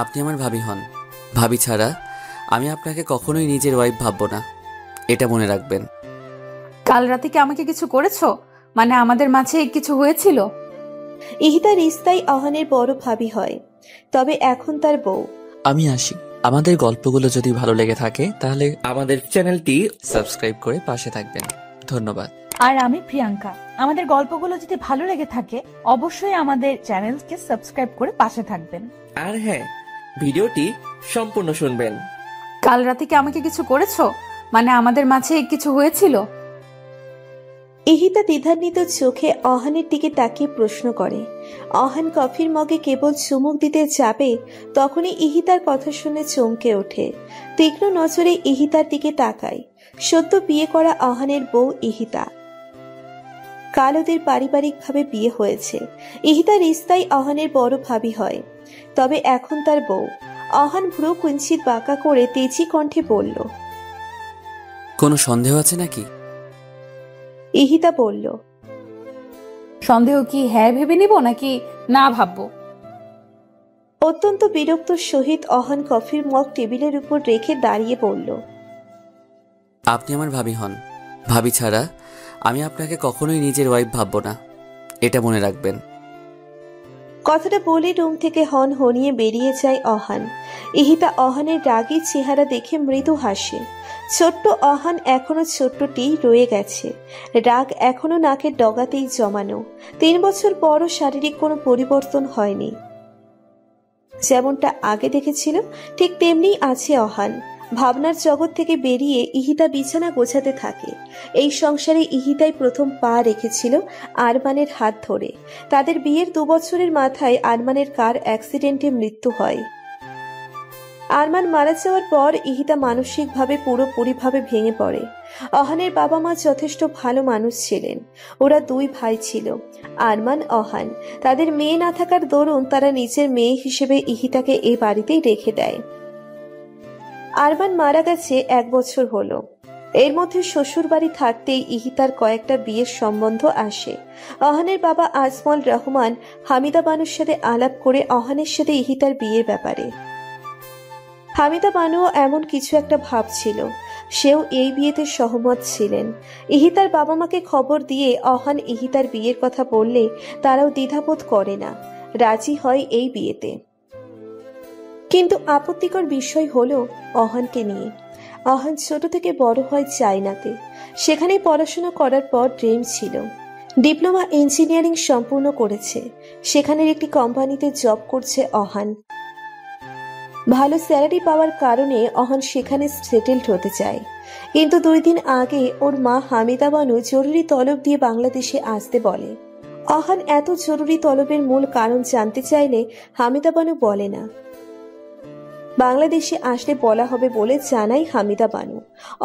আপনি আমার ভাবি হন। ভাবি ছাড়া আমি আপনাকে কখনোই নিজের ওয়াইফ ভাববো না, এটা মনে রাখবেন। কাল রাতে কি আমাকে কিছু করেছো? মানে আমাদের মাঝে কিছু হয়েছিল? ইহিতা রিস্তাই আহানের বড় ভাবি হয়, তবে এখন তার বউ। আমি আসি। আমাদের গল্পগুলো যদি ভালো লেগে থাকে তাহলে আমাদের চ্যানেলটি সাবস্ক্রাইব করে পাশে থাকবেন। ধন্যবাদ। আর আমি প্রিয়াঙ্কা। আমাদের গল্পগুলো যদি ভালো লেগে থাকে অবশ্যই আমাদের চ্যানেলকে সাবস্ক্রাইব করে পাশে থাকবেন। আর হ্যাঁ, ভিডিওটি সম্পূর্ণ শুনবেন। কাল রাতে কি আমাকে কিছু করেছো? মানে আমাদের মাঝে কিছু হয়েছিল? ইহিতা দ্বিধান্বিত চোখে আহানের দিকে তাকিয়ে প্রশ্ন করে। আহান কফির মগে কেবল চুমুক দিতে যাবে, তখনই ইহিতার কথা শুনে চমকে ওঠে। তীক্ষ্ণ নজরে ইহিতার দিকে তাকায়। সদ্য বিয়ে করা আহানের বউ ইহিতা। কাল ওদের পারিবারিকভাবে বিয়ে হয়েছে। ইহিতা রিস্তাই আহানের বড় ভাবি হয়, তবে এখন তার বউ। আহান ভ্রু কুঞ্চিত বাঁকা করে তেজি কণ্ঠে বলল, কোনো সন্দেহ আছে নাকি? ইহিতা বলল, সন্দেহ কি হ্যাঁ ভেবে নিব নাকি না ভাববো? অত্যন্ত বিরক্ত সহিত আহান কফির মগ টেবিলের উপর রেখে দাঁড়িয়ে বলল, আপনি আমার ভাবি হন। ভাবি ছাড়া আমি আপনাকে কখনোই নিজের ওয়াইফ ভাববো না, এটা মনে রাখবেন। কথাটা বলে রুম থেকে হন হনিয়ে বেরিয়ে যায় আহান। ইহিতা আহানের রাগী চেহারা দেখে মৃদু হাসে। ছোট্ট আহান এখনো ছোট্টটি রয়ে গেছে, রাগ এখনো নাকের ডগাতেই জমানো। 3 বছর পরও শারীরিক কোনো পরিবর্তন হয়নি। যেমনটা আগে দেখেছিল ঠিক তেমনি আছে আহান। ভাবনার জগৎ থেকে বেরিয়ে ইহিতা বিছানা গোছাতে থাকে। এই সংসারে ইহিতাই প্রথম পা রেখেছিল আরমানের হাত ধরে। তাদের বিয়ের 2 বছরের মাথায় আরমানের কার অ্যাক্সিডেন্টে মৃত্যু হয়। আরমান মারা যাওয়ার পর ইহিতা মানসিকভাবে পুরোপুরিভাবে ভেঙে পড়ে। আহানের বাবা মা যথেষ্ট ভালো মানুষ ছিলেন। ওরা 2 ভাই ছিল, আরমান আহান। তাদের মেয়ে না থাকার দরুন তারা নিজের মেয়ে হিসেবে ইহিতাকে এই বাড়িতেই রেখে দেয়। আরমান মারা গেছে 1 বছর হলো। এর মধ্যে শ্বশুর বাড়ি থাকতেই ইহিতার কয়েকটা বিয়ের সম্বন্ধ আসে। আহানের বাবা আজমল রহমান হামিদা বানুর সাথে আলাপ করে আহানের সাথে ইহিতার বিয়ের ব্যাপারে। হামিদা বানুও এমন কিছু একটা ভাবছিল, সেও এই বিয়েতে সহমত ছিলেন। ইহিতার বাবা মাকে খবর দিয়ে আহান ইহিতার বিয়ের কথা বললে তারাও দ্বিধাবোধ করে না, রাজি হয় এই বিয়েতে। কিন্তু আপত্তিকর বিষয় হলো আহানকে নিয়ে। আহান ছোট থেকে বড় হয় চায়নাতে। সেখানেই পড়াশোনা করার পর ড্রিম ছিল। ডিপ্লোমা ইঞ্জিনিয়ারিং সম্পূর্ণ করেছে। সেখানের একটি কোম্পানিতে জব করছে আহান। ভালো স্যালারি পাওয়ার কারণে আহান সেখানে সেটেলড হতে চায়। কিন্তু 2 দিন আগে ওর মা হামিদা বানু জরুরি তলব দিয়ে বাংলাদেশে আসতে বলে। আহান এত জরুরি তলবের মূল কারণ জানতে চাইলে হামিদা বানু বলে না। বাংলাদেশে আসলে বলা হবে বলে জানাই হামিদা বানু।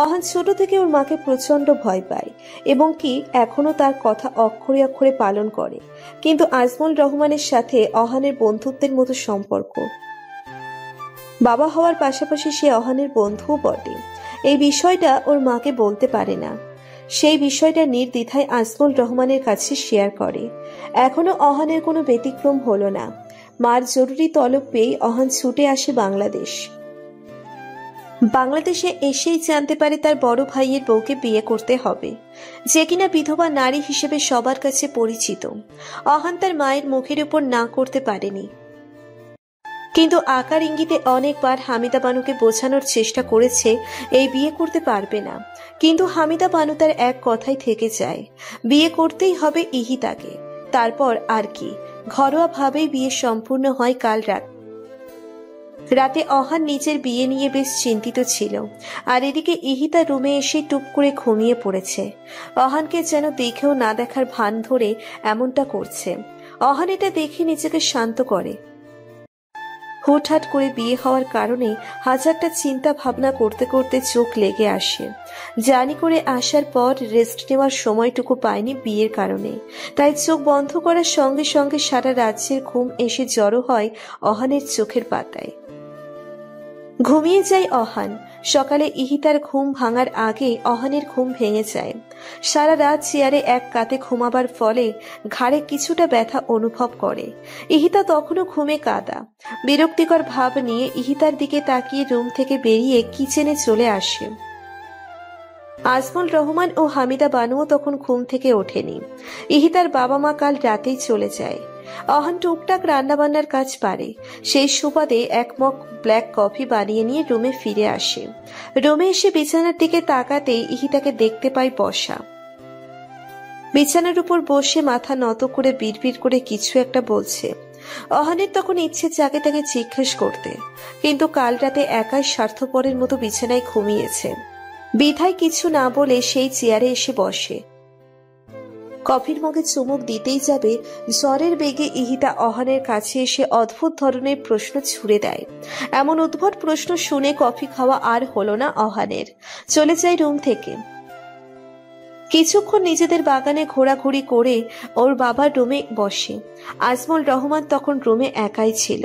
আহান ছোট থেকে ওর মাকে প্রচন্ড ভয় পায় এবং কি এখনো তার কথা অক্ষরে অক্ষরে পালন করে। কিন্তু আজমল রহমানের সাথে আহানের বন্ধুত্বের মতো সম্পর্ক। বাবা হওয়ার পাশাপাশি সে আহানের বন্ধুও বটে। এই বিষয়টা ওর মাকে বলতে পারে না। সেই বিষয়টা নির্দ্বিধায় আজমল রহমানের কাছে শেয়ার করে। এখনো আহানের কোনো ব্যতিক্রম হলো না। মার জরুরি তলব পেয়ে আহান ছুটে আসে বাংলাদেশ। বাংলাদেশে এসেই জানতে পারে তার বড় ভাইয়ের বউকে বিয়ে করতে হবে, যে কিনা বিধবা নারী হিসেবে সবার কাছে পরিচিত। আহান তার মায়ের মুখের উপর না করতে পারেনি, কিন্তু আকার ইঙ্গিতে অনেকবার হামিদা বানুকে বোঝানোর চেষ্টা করেছে এই বিয়ে করতে পারবে না। কিন্তু হামিদা বানু তার এক কথাই থেকে যায়, বিয়ে করতেই হবে ইহিতাকে। তারপর আর কি, ঘরোয়া ভাবেই বিয়ে সম্পূর্ণ হয় কাল রাতে। আহান নিজের বিয়ে নিয়ে বেশ চিন্তিত ছিল, আর এদিকে ইহিতা রুমে এসে টুপ করে ঘুমিয়ে পড়েছে। আহানকে যেন দেখেও না দেখার ভান ধরে এমনটা করছে। আহান এটা দেখে নিজেকে শান্ত করে। হুটহাট করে বিয়ে হওয়ার কারণে হাজারটা চিন্তা ভাবনা করতে করতে চোখ লেগে আসে। জার্নি করে আসার পর রেস্ট নেওয়ার সময়টুকু পায়নি বিয়ের কারণে। তাই চোখ বন্ধ করার সঙ্গে সঙ্গে সারা রাজ্যের ঘুম এসে জড়ো হয় আহানের চোখের পাতায়। ঘুমিয়ে যায় অহান। সকালে ইহিতার ঘুম ভাঙার আগে অহানের ঘুম ভেঙে যায়। সারা রাত চেয়ারে এক কাতে ঘুমাবার ফলে ঘাড়ে কিছুটা ব্যথা অনুভব করে। ইহিতা তখনও ঘুমে কাঁদা। বিরক্তিকর ভাব নিয়ে ইহিতার দিকে তাকিয়ে রুম থেকে বেরিয়ে কিচেনে চলে আসে। আজমল রহমান ও হামিদা বানুও তখন ঘুম থেকে ওঠেনি। ইহিতার বাবা মা কাল রাতেই চলে যায়। অহান টুকটাক রান্নাবান্নার কাজ পারে। সেই সুবাদে এক মগ ব্ল্যাক কফি বানিয়ে নিয়ে রুমে ফিরে আসে। রুমে এসে বিছানার দিকে তাকাতেই ইহিতাকে দেখতে পায় বসা। বিছানার উপর বসে মাথা নত করে বিড়বিড় করে কিছু একটা বলছে। অহানের তখন ইচ্ছে জাগে তাকে জিজ্ঞেস করতে, কিন্তু কাল রাতে একাই স্বার্থপরের মতো বিছানায় ঘুমিয়েছে। বিধায় কিছু না বলে সেই চেয়ারে এসে বসে। কফির মগে চুমুক দিতেই যাবে, জ্বরের বেগে ইহিতা অহানের কাছে এসে অদ্ভুত ধরনের প্রশ্ন ছুড়ে দেয়। এমন উদ্ভট প্রশ্ন শুনে কফি খাওয়া আর হলো না অহানের। চলে যায় রুম থেকে। কিছুক্ষণ নিজেদের বাগানে ঘোরাঘুরি করে ওর বাবার রুমে বসে। আজমল রহমান তখন রুমে একাই ছিল।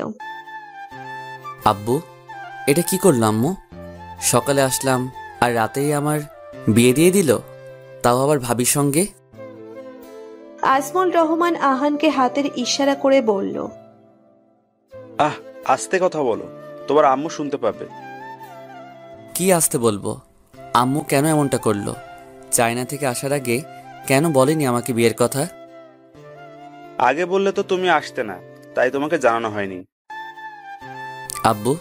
আব্বু, এটা কি করলাম আম্মু? সকালে আসলাম আর রাতেই আমার বিয়ে দিয়ে দিল, তাও আবার ভাবির সঙ্গে। আজমল রহমান আহানকে হাতের ইশারা করে বলল, আস্তে কথা বলো, তোমার আম্মু শুনতে পাবে। কি আসতে বলবো? আম্মু কেন এমনটা করলো? চায়না থেকে আসার আগে কেন বলেনি আমাকে বিয়ের কথা? আগে বললে তো তুমি আসতে না, তাই তোমাকে জানানো হয়নি। আব্বু,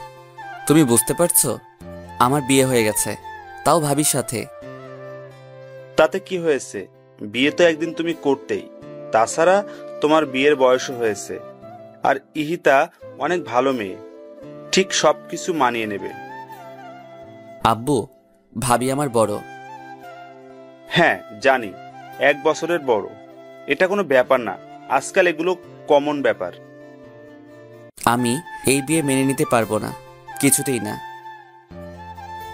তুমি বুঝতে পারছো আমার বিয়ে হয়ে গেছে, তাও ভাবির সাথে। তাতে কি হয়েছে? বিয়ে তো একদিন তুমি করতেই। তাছাড়া তোমার বিয়ের বয়সও হয়েছে। আর ইহিতা অনেক ভালো মেয়ে, ঠিক সবকিছু মানিয়ে নেবে। আব্বু, ভাবি আমার বড়। হ্যাঁ জানি, 1 বছরের বড়। এটা কোনো ব্যাপার না, আজকাল এগুলো কমন ব্যাপার। আমি এই বিয়ে মেনে নিতে পারবো না, কিছুতেই না।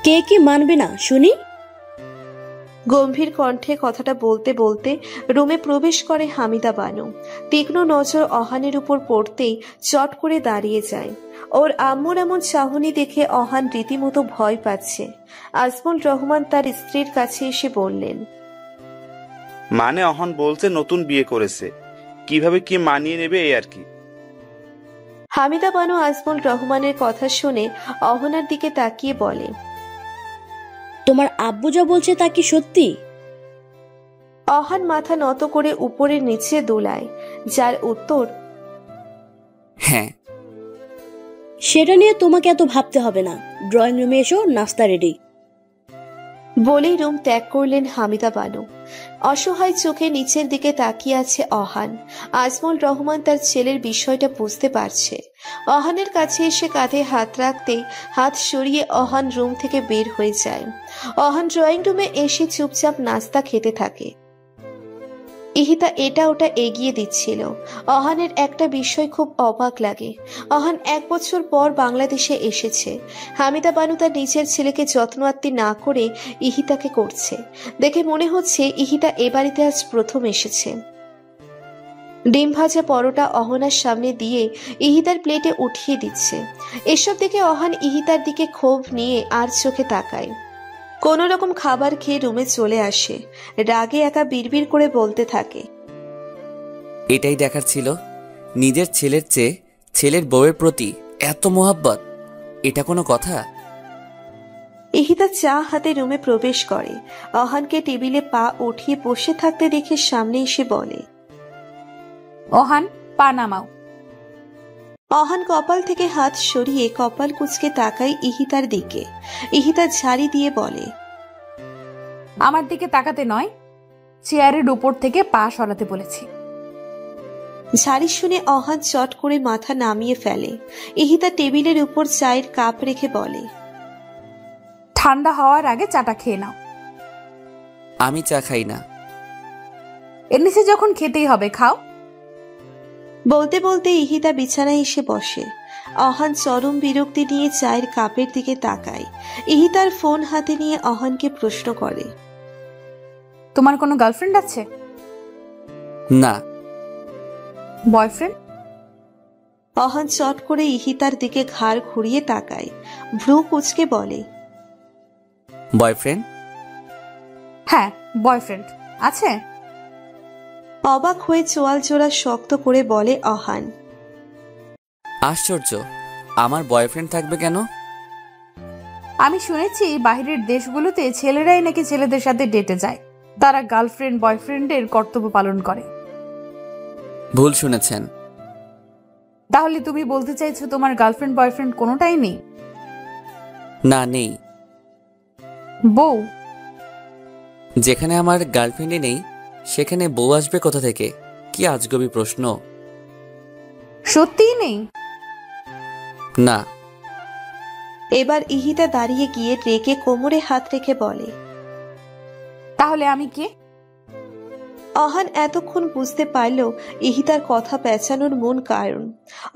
কে কি মানবে না শুনি? গম্ভীর কণ্ঠে কথাটা বলতে বলতে রুমে প্রবেশ করে হামিদা বানু। তীক্ষ্ণ নজর অহানের উপর পড়তেই চট করে দাঁড়িয়ে যায়। ওর আম্মুর এমন চাহনি দেখে অহান রীতিমতো ভয় পাচ্ছে। আজমল রহমান তার স্ত্রীর কাছে এসে বললেন, মানে অহন বলছে নতুন বিয়ে করেছে, কিভাবে কি মানিয়ে নেবে এই আর কি। হামিদা বানু আজমল রহমানের কথা শুনে অহনার দিকে তাকিয়ে বলে, তোমার আব্বু যা বলছে তা কি সত্যি? অহান মাথা নত করে উপরের নিচে দোলায়, যার উত্তর, হ্যাঁ। সেটা নিয়ে তোমাকে এত ভাবতে হবে না। ড্রয়িং রুমে এসো, নাস্তা রেডি। বলেই রুম ত্যাগ করলেন হামিদা বানু। অসহায় চোখে নিচের দিকে তাকিয়ে আছে অহান। আজমল রহমান তার ছেলের বিষয়টা বুঝতে পারছে। অহানের কাছে এসে কাঁধে হাত রাখতেই হাত সরিয়ে অহান রুম থেকে বের হয়ে যায়। অহান ড্রয়িং রুমে এসে চুপচাপ নাস্তা খেতে থাকে। ইহিতা এটা ওটা এগিয়ে দিচ্ছিল। অহানের একটা বিষয় খুব অবাক লাগে। অহান 1 বছর পর বাংলাদেশে এসেছে। হামিদা বানু তার নিজের ছেলেকে যত্ন আত্তি না করে ইহিতাকে করছে দেখে মনে হচ্ছে ইহিতা এ বাড়িতে আজ প্রথম এসেছে। ডিম ভাজা পরোটা অহনার সামনে দিয়ে ইহিতার প্লেটে উঠিয়ে দিচ্ছে। এসব দেখে অহান ইহিতার দিকে ক্ষোভ নিয়ে আর চোখে তাকায়। কোনো রকম খাবার খেয়ে রুমে চলে আসে। রাগে একা বিড়বিড় করে বলতে থাকে, এটাই দেখার ছিল, নিজের ছেলের চেয়ে ছেলের বউয়ের প্রতি এত মোহাব্বত। এটা কোনো কথা? ইহিতা চা হাতে রুমে প্রবেশ করে। অহানকে টেবিলে পা উঠিয়ে বসে থাকতে দেখে সামনে এসে বলে, অহান, পা নামাও। অহান কপাল থেকে হাত সরিয়ে কপাল কুঁচকে তাকায় ইহিতার দিকে। ইহিতা ঝাড়ি দিয়ে বলে, আমার দিকে তাকাতে নয়, চেয়ারের উপর থেকে পা সরাতে বলেছি। ঝাড়ি শুনে অহান চট করে মাথা নামিয়ে ফেলে। ইহিতা টেবিলের উপর চায়ের কাপ রেখে বলে, ঠান্ডা হওয়ার আগে চাটা খেয়ে নাও। আমি চা খাই না। এনেছে যখন খেতেই হবে, খাও। বলতে বলতে ইহিতা বিছানায় এসে বসে। অহান চরম বিরক্তি নিয়ে চায়ের কাপের দিকে তাকায়। ইহিতার ফোন হাতে নিয়ে অহানকে প্রশ্ন করে, তোমার কোনো গার্লফ্রেন্ড আছে? না। বয়ফ্রেন্ড? অহান চট করে ইহিতার দিকে ঘাড় ঘুরিয়ে তাকায়, ভ্রু কুঁচকে বলে, বয়ফ্রেন্ড? হ্যাঁ, বয়ফ্রেন্ড আছে। অবাক হয়ে চোয়াল জোড়া শক্ত করে বলে অহান। আশ্চর্য, আমার বয়ফ্রেন্ড থাকবে কেন? আমি শুনেছি বাইরের দেশগুলোতে ছেলেরাই নাকি ছেলেদের সাথে ডেটে যায়, তারা গার্লফ্রেন্ড বয়ফ্রেন্ডের কর্তব্য পালন করে। ভুল শুনেছেন। তাহলে তুমি বলতে চাইছো তোমার গার্লফ্রেন্ড বয়ফ্রেন্ড কোনোটাই নেই? না, নেই। বউ? যেখানে আমার গার্লফ্রেন্ডই নেই সেখানে বউ আসবে কোথা থেকে? কি আজগবি প্রশ্ন। সত্যিই নেই? না। এবার ইহিতা দাঁড়িয়ে গিয়ে রেগে কোমরে হাত রেখে বলে, তাহলে আমি কে? অহান এতক্ষণ বুঝতে পারল ইহিতার কথা পেঁচানোর মূল কারণ।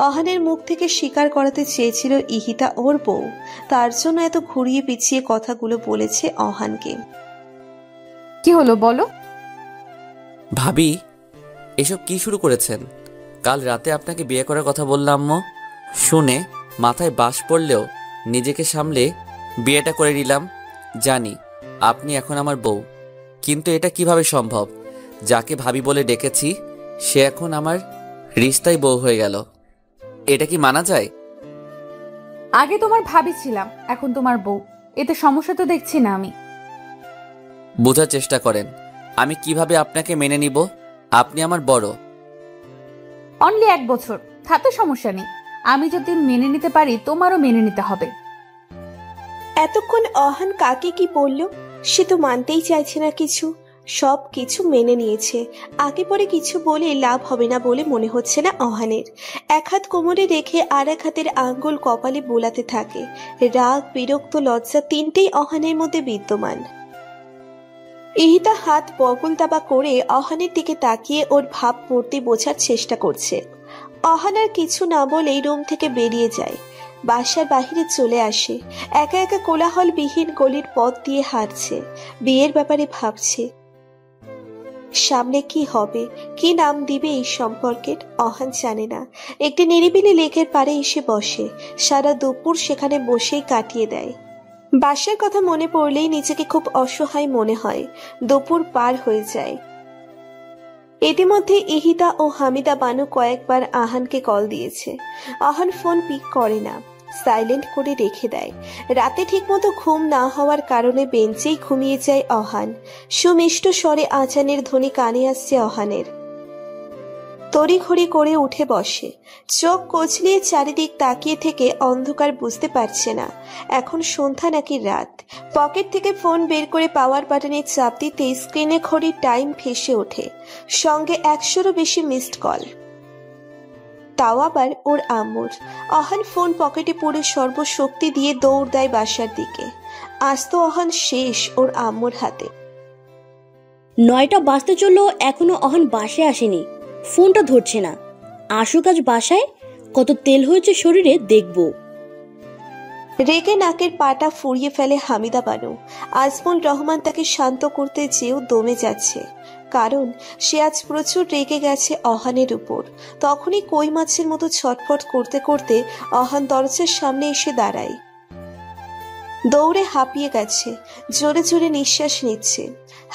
অহানের মুখ থেকে স্বীকার করাতে চেয়েছিল ইহিতা ওর বউ, তার জন্য এত ঘুরিয়ে পিছিয়ে কথাগুলো বলেছে অহানকে। কি হলো বলো? ভাবি, এসব কি শুরু করেছেন? কাল রাতে আপনাকে বিয়ে করার কথা বললাম আম্মু, শুনে মাথায় বাস পড়লেও নিজেকে সামলে বিয়েটা করে নিলাম। জানি আপনি এখন আমার বউ, কিন্তু এটা কিভাবে সম্ভব? যাকে ভাবি বলে ডেকেছি সে এখন আমার রিশতায় বউ হয়ে গেল। এটা কি মানা যায়? আগে তোমার ভাবি ছিলাম, এখন তোমার বউ, এতে সমস্যা তো দেখছি না আমি। বোঝার চেষ্টা করেন, আমি কিভাবে আপনাকে মেনে নিব? আপনি আমার বড়। অনলি 1 বছর, তাতে সমস্যা নেই। আমি যদি মেনে নিতে পারি তোমারও মেনে নিতে হবে। এতক্ষণ অহান কাকে কি বলল? সে তো মানতেই চাইছে না কিছু, সব কিছু মেনে নিয়েছে। আগে পরে কিছু বলে লাভ হবে না বলে মনে হচ্ছে না অহানের। এক হাত কোমরে রেখে আর এক হাতের আঙ্গুল কপালে বোলাতে থাকে। রাগ, বিরক্ত, লজ্জা তিনটেই অহানের মধ্যে বিদ্যমান। ইহিতা হাত বগল দাবা করে অহানের দিকে তাকিয়ে ওর ভাবমূর্তি বোঝার চেষ্টা করছে। অহান আর কিছু না বলেই রুম থেকে বেরিয়ে যায়, বাসার বাহিরে চলে আসে। একা একা কোলাহলবিহীন গলির পথ দিয়ে হাঁটছে, বিয়ের ব্যাপারে ভাবছে। সামনে কি হবে, কি নাম দিবে এই সম্পর্কের অহান জানে না। একটি নিরিবিলি লেকের পাড়ে এসে বসে, সারা দুপুর সেখানে বসেই কাটিয়ে দেয়। বাসার কথা মনে পড়লেই নিজেকে খুব অসহায় মনে হয়। দুপুর পার হয়ে যায়। ইতিমধ্যে ইহিতা ও হামিদা বানু কয়েকবার আহানকে কল দিয়েছে। আহান ফোন পিক করে না, সাইলেন্ট করে রেখে দেয়। রাতে ঠিকমতো ঘুম না হওয়ার কারণে বেঞ্চেই ঘুমিয়ে যায় অহান। সুমিষ্ট স্বরে আজানের ধ্বনি কানে আসছে অহানের। তড়িঘড়ি করে উঠে বসে, চোখ কচলিয়ে চারিদিক তাকিয়ে থেকে অন্ধকার বুঝতে পারছে না এখন সন্ধ্যা নাকি রাত। পকেট থেকে ফোন বের করে পাওয়ার বাটনে চাপ দিতে স্ক্রিনে ঘড়ির টাইম ভেসে ওঠে, সঙ্গে 100-এরও বেশি মিসড কল, তাও আবার ওর আম্মুর। অহান ফোন পকেটে পুরো সর্বশক্তি দিয়ে দৌড় দেয় বাসার দিকে। আজ তো অহান শেষ ওর আম্মুর হাতে। 9টা বাজতে চললো, এখনো অহান বাসায় আসেনি, ফোনটা ধরছে না। আসুক আজ বাসায়, কত তেল হয়েছে শরীরে দেখব। রেগে নাকের পাটা ফুরিয়ে ফেলে হামিদা বানু। আজমল রহমান তাকে শান্ত করতে চেয়েও দমে যাচ্ছে, কারণ সে আজ প্রচুর রেগে গেছে অহানের উপর। তখনই কই মাছের মতো ছটফট করতে করতে অহান দরজার সামনে এসে দাঁড়ায়। দৌড়ে হাঁপিয়ে গেছে, জোরে জোরে নিঃশ্বাস নিচ্ছে।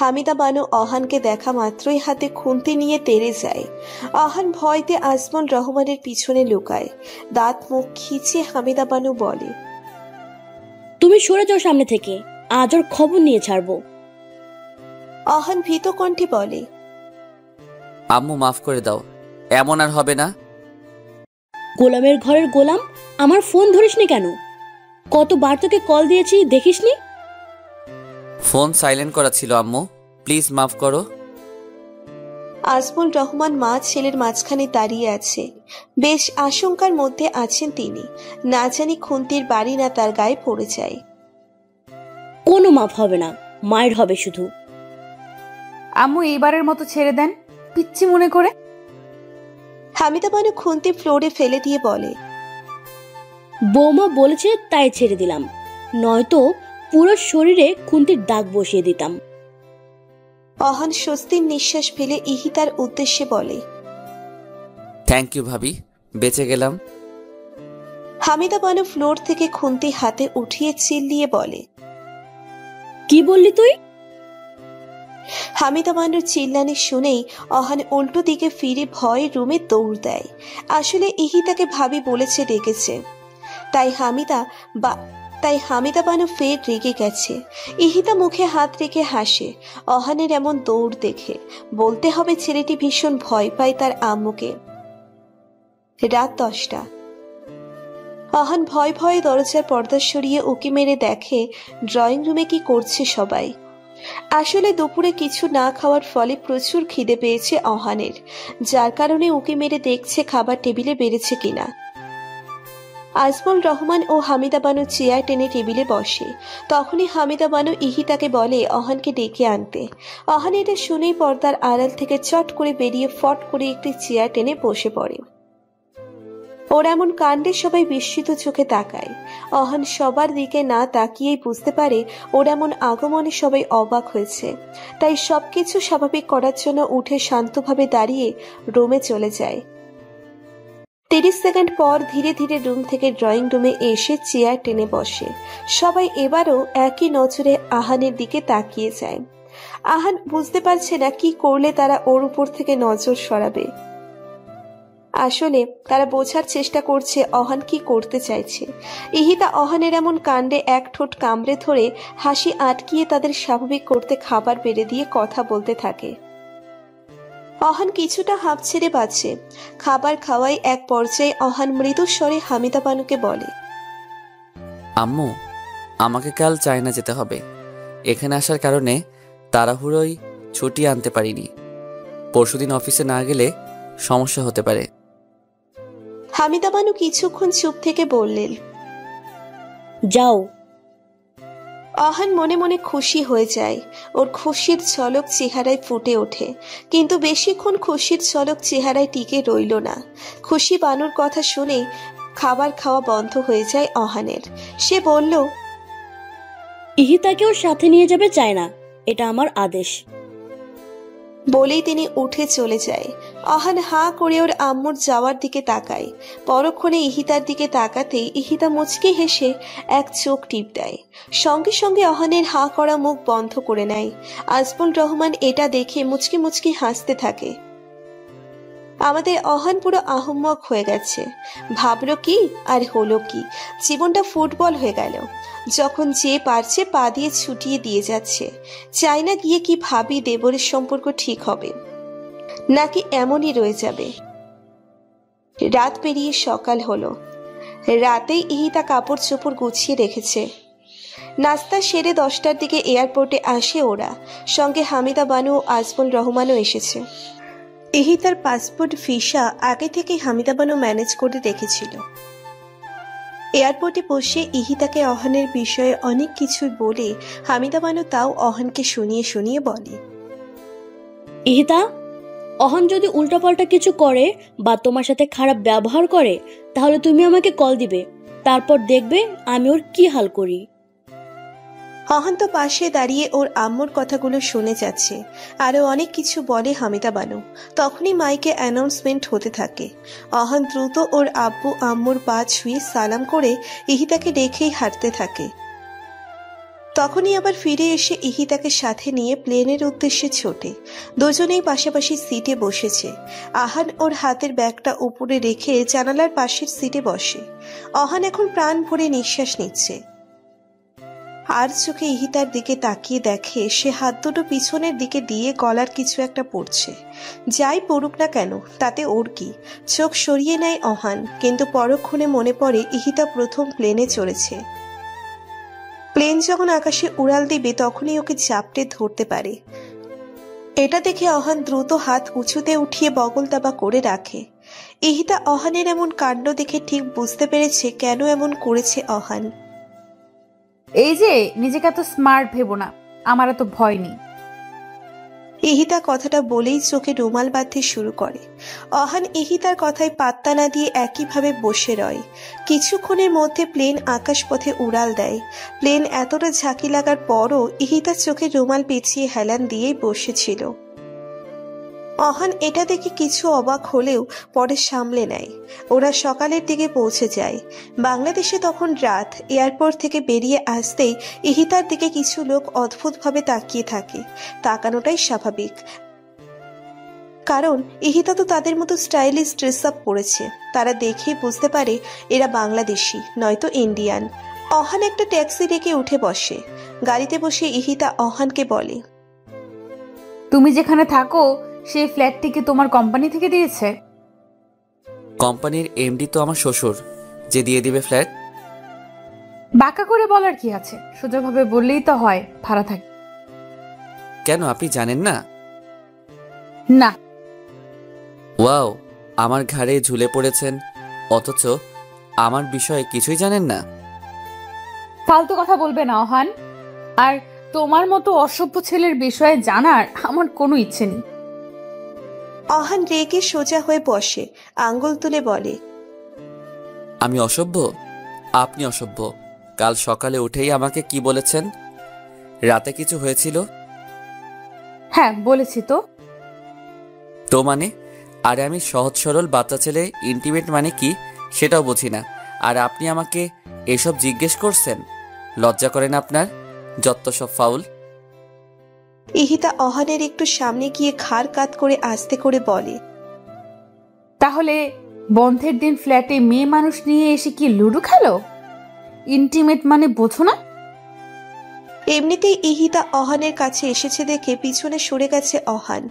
হামিদা বানু অহানকে দেখা মাত্রই হাতে খুন্তি নিয়ে তেড়ে যায়। অহান ভয়তে আজমল রহমানের পিছনে লুকায়। দাঁত মুখ খিচে হামিদা বানু বলে, তুমি সরে যাও সামনে থেকে, আজ ওর খবর নিয়ে ছাড়বো। অহান ভীত কণ্ঠে বলে, আম্মু মাফ করে দাও, এমন আর হবে না। গোলামের ঘরের গোলাম, আমার ফোন ধরিসনি কেন? কতবার তোকে কল দিয়েছি দেখিসনি? ফোন সাইলেন্ট করা ছিল আম্মু, প্লিজ মাফ করো। আজমল রহমান মা ছেলের মাঝখানে দাঁড়িয়ে আছে। বেশ আশঙ্কার মধ্যে আছেন তিনি, না জানি খুন্তির বাড়ি না তার গায়ে পড়ে যায়। কোনো মাফ হবে না, মায়ের হবে শুধু। আম্মু এইবারের মতো ছেড়ে দেন, পিচ্ছি মনে করে। হামিদা বানু খুন্তি ফ্লোরে ফেলে দিয়ে বলে, বৌমা বলেছে তাই ছেড়ে দিলাম, নয়তো পুরো শরীরে খুন্তির দাগ বসিয়ে দিতাম। অহান স্বস্তির নিঃশ্বাস ফেলে ইহিতার উদ্দেশ্যে বলে, থ্যাংক ইউ ভাবি, বেঁচে গেলাম। হামিদা বানু ফ্লোর থেকে খুন্তি হাতে উঠিয়ে চিল্লিয়ে বলে। কি বললি তুই? হামিদা বানুর চিল্লানি শুনেই অহান উল্টো দিকে ফিরে ভয়ে রুমে দৌড় দেয়। আসলে ইহিতাকে ভাবি বলেছে ডেকেছে, তাই হামিদা বানু ফের রেগে গেছে। ইহিতা মুখে হাত রেখে হাসে অহানের এমন দৌড় দেখে। বলতে হবে ছেলেটি ভীষণ ভয় পায় তার আম্মুকে। রাত 10টা। অহান ভয় ভয়ে দরজার পর্দা সরিয়ে উকি মেরে দেখে ড্রয়িং রুমে কি করছে সবাই। আসলে দুপুরে কিছু না খাওয়ার ফলে প্রচুর খিদে পেয়েছে অহানের, যার কারণে উকি মেরে দেখছে খাবার টেবিলে বেড়েছে কিনা। আজমল রহমান ও হামিদা বানু চেয়ার টেনে টেবিলে বসে। তখনই হামিদা বানু ইহিতাকে বলে অহানকে ডেকে আনতে। অহান এটা শুনেই পর্দার আড়াল থেকে চট করে বেরিয়ে ফট করে একটি চেয়ার টেনে বসে পড়ে। ওর এমন কাণ্ডে সবাই বিস্মিত চোখে তাকায়। অহান সবার দিকে না তাকিয়েই বুঝতে পারে ওর এমন আগমনে সবাই অবাক হয়েছে। তাই সবকিছু স্বাভাবিক করার জন্য উঠে শান্তভাবে দাঁড়িয়ে রুমে চলে যায়। 30 সেকেন্ড পর ধীরে ধীরে রুম থেকে ড্রয়িং রুমে এসে চেয়ার টেনে বসে। সবাই এবারও একই নজরে আহানের দিকে তাকিয়ে যায়। আহান বুঝতে পারছে না কি করলে তারা ওর উপর থেকে নজর সরাবে। আসলে তারা বোঝার চেষ্টা করছে অহান কি করতে চাইছে। ইহিতা অহানের এমন কাণ্ডে এক ঠোঁট কামড়ে ধরে হাসি আটকিয়ে তাদের স্বাভাবিক করতে খাবার বেড়ে দিয়ে কথা বলতে থাকে। অহান কিছুটা হাঁপ ছেড়ে বাঁচে। খাবার খাওয়াই এক পর্যায়ে অহান মৃদু স্বরে হামিদা বানুকে বলে, আম্মু, আমাকে কাল চায়না যেতে হবে। এখানে আসার কারণে তাড়াহুড়োই ছুটি আনতে পারিনি। পরশুদিন অফিসে না গেলে সমস্যা হতে পারে। হামিদা বানু কিছুক্ষণ চুপ থেকে বললেন, যাও। অহান মনে মনে খুশি হয়ে যায়। ওর খুশির ঝলক চেহারায় ফুটে ওঠে, কিন্তু বেশিক্ষণ খুশির ঝলক চেহারায় টিকে রইল না। খুশি বানুর কথা শুনে খাবার খাওয়া বন্ধ হয়ে যায় অহানের। সে বলল, ইহিতাকেও সাথে নিয়ে যাবে চায়না, এটা আমার আদেশ। বলেই তিনি উঠে চলে যায়। অহান হাঁ করে ওর আম্মুর যাওয়ার দিকে তাকায়। পরক্ষণে ইহিতার দিকে তাকাতেই ইহিতা মুচকি হেসে এক চোখ টিপ দেয়। সঙ্গে সঙ্গে অহানের হাঁ করা মুখ বন্ধ করে নেয়। আজমল রহমান এটা দেখে মুচকি মুচকি হাসতে থাকে। আমাদের অহান পুরো আহম্মক হয়ে গেছে। ভাবলো কি আর হলো কি, জীবনটা ফুটবল হয়ে গেল। যখন যে পারছে পা দিয়ে ছুটিয়ে দিয়ে যাচ্ছে। চায়না গিয়ে কি ভাবি দেবরের সম্পর্ক ঠিক হবে নাকি এমনই রয়ে যাবে। রাত পেরিয়ে সকাল হলো। রাতেই ইহিতা কাপড় চোপড় গুছিয়ে রেখেছে। নাস্তা সেরে 10টার দিকে এয়ারপোর্টে আসে ওরা। সঙ্গে হামিদা বানু ও আজমল রহমানও এসেছে। ইহিতার পাসপোর্ট ভিসা আগে থেকে হামিদা বানু ম্যানেজ করে রেখেছিল। এয়ারপোর্টে বসে ইহিতাকে অহানের বিষয়ে অনেক কিছু বলে হামিদা বানু তাও অহানকে শুনিয়ে শুনিয়ে বলে, ইহিতা, অহন যদি উল্টাপাল্টা কিছু করে বা তোমার সাথে খারাপ ব্যবহার করে তাহলে তুমি আমাকে কল দিবে, তারপর দেখবে আমি ওর কি হাল করি। অহান তো পাশে দাঁড়িয়ে ওর আম্মুর কথাগুলো শুনে যাচ্ছে। আরো অনেক কিছু বলে হামিদা বানু। তখনই মাইকে অ্যানাউন্সমেন্ট হতে থাকে। অহান দ্রুত ওর আব্বু আম্মুর পা ছুঁয়ে সালাম করে ইহিতাকে দেখেই হাঁটতে থাকে। তখনই আবার ফিরে এসে ইহিতাকে সাথে নিয়ে প্লেনের উদ্দেশ্যে ছোটে। দুজনেই পাশাপাশি সিটে বসেছে। আহান ওর হাতের ব্যাগটা উপরে রেখে জানালার পাশের সিটে বসে। অহান এখন প্রাণ ভরে নিঃশ্বাস নিচ্ছে। আর চোখে ইহিতার দিকে তাকিয়ে দেখে সে হাত দুটো পিছনের দিকে দিয়ে গলার কিছু একটা পড়ছে। যাই পড়ুক না কেন তাতে ওর কি। চোখ সরিয়ে নেয় অহান, কিন্তু পরক্ষণে মনে পড়ে ইহিতা প্রথম প্লেনে চড়েছে। প্লেন যখন আকাশে উড়াল দিবে তখনই ওকে চাপটে ধরতে পারে। এটা দেখে অহান দ্রুত হাত উঁচুতে উঠিয়ে বগল দাবা করে রাখে। ইহিতা অহানের এমন কাণ্ড দেখে ঠিক বুঝতে পেরেছে কেন এমন করেছে অহান। এই যে নিজেকে এত স্মার্ট ভেবো না, আমার এত ভয় নেই। ইহিতা কথাটা বলেই চোখে রুমাল বাঁধতে শুরু করে। অহান ইহিতার কথায় পাত্তা না দিয়ে একইভাবে বসে রয়। কিছুক্ষণের মধ্যে প্লেন আকাশপথে উড়াল দেয়। প্লেন এতটা ঝাঁকি লাগার পরও ইহিতার চোখে রুমাল পেঁচিয়ে হেলান দিয়েই বসেছিল। অহান এটা দেখে কিছু অবাক হলেও পরে সামলে নেয়। ওরা সকালের দিকে পৌঁছে যায়। বাংলাদেশে তখন রাত। এয়ারপোর্ট থেকে বেরিয়ে আসতেই ইহিতার দিকে কিছু লোক অদ্ভুতভাবে তাকিয়ে থাকে। তাকানোটাই স্বাভাবিক, কারণ ইহিতা তো তাদের মতো স্টাইলিশ ড্রেস আপ পরেছে। তারা দেখেই বুঝতে পারে এরা বাংলাদেশি নয়তো ইন্ডিয়ান। অহান একটা ট্যাক্সি ডেকে উঠে বসে। গাড়িতে বসে ইহিতা অহানকে বলে, তুমি যেখানে থাকো সেই ফ্ল্যাটটি কি তোমার কোম্পানি থেকে দিয়েছে? কোম্পানির এমডি তো আমার শ্বশুর, যে দিয়ে দিবে ফ্ল্যাট। বাঁকা করে বলার কি আছে, সোজাভাবে বললেই তো হয় ভাড়া থাকে। কেন, আপনি জানেন না? না। ওয়াও, আমার ঘাড়ে ঝুলে পড়েছেন, অথচ আমার বিষয়ে কিছুই জানেন না। ফালতু কথা বলবে না অহান। আর তোমার মতো অসভ্য ছেলের বিষয়ে জানার আমার কোনো ইচ্ছে নেই। অহান রেগে সোজা হয়ে বসে, আঙ্গুল তুলে বলে, আমি অসভ্য? আপনি অসভ্য। কাল সকালে উঠেই আমাকে কি বলেছেন? রাতে কিছু হয়েছিল? হ্যাঁ বলেছি তো। তো মানে? আরে আমি সহজ সরল বাচ্চা ছেলে, ইন্টিমেট মানে কি সেটাও বুঝি না, আর আপনি আমাকে এসব জিজ্ঞেস করছেন? লজ্জা করেন আপনার? যত সব ফাউল। ইহিতা অহানের একটু সামনে গিয়ে ঘাড় কাত করে আস্তে করে বলে, তাহলে বন্ধের দিন ফ্ল্যাটে মেয়ে মানুষ নিয়ে এসে কি লুডো খেলো? ইন্টিমেট মানে বোঝো না? এমনিতেই ইহিতা অহানের কাছে এসেছে দেখে পিছনে সরে গেছে অহান।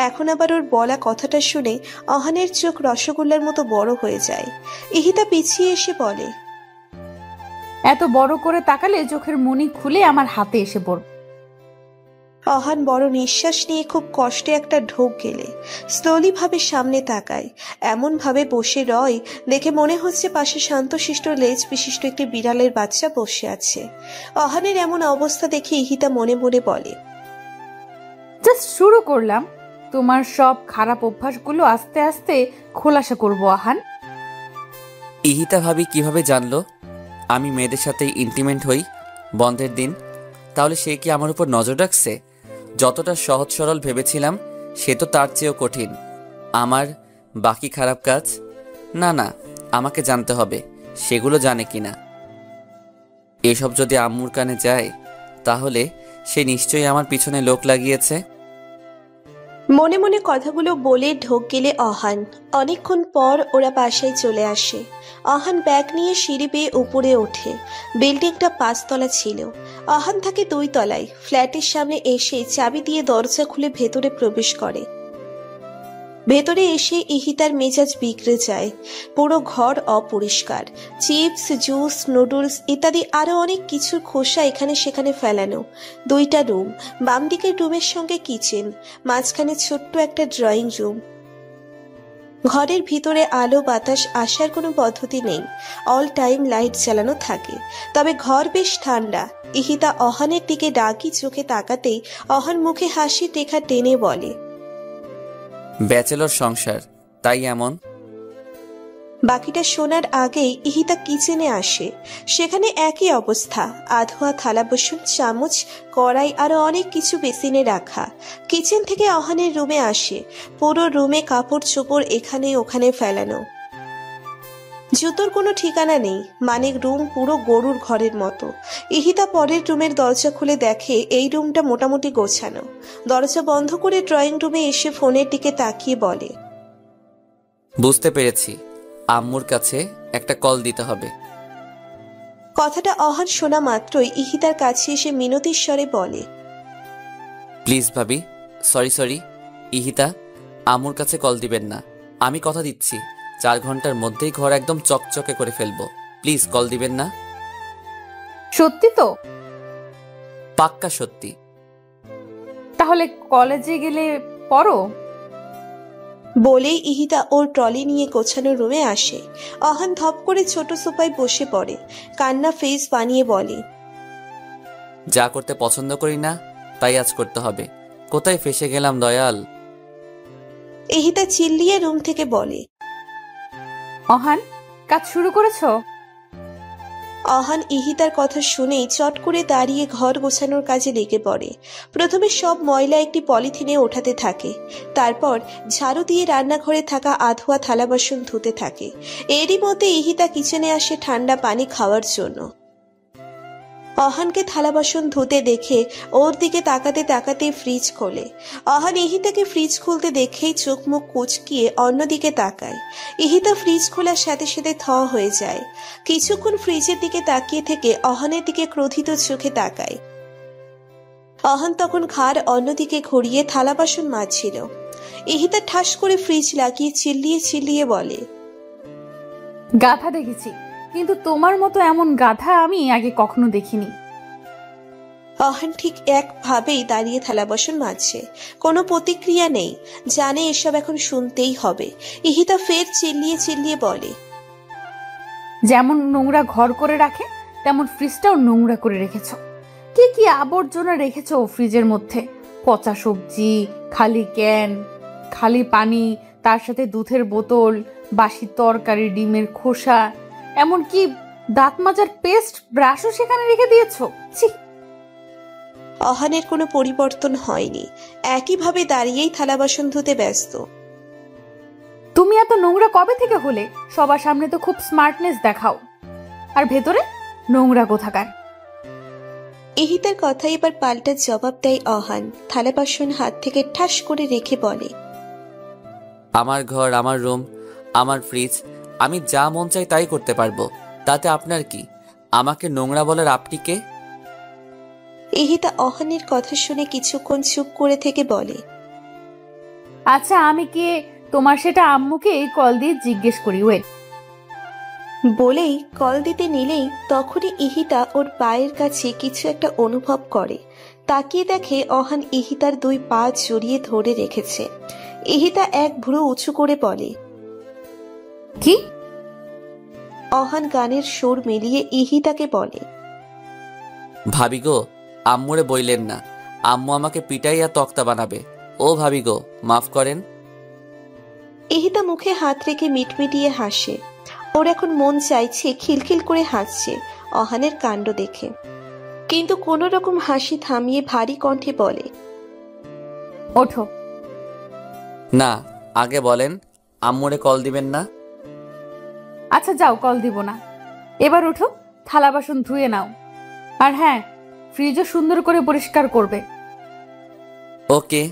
এখন আবার ওর বলা কথাটা শুনে অহানের চোখ রসগোল্লার মতো বড় হয়ে যায়। ইহিতা পিছিয়ে এসে বলে, এত বড় করে তাকালে চোখের মনি খুলে আমার হাতে এসে পড়। অহান বড় নিঃশ্বাস নিয়ে খুব কষ্টে একটা ঢোক গেলে স্লোলি ভাবে সামনে তাকায়। এমন ভাবে বসে রয় দেখে মনে হচ্ছে পাশে শান্তশিষ্ট লেজ বিশিষ্ট একটি বিড়ালের বাচ্চা বসে আছে। অহানের এমন অবস্থা দেখে ইহিতা মনে মনে বলে, জাস্ট শুরু করলাম, তোমার সব খারাপ অভ্যাসগুলো আস্তে আস্তে খোলাসা করবো আহান। ইহিতা ভাবি কিভাবে জানলো আমি মেয়েদের সাথে ইন্টিমেট হই বন্ধের দিন? তাহলে সে কি আমার উপর নজর রাখছে? যতটা সহজ সরল ভেবেছিলাম সে তো তার চেয়েও কঠিন। আমার বাকি খারাপ কাজ? না না, আমাকে জানতে হবে সেগুলো জানে কিনা। এসব যদি আম্মুর কানে যায় তাহলে সে নিশ্চয়ই আমার পিছনে লোক লাগিয়েছে। মনে মনে কথাগুলো বলে ঢোক গেলে অহান। অনেকক্ষণ পর ওরা বাসায় চলে আসে। অহান ব্যাগ নিয়ে সিঁড়ি বেয়ে উপরে ওঠে। বিল্ডিংটা 5 তলা ছিল। অহান থাকে 2 তলায়। ফ্ল্যাটের সামনে এসে চাবি দিয়ে দরজা খুলে ভেতরে প্রবেশ করে। ভেতরে এসে ইহিতার মেজাজ বিগড়ে যায়। পুরো ঘর অপরিষ্কার। চিপস, জুস, নুডলস ইত্যাদি আরো অনেক কিছুর খোসা এখানে সেখানে ফেলানো। 2টা রুম, বাম দিকের রুমের সঙ্গে কিচেন, মাঝখানে ছোট্ট একটা ড্রয়িং রুম। ঘরের ভিতরে আলো বাতাস আসার কোনো পদ্ধতি নেই। অল টাইম লাইট জ্বালানো থাকে। তবে ঘর বেশ ঠান্ডা। ইহিতা অহানের দিকে ডাকি চোখে তাকাতেই অহান মুখে হাসির রেখা টেনে বলে, ব্যাচেলর সংসার, তাই এমন। বাকিটা শোনার আগেই ইহিতা কিচেনে আসে। সেখানে একই অবস্থা। আধোয়া থালা বাসন, চামচ, কড়াই আরো অনেক কিছু বেসিনে রাখা। কিচেন থেকে অহানের রুমে আসে। পুরো রুমে কাপড় চোপড় এখানে ওখানে ফেলানো। জুতোর কোনো ঠিকানা নেই। মানে রুম পুরো গরুর ঘরের মতো। ইহিতা পরের রুমের দরজা খুলে দেখে এই রুমটা মোটামুটি গোছানো। দরজা বন্ধ করে ড্রয়িং রুমে এসে ফোনের দিকে তাকিয়ে বলে, বুঝতে পেরেছি, আম্মুর কাছে একটা কল দিতে হবে। কথাটা অহান শোনা মাত্রই ইহিতার কাছে এসে মিনতির স্বরে বলে, প্লিজ ভাবি, সরি। ইহিতা, আম্মুর কাছে কল দিবেন না। আমি কথা দিচ্ছি 4 ঘন্টার মধ্যেই ঘর একদম চকচকে করে ফেলবো। প্লিজ কল দিবেন না। সত্যি তো? পাক্কা সত্যি। তাহলে কলেজে গেলে পড়ো। বলেই ইহিতা ওর ট্রলি নিয়ে গোছানো রুমে আসে। অহান ধপ করে ছোট সোফায় বসে পড়ে। কান্না ফেস বানিয়ে বলে, যা করতে পছন্দ করি না তাই আজ করতে হবে। কোথায় ফেসে গেলাম দয়াল। ইহিতা চিল্লিয়ে রুম থেকে বলে, অহান, কাজ শুরু করেছো? অহান ইহিতার কথা শুনেই চট করে দাঁড়িয়ে ঘর গোছানোর কাজে লেগে পড়ে। প্রথমে সব ময়লা একটি পলিথিনে ওঠাতে থাকে, তারপর ঝাড়ু দিয়ে রান্নাঘরে থাকা আধোয়া থালা বাসন ধুতে থাকে। এরই মধ্যে ইহিতা কিচেনে আসে ঠান্ডা পানি খাওয়ার জন্য। অহানকে থালা বাসন ধুতে দেখে ওর দিকে তাকাতে তাকাতে ফ্রিজ খোলে। অহান ইহিতাকে ফ্রিজ খুলতে দেখেই চোখ মুখ কুচকিয়ে অন্যদিকে তাকায়। ইহিতা ফ্রিজ খোলার সাথে সাথে থ হয়ে যায়। কিছুক্ষণ ফ্রিজের দিকে তাকিয়ে থেকে অহানের দিকে ক্রোধিত চোখে তাকায়। অহান তখন ঘাড় অন্যদিকে ঘুরিয়ে থালা বাসন মাজছিল। ইহিতা ঠাস করে ফ্রিজ লাগিয়ে চিল্লিয়ে চিল্লিয়ে বলে, গাধা দেখেছি, কিন্তু তোমার মতো এমন গাধা আমি আগে কখনো দেখিনি। অহান ঠিক একভাবেই দাঁড়িয়ে থালা বাসন মাজছে, কোনো প্রতিক্রিয়া নেই, জানে এসব এখন শুনতেই হবে। ইহিতা ফের চিল্লিয়ে চিল্লিয়ে বলে, যেমন নোংরা ঘর করে রাখে তেমন ফ্রিজটাও নোংরা করে রেখেছ। কি কি আবর্জনা রেখেছ ফ্রিজের মধ্যে! পচা সবজি, খালি ক্যান, খালি পানি, তার সাথে দুধের বোতল, বাসি তরকারি, ডিমের খোসা, এমনকি দাঁত মাজার পেস্ট ব্রাশও সেখানে রেখে দিয়েছো। ছি! অহানের কোনো পরিবর্তন হয়নি, একইভাবে দাঁড়িয়েই থালা বাসন ধুতে ব্যস্ত। তুমি এত নোংরা কবে থেকে হলে? সবার সামনে তো খুব স্মার্টনেস দেখাও, আর ভেতরে নোংরা কোথাকার। ইহিতার কথাই এবার পাল্টা জবাব দেয় অহান। থালা বাসন হাত থেকে ঠাস করে রেখে বলে, আমার ঘর, আমার রুম, আমার ফ্রিজ, আমি যা মন চাই তাই করতে পারবো, তাতে আপনার কি? আমাকে নোংরা বলার আপনি কে? ইহিতা অহানের কথা শুনে কিছুক্ষণ চুপ করে থেকে বলে, আচ্ছা, আমি কে তোমার সেটা আম্মুকে কল দিয়ে জিজ্ঞেস করি। ওয়েট। বলেই কল দিতে নিলেই তখনই ইহিতা ওর পায়ের কাছে কিছু একটা অনুভব করে। তাকিয়ে দেখে অহান ইহিতার দুই পা জড়িয়ে ধরে রেখেছে। ইহিতা এক ভ্রু উঁচু করে বলে, কি? অহান গানের সুর মিলিয়ে ইহিতাকে বলে, ভাবি গো, আম্মুরে বইলেন না, আম্মু আমাকে পিটাইয়া তক্তা বানাবে। ও ভাবি গো, মাফ করেন। ইহিতা মুখে হাত রেখে মিটমিটিয়ে হাসে। ওর এখন মন চাইছে খিলখিল করে হাসছে অহানের কাণ্ড দেখে, কিন্তু কোন রকম হাসি থামিয়ে ভারী কণ্ঠে বলে, ওঠো। না, আগে বলেন আম্মুরে কল দিবেন না? আচ্ছা যাও, কল দিব না। এবার উঠো, থালা বাসন ধুয়ে নাও, আর হ্যাঁ, ফ্রিজও সুন্দর করে পরিষ্কার করবে। ওকে।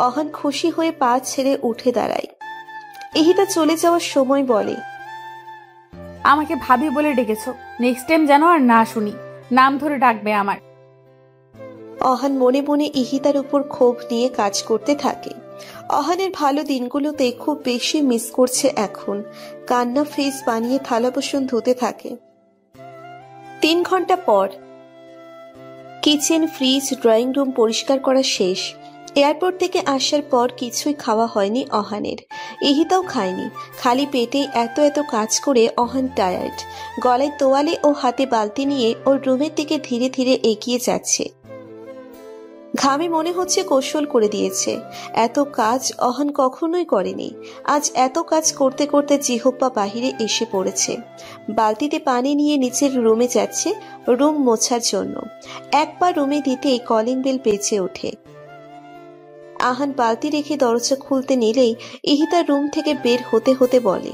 অহান খুশি হয়ে পা ছেড়ে উঠে দাঁড়ায়। ইহিতা চলে যাওয়ার সময় বলে, আমাকে ভাবি বলে ডেকেছো, নেক্সট টাইম যেন আর না শুনি। নাম ধরে ডাকবে আমার। অহান মনে মনে ইহিতার উপর ক্ষোভ নিয়ে কাজ করতে থাকে। অহানের ভালো দিনগুলোতে খুব বেশি মিস করছে এখন। কান্না ফেস বানিয়ে থালা বাসন ধুতে থাকে। 3 ঘন্টা পর কিচেন, ফ্রিজ, ড্রয়িং রুম পরিষ্কার করা শেষ। এয়ারপোর্ট থেকে আসার পর কিছুই খাওয়া হয়নি অহানের। ইহিতাও খায়নি। খালি পেটে এত এত কাজ করে অহান টায়ার্ড। গলায় তোয়ালে ও হাতে বালতি নিয়ে ওর রুমের দিকে ধীরে ধীরে এগিয়ে যাচ্ছে। ঘামে মনে হচ্ছে কৌশল করে দিয়েছে। এত কাজ অহান কখনোই করেনি। আজ এত কাজ করতে করতে জিহ্বা বাহিরে এসে পড়েছে। বালতিতে পানি নিয়ে নিচের রুমে যাচ্ছে রুম মোছার জন্য। একবার রুমে দিতেই কলিং বেল বেজে ওঠে। আহান বালতি রেখে দরজা খুলতে নিলেই ইহিতা রুম থেকে বের হতে হতে বলে,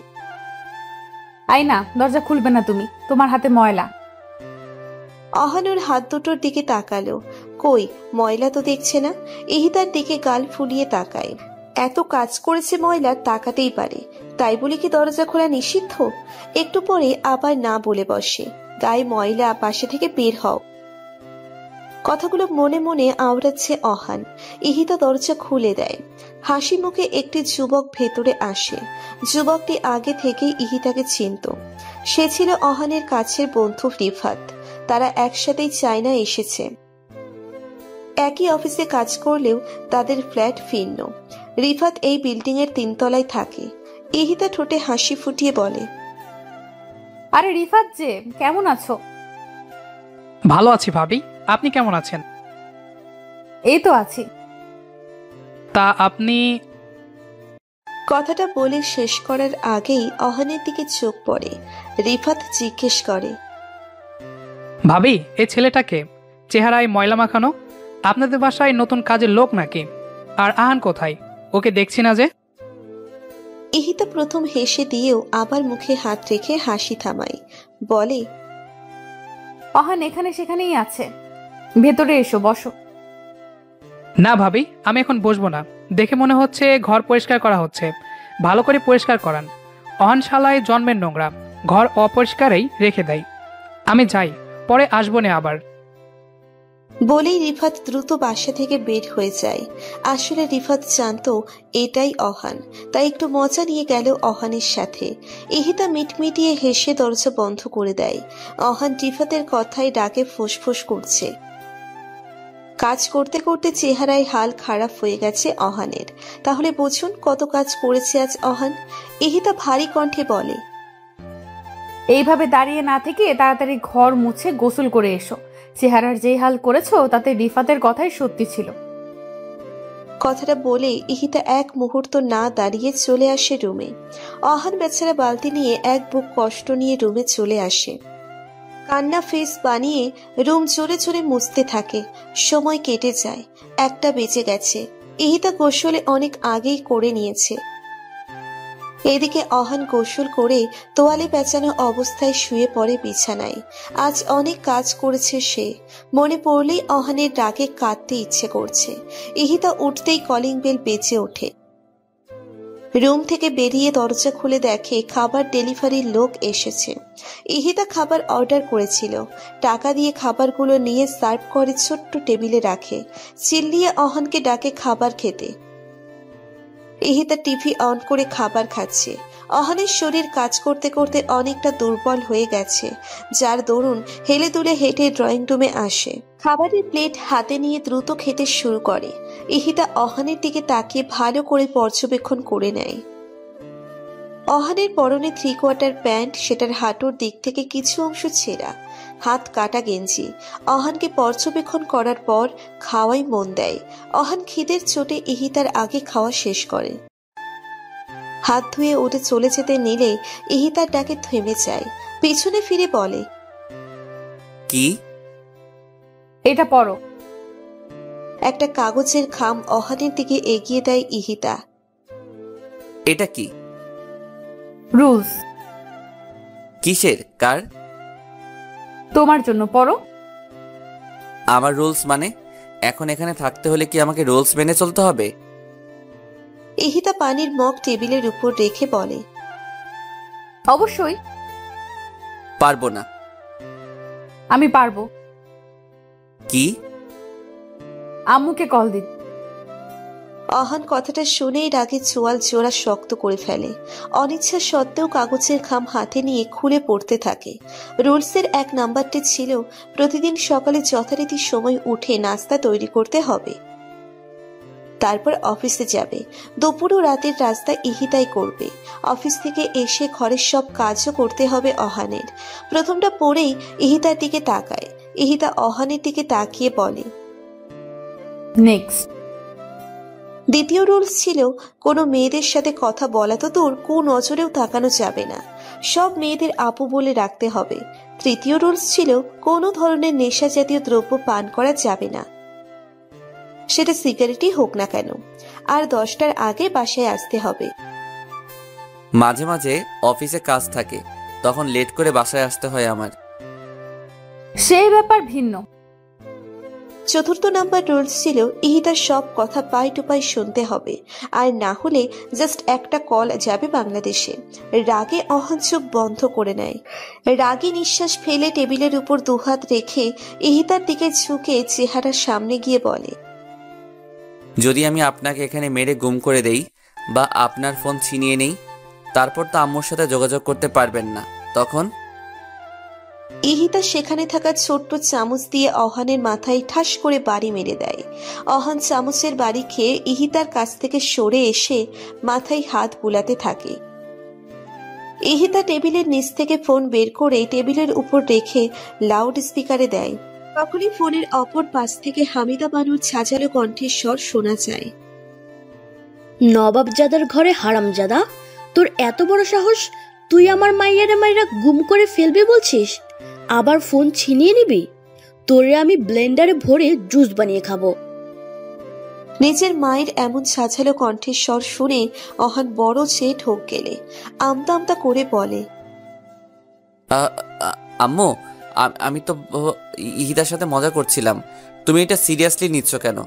আই না, দরজা খুলবে না তুমি, তোমার হাতে ময়লা। অহান ওর হাত দুটোর দিকে তাকালো। কই, ময়লা তো দেখছে না। ইহিতার দিকে গাল ফুলিয়ে তাকায়। এত কাজ করেছে, ময়লা তাকাতেই পারে, তাই বলে কি দরজা খোলা নিষিদ্ধ? একটু পরে আবার না বলে বসে, গায়ে ময়লা, পাশে থেকে বের হও। কথাগুলো মনে মনে আওড়াচ্ছে অহান। ইহিতা দরজা খুলে দেয়। হাসি মুখে একটি যুবক ভেতরে আসে। যুবকটি আগে থেকেই ইহিতাকে চিনত। সে ছিল অহানের কাছের বন্ধু রিফাত। তারা একসাথেই চায়না এসেছে। একই অফিসে কাজ করলেও তাদের ফ্ল্যাট ভিন্ন। রিফাত এই বিল্ডিং এর 3 তলায় থাকে। ইহিতা ঠোঁটে হাসি ফুটিয়ে বলে, আরে রিফাত যে, কেমন আছো? ভালো আছি ভাবি, আপনি কেমন আছেন? এই তো আছি। তা আপনি কথাটা বলে শেষ করার আগেই অহানের দিকে চোখ পড়ে। রিফাত জিজ্ঞেস করে, ভাবি এই ছেলেটাকে চেহারায় ময়লা মাখানো, আপনাদের বাসায় নতুন কাজের লোক নাকি? আর আহান কোথায়? ওকে দেখছি না যে। ইহিতা প্রথম হেসে দিয়েও আবার মুখে হাত রেখে হাসি থামায়, বলে, অহান এখানে সেখানেই আছে, ভেতরে এসো, বসো। না ভাবি, আমি এখন বসবো না। দেখে মনে হচ্ছে ঘর পরিষ্কার করা হচ্ছে। ভালো করে পরিষ্কার করান। অহান শালায় জন্মের নোংরা, ঘর অপরিষ্কারেই রেখে দেয়। আমি যাই, পরে আসবো না আবার। বলেই রিফাত দ্রুত বাসা থেকে বের হয়ে যায়। আসলে রিফাত জানতো এটাই অহান, তাই একটু মজা নিয়ে গেল অহানের সাথে। ইহিতা মিটমিটিয়ে হেসে দরজা বন্ধ করে দেয়। অহান রিফাতের কথায় ডাকে ফুসফুস করছে। কাজ করতে করতে চেহারায় হাল খারাপ হয়ে গেছে অহানের। তাহলে বুঝুন কত কাজ করেছে আজ অহান। ইহিতা ভারী কণ্ঠে বলে, এইভাবে দাঁড়িয়ে না থেকে তাড়াতাড়ি ঘর মুছে গোসল করে এসো। চেহারার যেই হাল করেছো তাতে রিফাতের কথাই সত্যি ছিল। কথাটা বলে ইহিতা এক মুহূর্ত না দাঁড়িয়ে চলে আসে রুমে। অহান বেচারা বালতি নিয়ে এক বুক কষ্ট নিয়ে রুমে চলে আসে। কান্না ফেস বানিয়ে রুম জোরে জোরে মুছতে থাকে। সময় কেটে যায়, 1টা বেজে গেছে। ইহিতা গোসলে অনেক আগেই করে নিয়েছে। এদিকে অহান গোসল করে তোয়ালে পেঁচানো অবস্থায় শুয়ে পড়ে বিছানায়। আজ অনেক কাজ করেছে সে। মনে পড়লেই অহানের রাগে কাঁদতে ইচ্ছে করছে। ইহিতা উঠতেই কলিং বেল বেজে ওঠে। রুম থেকে বেরিয়ে দরজা খুলে দেখে খাবার ডেলিভারির লোক এসেছে। ইহিতা খাবার অর্ডার করেছিল। টাকা দিয়ে খাবারগুলো নিয়ে সার্ভ করে ছোট্ট টেবিলে রাখে। চিল্লিয়ে অহানকে ডাকে খাবার খেতে। ইহিতা টিভি অন করে খাবার খাচ্ছে। অহানের শরীর কাজ করতে করতে অনেকটা দুর্বল হয়ে গেছে, যার দরুন হেলে দুলে হেঁটে ড্রয়িং রুমে আসে। খাবারের প্লেট হাতে নিয়ে দ্রুত খেতে শুরু করে। ইহিতা অহানের দিকে তাকিয়ে ভালো করে পর্যবেক্ষণ করে নেয়। অহানের পরনে 3/4 প্যান্ট, সেটার হাঁটুর দিক থেকে কিছু অংশ ছেঁড়া, হাত কাটা গেঞ্জি। অহানকে পর্যবেক্ষণ করার পর খাওয়াই মন দেয়। অহান খিদের চোটে ইহিতার আগে খাওয়া শেষ করে। হাত ধুয়ে উঠে চলে যেতে নিলে ইহিতার ডাকে থেমে যায়। পিছনে ফিরে বলে, কি? এটা পড়ো। একটা কাগজের খাম অহানের দিকে এগিয়ে দেয় ইহিতা। এটা কি? রুলস। কিসের? কার? তোমার জন্য, পড়ো। আমার রুলস মানে? এখন এখানে থাকতে হলে কি আমাকে রুলস মেনে চলতে হবে? ইহিতা পানির মগ টেবিলের উপর রেখে বলে, অবশ্যই। পারবো না। আমি পারবো। কি? আম্মুকে কল দিন। অহান কথাটা শুনেই রাগে চোয়াল জোড়া শক্ত করে ফেলে। অনিচ্ছা সত্ত্বেও কাগজের খাম হাতে নিয়ে খুলে পড়তে থাকে। রুলসের 1 নাম্বারটি ছিল প্রতিদিন সকালে যথারীতি সময় উঠে নাস্তা তৈরি করতে হবে, তারপর অফিসে যাবে। দুপুর ও রাতের রাস্তা ইহিতাই করবে। অফিস থেকে এসে ঘরের সব কাজও করতে হবে অহানের। প্রথমটা পড়েই ইহিতার দিকে তাকায়। ইহিতা অহানের দিকে তাকিয়ে বলে, নেক্সট। দ্বিতীয় রুলস ছিল কোনো মেয়েদের সাথে কথা বলা তো দূর, নজরেও তাকানো যাবে না, সব মেয়েদের আপু বলে রাখতে হবে। তৃতীয় রুলস ছিল কোনো ধরনের নেশা জাতীয় দ্রব্য পান করা যাবে না, সেটা সিগারেটই হোক না কেন। আর 10টার আগে বাসায় আসতে হবে। মাঝে মাঝে অফিসে কাজ থাকে, তখন লেট করে বাসায় আসতে হয় আমার। সেই ব্যাপার ভিন্ন। চতুর্থ নাম্বার রুলস ছিল ইহিতার সব কথা পাই টু পাই শুনতে হবে, আর না হলে জাস্ট একটা কল যাবে বাংলাদেশে। রাগে অহান চোখ বন্ধ করে নেয়। রাগে নিঃশ্বাস ফেলে টেবিলের উপর 2 হাত রেখে ইহিতার দিকে ঝুঁকে চেহারার সামনে গিয়ে বলে, যদি আমি আপনাকে এখানে মেরে গুম করে দেই বা আপনার ফোন ছিনিয়ে নেই, তারপর তো আম্মুর সাথে যোগাযোগ করতে পারবেন না, তখন? ইহিতা সেখানে থাকা ছোট্ট চামচ দিয়ে অহানের মাথায় ঠাস করে বাড়ি মেরে দেয়। অহান চামচের বাড়ি খেয়ে ইহিতার কাছ থেকে সরে এসে মাথায় হাত বুলাতে থাকে। ইহিতা টেবিলের নিচ থেকে ফোন বের করে টেবিলের উপর রেখে লাউড স্পিকারে দেয়। তখনই ফোনের অপর পাশ থেকে হামিদা বানুর ছাজালো কণ্ঠের স্বর শোনা যায়। নবাবজাদার ঘরে হারামজাদা, তোর এত বড় সাহস, তুই আমার মাইরা গুম করে ফেলবি বলছিস? আবার ফোন ছিনিয়ে নিবি? তোরে আমি ব্লেন্ডারে ভরে জুস বানিয়ে খাবো। নিজের মায়ের এমন ছাঝালো কণ্ঠস্বর শুনে অহান বড় চেয়ে ঠোক গেলে আমতা আমতা করে বলে, আম্মু, আমি তো ইহিতার সাথে মজা করছিলাম, তুমি এটা সিরিয়াসলি নিচ্ছ কেন?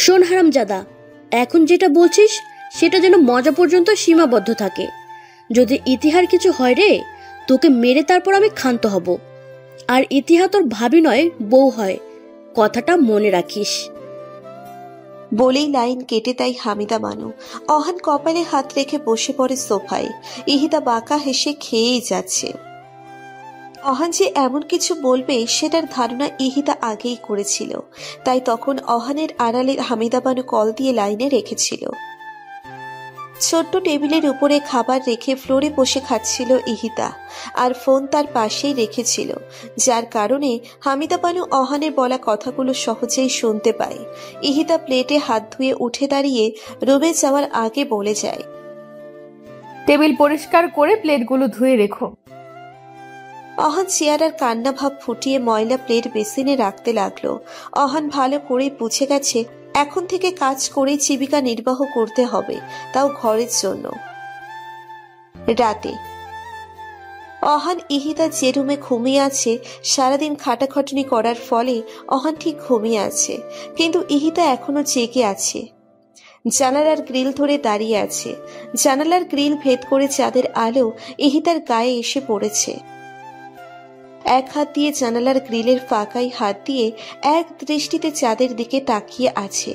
শোন হারামজাদা, এখন যেটা বলছিস সেটা যেন মজা পর্যন্ত সীমাবদ্ধ থাকে। যদি ইতিহার কিছু হয় রে, তোকে মেরে তারপর আমি ক্ষান্ত হব। আর ইতিহা তোর ভাবি নয়, বউ হয়, কথাটা মনে রাখিস। বলেই লাইন কেটে তাই হামিদা বানু। অহান কপালে হাত রেখে বসে পড়ে সোফায়। ইহিতা বাঁকা হেসে খেয়েই যাচ্ছে। অহান যে এমন কিছু বলবে সেটার ধারণা ইহিতা আগেই করেছিল, তাই তখন অহানের আড়ালে হামিদা বানু কল দিয়ে লাইনে রেখেছিল। ছোট্ট টেবিলের উপরে খাবার রেখে ফ্লোরে বসে খাচ্ছিল ইহিতা, আর ফোন তার পাশেই রেখেছিল, যার কারণে হামিদা বানু অহানের বলা কথাগুলো সহজেই শুনতে পায়। ইহিতা প্লেটে হাত ধুয়ে উঠে দাঁড়িয়ে রুমে যাওয়ার আগে বলে যায়, টেবিল পরিষ্কার করে প্লেটগুলো ধুয়ে রেখো। অহান চেয়ার আর কান্না ভাব ফুটিয়ে ময়লা প্লেট বেসিনে রাখতে লাগলো। অহান ভালো করে বুঝে গেছে এখন থেকে কাজ করে জীবিকা নির্বাহ করতে হবে, তাও ঘরের জন্য। রাতে অহান ইহিতা যে রুমে ঘুমিয়ে আছে, সারাদিন খাটাখাটুনি করার ফলে অহান ঠিক ঘুমিয়ে আছে, কিন্তু ইহিতা এখনো জেগে আছে। জানালার গ্রিল ধরে দাঁড়িয়ে আছে। জানালার গ্রিল ভেদ করে চাঁদের আলো ইহিতার গায়ে এসে পড়েছে। এক হাত দিয়ে জানালার গ্রিলের ফাঁকায় হাত দিয়ে এক দৃষ্টিতে চাঁদের দিকে তাকিয়ে আছে।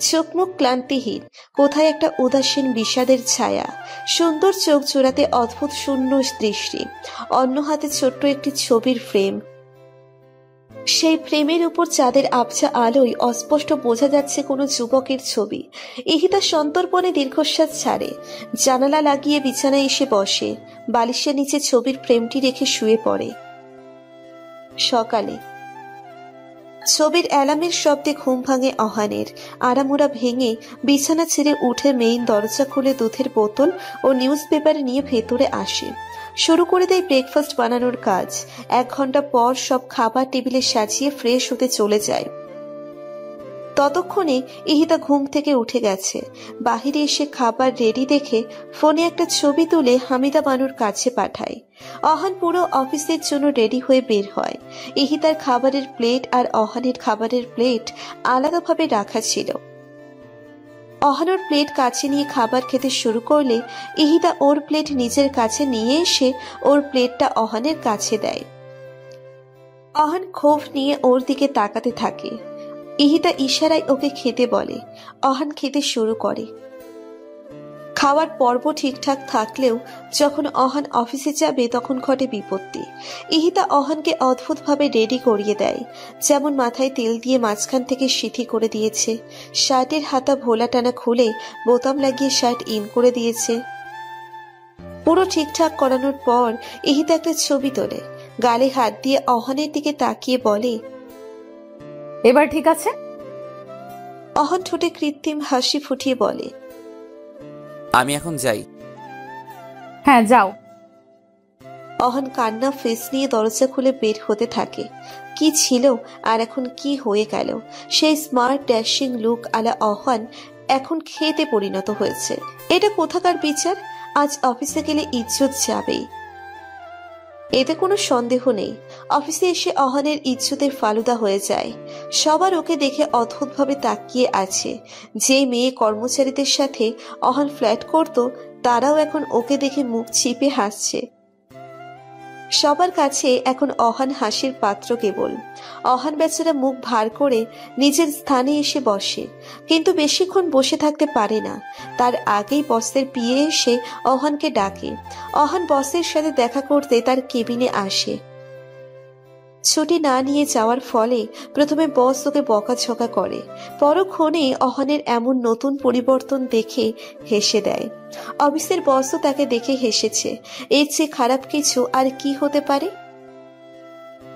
চোখ মুখ ক্লান্তিহীন, কোথায় একটা উদাসীন বিষাদের ছায়া। সুন্দর চোখ জোড়াতে অদ্ভুত শূন্য দৃষ্টি। অন্য হাতে ছোট্ট একটি ছবির ফ্রেম। সেই ফ্রেমের উপর চাঁদের আবছা আলোয় অস্পষ্ট বোঝা যাচ্ছে কোনো যুবকের ছবি। ইহিতা সন্তর্পণে দীর্ঘশ্বাস ছাড়ে। জানালা লাগিয়ে বিছানায় এসে বসে। বালিশের নিচে ছবির ফ্রেমটি রেখে শুয়ে পড়ে। সকালে ছবির অ্যালার্মের শব্দে ঘুম ভাঙে অহানের। আড়ামোড়া ভেঙে বিছানা ছেড়ে উঠে মেইন দরজা খুলে দুধের বোতল ও নিউজ পেপার নিয়ে ভেতরে আসে। শুরু করে দেয় ব্রেকফাস্ট বানানোর কাজ। 1 ঘন্টা পর সব খাবার টেবিলে সাজিয়ে ফ্রেশ হতে চলে যায়। ততক্ষণে ইহিতা ঘুম থেকে উঠে গেছে। বাহিরে এসে খাবার রেডি দেখে ফোনে একটা ছবি তুলে হামিদা বানুর কাছে পাঠায়। অহান পুরো অফিসের জন্য রেডি হয়ে বের হয়। ইহিতার খাবারের প্লেট আর অহানের খাবারের প্লেট আলাদাভাবে রাখা ছিল। অহানোর প্লেট কাছে নিয়ে খাবার খেতে শুরু করলে ইহিতা ওর প্লেট নিজের কাছে নিয়ে এসে ওর প্লেটটা অহানের কাছে দেয়। অহান ক্ষোভ নিয়ে ওর দিকে তাকাতে থাকে। ইহিতা ইশারায় ওকে খেতে বলে। অহান খেতে শুরু করে। খাওয়ার পর্ব ঠিকঠাক থাকলেও যখন অহান অফিসে যাবে তখন ঘটে বিপত্তি। ইহিতা অহানকে অদ্ভুতভাবে রেডি করিয়ে দেয়। যেমন মাথায় তেল দিয়ে মাঝখান থেকে সিথি করে দিয়েছে, শার্টের হাতা ভোলা টানা খুলে বোতাম লাগিয়ে শার্ট ইন করে দিয়েছে। পুরো ঠিকঠাক করানোর পর ইহিতা একটা ছবি তোলে, গালে হাত দিয়ে অহানের দিকে তাকিয়ে বলে, এবার ঠিক আছে? অহান ঠোঁটে কৃত্রিম হাসি ফুটিয়ে বলে, আমি এখন যাই। হ্যাঁ যাও। অহান কান্না ফেস নিয়ে দরজা খুলে বের হতে থাকে। কি ছিল আর এখন কি হয়ে গেল? সেই স্মার্ট ড্যাশিং লুক আলা অহান এখন খেতে পরিণত হয়েছে। এটা কোথাকার বিচার? আজ অফিসে গেলে ইজ্জত যাবেই, এতে কোনো সন্দেহ নেই। অফিসে এসে অহানের ইজ্জতের ফালুদা হয়ে যায়। সবার ওকে দেখে অদ্ভুতভাবে তাকিয়ে আছে। যে মেয়ে কর্মচারীদের সাথে অহান ফ্ল্যাট করত, তারাও এখন ওকে দেখে মুখ চিপে হাসছে। সবার কাছে এখন অহান হাসির পাত্র কেবল। অহান বেচারা মুখ ভার করে নিজের স্থানে এসে বসে, কিন্তু বেশিক্ষণ বসে থাকতে পারে না। তার আগেই বসের পিএ এসে অহানকে ডাকে। অহান বসের সাথে দেখা করতে তার কেবিনে আসে। ছুটি না নিয়ে যাওয়ার ফলে প্রথমে বস ওকে বকাঝকা করে, পরক্ষণে অহানের এমন নতুন পরিবর্তন দেখে হেসে দেয়। অফিসের বসও তাকে দেখে হেসেছে। এর চেয়ে খারাপ কিছু আর কি হতে পারে?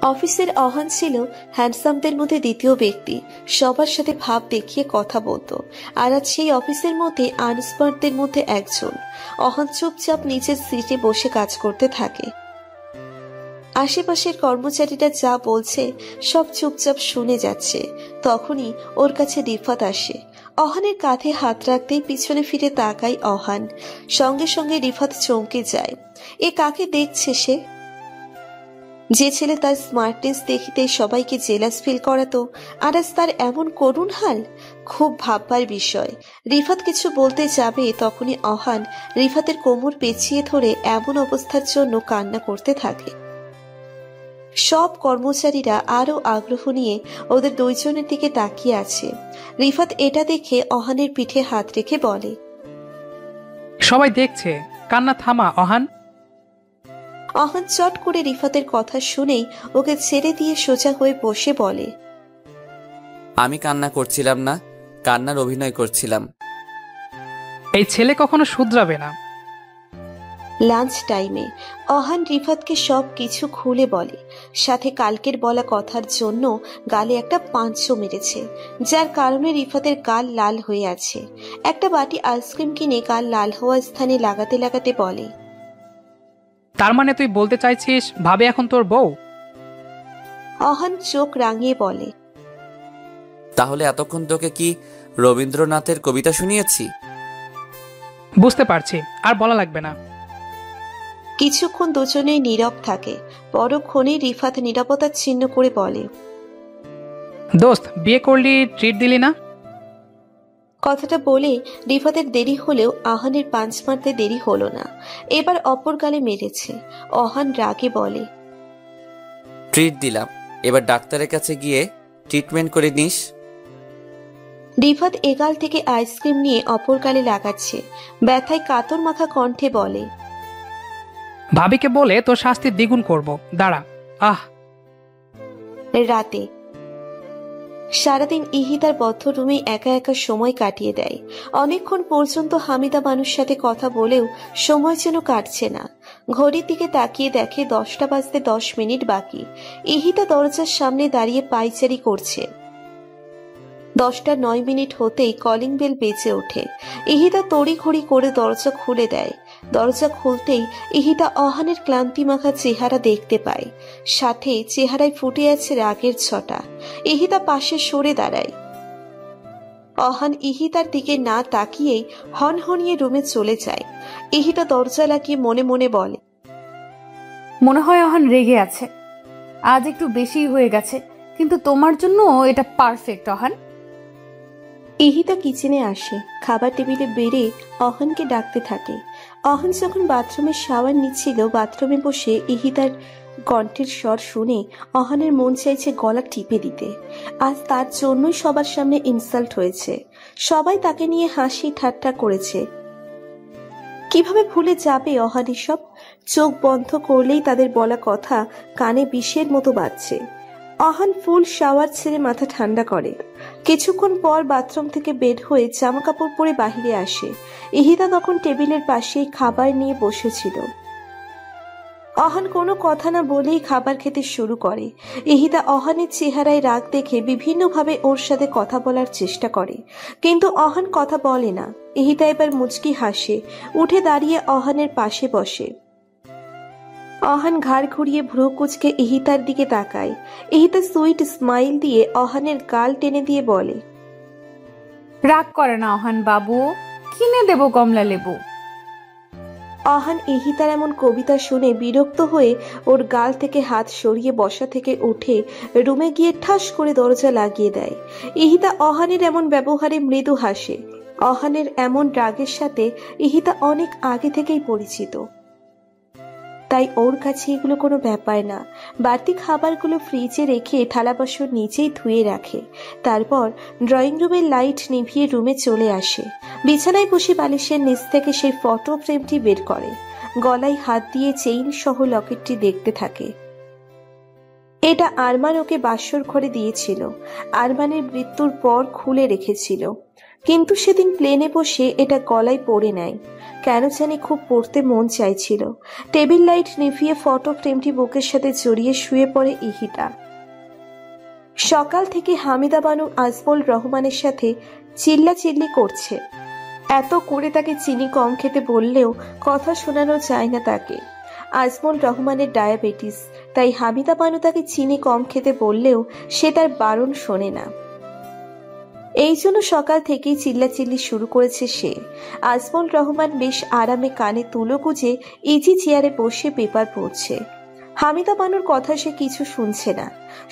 অফিসের অহান ছিল হ্যান্ডসামদের মধ্যে দ্বিতীয় ব্যক্তি, সবার সাথে ভাব দেখিয়ে কথা বলতো। আর আজ সেই অফিসের মধ্যে আনস্মার্টদের মধ্যে একজন। অহান চুপচাপ নিচের সিটে বসে কাজ করতে থাকে। আশেপাশের কর্মচারীরা যা বলছে সব চুপচাপ শুনে যাচ্ছে। তখনই ওর কাছে রিফাত আসে। অহানের কাঁধে হাত রাখতেই পিছনে ফিরে তাকায় অহান। সঙ্গে সঙ্গে রিফাত চমকে যায়। এ কাকে দেখছে সে? যে ছেলে তার স্মার্টনেস দেখিতে সবাইকে জেলাস ফিল করাতো, আর আজ তার এমন করুণ হাল। খুব ভাববার বিষয়। রিফাত কিছু বলতে যাবে তখনই অহান রিফাতের কোমর পেঁচিয়ে ধরে এমন অবস্থার জন্য কান্না করতে থাকে। সব কর্মচারীরা আরো আগ্রহ নিয়ে ওদের দুইজনের দিকে তাকিয়ে আছে। রিফাত এটা দেখে অহানের পিঠে হাত রেখে বলে, সবাই দেখছে, কান্না থামা অহান। অহান চট করে রিফাতের কথা শুনেই ওকে ছেড়ে দিয়ে সোজা হয়ে বসে বলে, আমি কান্না করছিলাম না, কান্নার অভিনয় করছিলাম। এই ছেলে কখনো শুধরাবে না। লাঞ্চ টাইমে অহান রিফাতকে সব কিছু খুলে বলে। সাথে কালকের বলা কথার জন্য গালে একটা পাঁচশো মেরেছে, যার কারণে রিফাতের গাল লাল হয়ে আছে। একটা বাটি আইসক্রিম কিনে গাল লাল হওয়া স্থানে লাগাতে লাগাতে বলে, তার মানে তুই বলতে চাইছিস ভাবে এখন তোর বউ? অহান চোখ রাঙিয়ে বলে, তাহলে এতক্ষণ তোকে কি রবীন্দ্রনাথের কবিতা শুনিয়েছি? বুঝতে পারছি, আর বলা লাগবে না। কিছুক্ষণ দুজনেই নীরব থাকে। পরক্ষণে রিফাত নীরবতা ছিন্ন করে বলে, দোস্ত, বিয়ে করলি, ট্রিট দিলি না? কথাটা বলে রিফাতের দেরি হলেও আহানের পাঞ্চ মারতে দেরি হলো না। এবার অপর গালে মেরেছে। অহান রাগে বলে, ট্রিট দিলাম, এবার ডাক্তারের কাছে গিয়ে ট্রিটমেন্ট করে নিস। রিফাত এগাল থেকে আইসক্রিম নিয়ে অপর গালে লাগাচ্ছে। ব্যথায় কাতর মাখা কণ্ঠে বলে, ভাবিকে বলে তোর শাস্তি দ্বিগুণ করব, দাঁড়া। আহ। রাতে সারাদিন ইহি তার বদ্ধ রুমে একা একা সময় কাটিয়ে দেয়। অনেকক্ষণ পর্যন্ত হামিদা মানুষ সাথে কথা বলেও সময় যেন কাটছে না। ঘড়ির দিকে তাকিয়ে দেখে 10টা বাজতে 10 মিনিট বাকি। ইহিতা দরজার সামনে দাঁড়িয়ে পায়চারি করছে। 10টা 9 মিনিট হতেই কলিং বেল বেজে ওঠে। ইহিতা তড়িঘড়ি করে দরজা খুলে দেয়। দরজা খুলতেই ইহিতা অহানের ক্লান্তি মাখা চেহারা দেখতে পায়। সাথে চেহারায় ফুটে আছে রাগের ছটা। ইহিতা পাশে সরে দাঁড়ায়। অহান ইহিতার দিকে না তাকিয়েই হনহনিয়ে রুমে চলে যায়। ইহিতা দরজা লাগিয়ে মনে মনে বলে, মনে হয় অহান রেগে আছে, আজ একটু বেশি হয়ে গেছে, কিন্তু তোমার জন্য এটা পারফেক্ট অহান। ইহিতা কিচেনে আসে। খাবার টেবিলে বেড়ে অহানকে ডাকতে থাকে। অহান যখন বাথরুমে শাওয়ার নিচ্ছিল, বাথরুমে বসে ইহিতার কণ্ঠের স্বর শুনে অহানের মন চাইছে গলা টিপে দিতে। আজ তার জন্যই সবার সামনে ইনসাল্ট হয়েছে। সবাই তাকে নিয়ে হাসি ঠাট্টা করেছে। কিভাবে ভুলে যাবে অহান এসব? চোখ বন্ধ করলেই তাদের বলা কথা কানে বিষের মতো বাজছে। অহান ফুল শাওয়ার ছেড়ে মাথা ঠান্ডা করে। কিছুক্ষণ পর বাথরুম থেকে বের হয়ে জামা কাপড় পরে বাহিরে আসে। ইহিতা তখন টেবিলের পাশেই খাবার নিয়ে বসেছিল। অহান কোনো কথা না বলেই খাবার খেতে শুরু করে। ইহিতা অহানের চেহারায় রাগ দেখে বিভিন্নভাবে ওর সাথে কথা বলার চেষ্টা করে, কিন্তু অহান কথা বলে না। ইহিতা এবার মুচকি হাসে, উঠে দাঁড়িয়ে অহানের পাশে বসে। অহান ঘাড় ঘুরিয়ে ভ্রু কুঁচকে ইহিতার দিকে তাকায়। ইহিতা সুইট স্মাইল দিয়ে অহানের গাল টেনে দিয়ে বলে, রাগ করে না অহান বাবু, কিনে দেব কমলা লেবু। অহান ইহিতার এমন কবিতা শুনে বিরক্ত হয়ে ওর গাল থেকে হাত সরিয়ে বসা থেকে উঠে রুমে গিয়ে ঠাস করে দরজা লাগিয়ে দেয়। ইহিতা অহানের এমন ব্যবহারে মৃদু হাসে। অহানের এমন রাগের সাথে ইহিতা অনেক আগে থেকেই পরিচিত, তাই ওর কাছে এগুলো কোনো ব্যাপার না। বাড়তি খাবারগুলো ফ্রিজে রেখে থালা বাসন নিচেই ধুয়ে রাখে। তারপর ড্রয়িং রুমের লাইট নিভিয়ে রুমে চলে আসে। বিছানায় বসে বালিশের নিচ থেকে সেই ফটো ফ্রেমটি বের করে। গলায় হাত দিয়ে চেইন সহ লকেটটি দেখতে থাকে। এটা আরমান ওকে বাসর ঘরে দিয়েছিল। আরমানের মৃত্যুর পর খুলে রেখেছিল। কিন্তু সেদিন প্লেনে বসে এটা গলায় পরে নেয়। কেন জানি খুব পড়তে মন চাইছিল। টেবিল লাইট নিভিয়ে ফটো ফ্রেমটি বুকের সাথে জড়িয়ে শুয়ে পড়ে ইহিতা। সকাল থেকে হামিদা বানু আজমল রহমানের সাথে চিল্লাচিল্লি করছে। এত করে তাকে চিনি কম খেতে বললেও কথা শোনানো যায় না তাকে। আজমল রহমানের ডায়াবেটিস, তাই হামিদা বানু তাকে চিনি কম খেতে বললেও সে তার বারণ শোনে না। এই জন্য সকাল থেকেই চিল্লাচিল্লি শুরু করেছে সে। আজমল রহমান বেশ আরামে কানে তুলো গুজে ইজি চেয়ারে বসে পেপার পড়ছে। হামিদা বানুর কথা সে কিছু শুনছে না।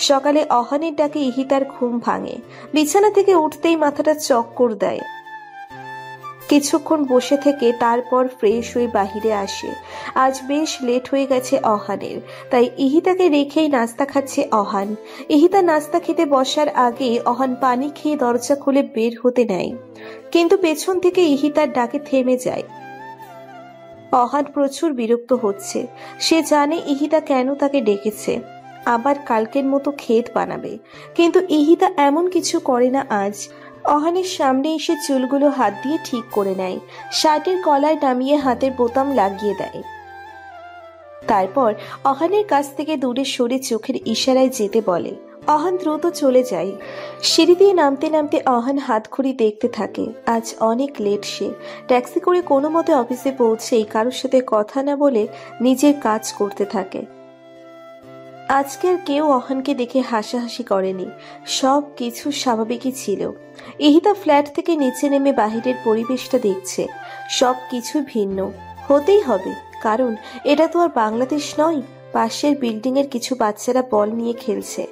সকালে অহানের ডাকে ইহিতার ঘুম ভাঙে। বিছানা থেকে উঠতেই মাথাটা চক্কর দেয়। কিছুক্ষণ বসে থেকে তারপর ফ্রেশ হয়ে বাহিরে আসে। আজ বেশ লেট হয়ে গেছে অহানের, তাই ইহিতাকে রেখেই নাস্তা খাচ্ছে অহান। ইহিতা নাস্তা খেতে বসার আগে অহান পানি খেয়ে দরজা খুলে বের হতে নেয়, কিন্তু পেছন থেকে ইহিতার ডাকে থেমে যায়। অহান প্রচুর বিরক্ত হচ্ছে। সে জানে ইহিতা কেন তাকে ডেকেছে, আবার কালকের মতো ক্ষেত বানাবে, কিন্তু ইহিতা এমন কিছু করে না আজ। অহানের সামনে এসে চুলগুলো হাত দিয়ে ঠিক করে নেয়, শার্টের কলার নামিয়ে হাতের বোতাম লাগিয়ে দেয়। তারপর অহানের কাছ থেকে দূরে সরে চোখের ইশারায় যেতে বলে। অহান দ্রুত চলে যায়। সিঁড়ি দিয়ে নামতে নামতে অহান হাতঘড়ি দেখতে থাকে। আজ অনেক লেট সে। ট্যাক্সি করে কোনো মতে অফিসে পৌঁছেই কারোর সাথে কথা না বলে নিজের কাজ করতে থাকে। আজকের কেউ অহানকে দেখে হাসাহাসি করেনি, সব কিছু স্বাভাবিকই ছিল। ইহিতা ফ্ল্যাট থেকে নিচে নেমে বাহিরের পরিবেশটা দেখছে। সব কিছু ভিন্ন হতেই হবে, কারণ এটা তো আর বাংলাদেশ নয়। পাশের বিল্ডিং এর কিছু বাচ্চারা বল নিয়ে খেলছে।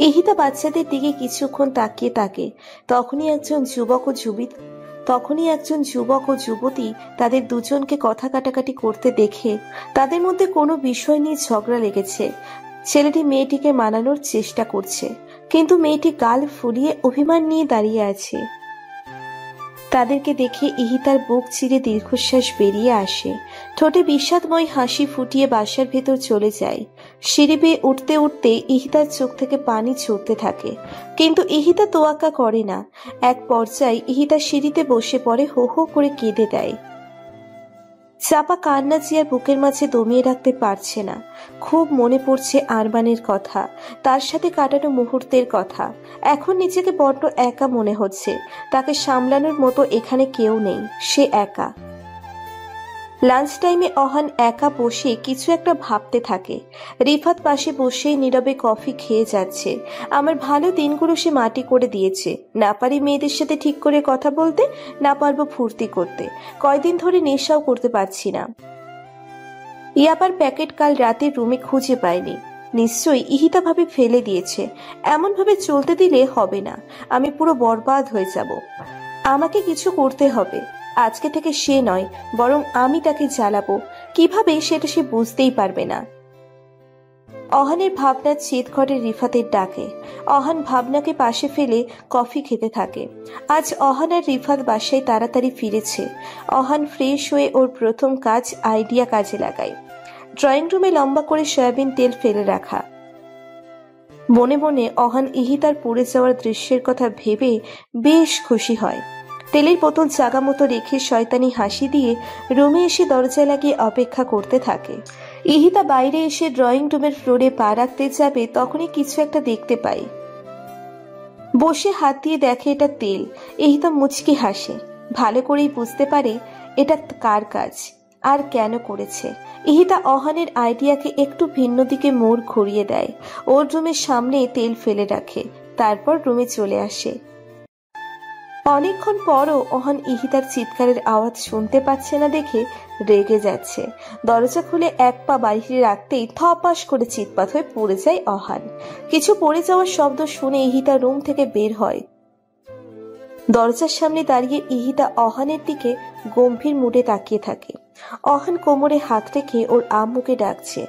ইহিতা বাচ্চাদের দিকে কিছুক্ষণ তাকিয়ে থাকে। তখনই একজন যুবক ও যুবতী তাদের দুজনকে কথা কাটাকাটি করতে দেখে তাদের মধ্যে কোনো বিষয় নিয়ে ঝগড়া লেগেছে। ছেলেটি মেয়েটিকে মানানোর চেষ্টা করছে, কিন্তু মেয়েটি গাল ফুলিয়ে অভিমান নিয়ে দাঁড়িয়ে আছে। তাদেরকে দেখে ইহিতার বুক চিরে দীর্ঘশ্বাস বেরিয়ে আসে। ঠোঁটে বিষাদময় হাসি ফুটিয়ে বাসার ভেতর চলে যায়। সিঁড়ি বেয়ে উঠতে উঠতে ইহিতার চোখ থেকে পানি ঝরতে থাকে, কিন্তু ইহিতা তোয়াক্কা করে না। এক পর্যায়ে ইহিতা সিঁড়িতে বসে পড়ে, হো হো করে কেঁদে দেয়। চাপা কান্না জিয়ার বুকের মাঝে দমিয়ে রাখতে পারছে না। খুব মনে পড়ছে আরমানের কথা, তার সাথে কাটানো মুহূর্তের কথা। এখন নিজেকে বড্ড একা মনে হচ্ছে। তাকে সামলানোর মতো এখানে কেউ নেই, সে একা। লাঞ্চ টাইমে অহান একা বসে কিছু একটা ভাবতে থাকে। রিফাত পাশে বসেই নীরবে কফি খেয়ে যাচ্ছে। আমার ভালো দিনগুলো সে মাটি করে দিয়েছে। না পারি মেয়েদের সাথে ঠিক করে কথা বলতে, না পারবো ফুর্তি করতে। কয়দিন ধরে নেশাও করতে পারছি না। ইয়াবার প্যাকেট কাল রাতে রুমে খুঁজে পাইনি। নিশ্চয়ই ইহিতা ভাবে ফেলে দিয়েছে। এমন ভাবে চলতে দিলে হবে না, আমি পুরো বরবাদ হয়ে যাব। আমাকে কিছু করতে হবে। আজকে থেকে সে নয়, বরং আমি তাকে জ্বালাবো। কিভাবে সেটা সে বুঝতেই পারবে না। অহানের ভাবনা চেত ঘরে রিফাতের ডাকে। অহান ভাবনাকে পাশে ফেলে কফি খেতে থাকে। আজ অহান আর রিফাত বাসায় তাড়াতাড়ি ফিরেছে। অহান ফ্রেশ হয়ে ওর প্রথম কাজ আইডিয়া কাজে লাগায়। ড্রয়িং রুমে লম্বা করে সয়াবিন তেল ফেলে রাখা। মনে মনে অহান ইহিতার পড়ে যাওয়ার দৃশ্যের কথা ভেবে বেশ খুশি হয়। তেলের বোতল জাগা মতো রেখে শয়তানি হাসি দিয়ে রুমে এসে দরজা লাগিয়ে অপেক্ষা করতে থাকে। ইহিতা বাইরে এসে ড্রয়িং রুমের ফ্লোরে পা রাখতে যাবে, তখনই কিছু একটা দেখতে পাই। বসে হাত দিয়ে দেখে এটা তেল। ইহিতা মুচকি হাসে। ভালো করেই বুঝতে পারে এটা কার কাজ আর কেন করেছে। ইহিতা অহানের আইডিয়াকে একটু ভিন্ন দিকে মোড় ঘুরিয়ে দেয়। ওর রুমের সামনে তেল ফেলে রাখে, তারপর রুমে চলে আসে। অনেকক্ষণ পরও অহান ইহিতার চিৎকারের আওয়াজ শুনতে পাচ্ছে না দেখে রেগে যাচ্ছে। দরজা খুলে এক পা বাইরে রাখতেই থপাস করে চিৎপাত হয়ে পড়ে যায় অহান। কিছু পড়ে যাওয়ার শব্দ শুনে ইহিতা রুম থেকে বের হয়। দরজার সামনে দাঁড়িয়ে ইহিতা অহানের দিকে গম্ভীর মুডে তাকিয়ে থাকে। অহান কোমরে হাত রেখে ওর আম্মুকে ডাকছে।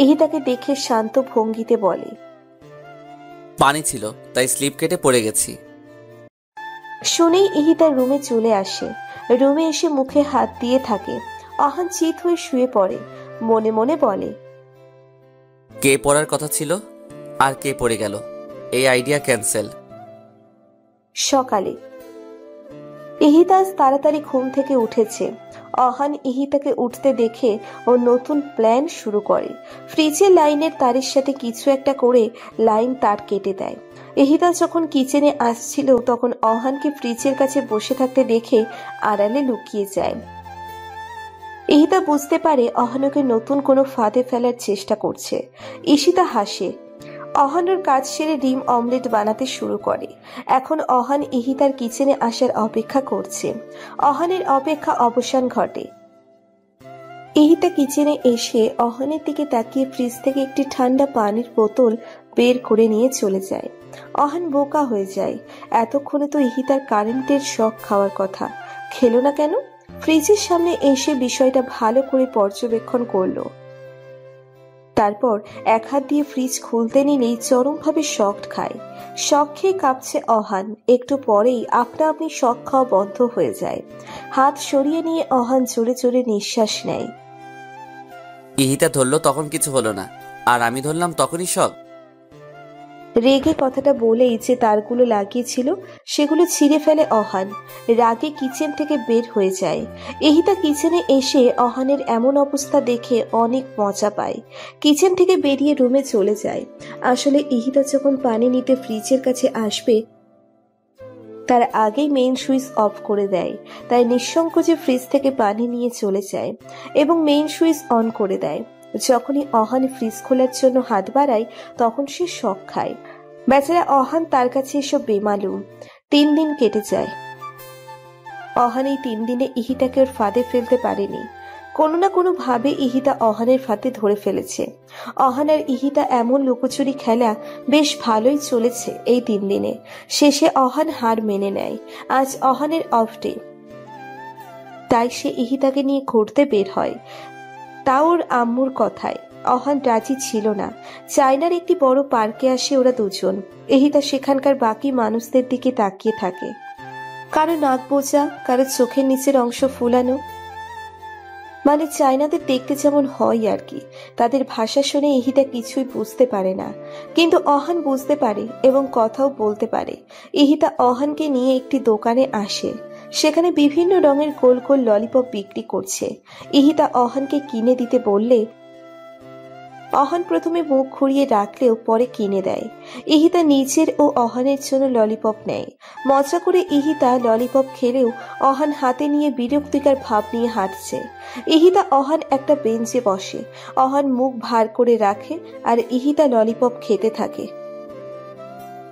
ইহিতাকে দেখে শান্ত ভঙ্গিতে বলে, পানি ছিল তাই স্লিপ কেটে পড়ে গেছি। শুনেই ইহিতা রুমে চলে আসে। রুমে এসে মুখে হাত দিয়ে থাকে। অহান চিত হয়ে শুয়ে পড়ে। মনে মনে বলে, কে পড়ার কথা ছিল আর কে পড়ে গেল, এই আইডিয়া ক্যান্সেল। সকালে ইহিতা আজ তাড়াতাড়ি ঘুম থেকে উঠেছে। অহান ইহিতাকে উঠতে দেখে ও নতুন প্ল্যান শুরু করে। ফ্রিজের লাইনের তারের সাথে কিছু একটা করে লাইন তার কেটে দেয়। ইহিতা যখন কিচেনে আসছিল তখন অহানকে ফ্রিজের কাছে বসে থাকতে দেখে আড়ালে লুকিয়ে যায়। ইহিতা বুঝতে পারে অহানকে নতুন কোনো ফাঁদে ফেলার চেষ্টা করছে। ঈশিতা হাসে। অহানুর কাজ সেরে ডিম অমলেট বানাতে শুরু করে। এখন অহান ইহিতার কিচেনে আসার অপেক্ষা করছে। অহানের অপেক্ষা অবসান ঘটে। ইহিতা কিচেনে এসে অহানের দিকে তাকিয়ে ফ্রিজ থেকে একটি ঠান্ডা পানির বোতল বের করে নিয়ে চলে যায়। অহান বোকা হয়ে যায়। এতক্ষণে তো ইহিতার কারেন্টের শক খাওয়ার কথা, খেলো না কেন? ফ্রিজের সামনে এসে বিষয়টা ভালো করে পর্যবেক্ষণ করলো। তারপর এক হাত দিয়ে ফ্রিজ খুলতে নিলেই চরমভাবে শক খায়। শক খেয়ে কাঁপছে অহান। একটু পরেই আপনা আপনি শক খাওয়া বন্ধ হয়ে যায়। হাত সরিয়ে নিয়ে অহান জোরে জোরে নিঃশ্বাস নেয়। ইহিতা ধরলো তখন কিছু হলো না, আর আমি ধরলাম তখনই শক। রেগে কথাটা বলেই যে তারগুলো লাগিয়েছিল সেগুলো ছিঁড়ে ফেলে অহান। রাগে কিচেন থেকে বের হয়ে যায়। ইহিতা কিচেনে এসে অহানের এমন অবস্থা দেখে অনেক মজা পায়। কিচেন থেকে বেরিয়ে রুমে চলে যায়। আসলে ইহিতা যখন পানি নিতে ফ্রিজের কাছে আসবে তার আগেই মেইন সুইচ অফ করে দেয়। তাই নিঃসংকোচে ফ্রিজ থেকে পানি নিয়ে চলে যায় এবং মেইন সুইচ অন করে দেয়। যখনই অহান ফ্রিজ খোলার জন্য হাত বাড়ায় তখন সে শক খায়। বেচারা অহান তার কাছে এসব বেমালুম। 3 দিন কেটে যায়। অহান এই 3 দিনে ইহিতাকে ওর ফাঁদে ফেলতে পারেনি। কোনো না কোনো ভাবে ইহিতা অহানের ফাঁদে ধরে ফেলেছে। অহান আর ইহিতা এমন লুকোচুরি খেলা বেশ ভালোই চলেছে এই 3 দিনে। শেষে অহান হার মেনে নেয়। আজ অহানের অফ ডে, তাই সে ইহিতাকে নিয়ে ঘুরতে বের হয়। তাও ওর আম্মুর কথায়। অহান রাজি ছিল না। চায়নার একটি বড় পার্কে আসে ওরা দুজন। ইহিতা সেখানকার বাকি মানুষদের দিকে তাকিয়ে থাকে। কারো নাক বোঝা, কারো চোখের নিচের অংশ ফুলানো, মানে চায়নাদের দেখতে যেমন হয় আর কি। তাদের ভাষা শুনে ইহিতা কিছুই বুঝতে পারে না, কিন্তু অহান বুঝতে পারে এবং কথাও বলতে পারে। ইহিতা অহানকে নিয়ে একটি দোকানে আসে। সেখানে বিভিন্ন রঙের গোল গোল ললিপপ বিক্রি করছে। ইহিতা অহানকে কিনে দিতে বললে অহান প্রথমে মুখ ঘুরিয়ে রাখলেও পরে কিনে দেয়। ইহিতা নিজের ও অহানের জন্য ললিপপ নেয়। মজা করে ইহিতা ললিপপ খেলেও অহান হাতে নিয়ে বিরক্তিকর ভাব নিয়ে হাঁটছে। ইহিতা অহান একটা বেঞ্চে বসে। অহান মুখ ভার করে রাখে আর ইহিতা ললিপপ খেতে থাকে।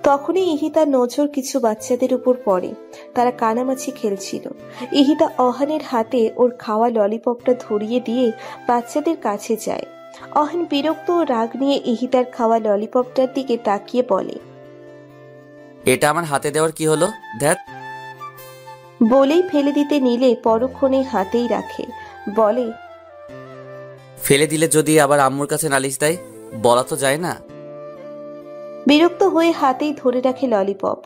তখনই ইহিতার নজর কিছু বাচ্চাদের উপর পড়ে। তারা কানামাছি খেলছিল। ইহিতা অহানের হাতে ওর খাওয়া ললিপপটা ধরিয়ে দিয়ে বাচ্চাদের কাছে যায়। অহান বিরক্ত ও রাগ নিয়ে ইহিতার খাওয়া ললিপপটার দিকে তাকিয়ে বলে, এটা আমার হাতে দেওয়ার কি হলো? ধ্যাত। বলেই ফেলে দিতে নিলে পরক্ষণে হাতেই রাখে। বলে, ফেলে দিলে যদি আবার আম্মুর কাছে নালিশ দেয়? বলা তো যায় না। বিরক্ত হয়ে হাতেই ধরে রাখে ললিপপ।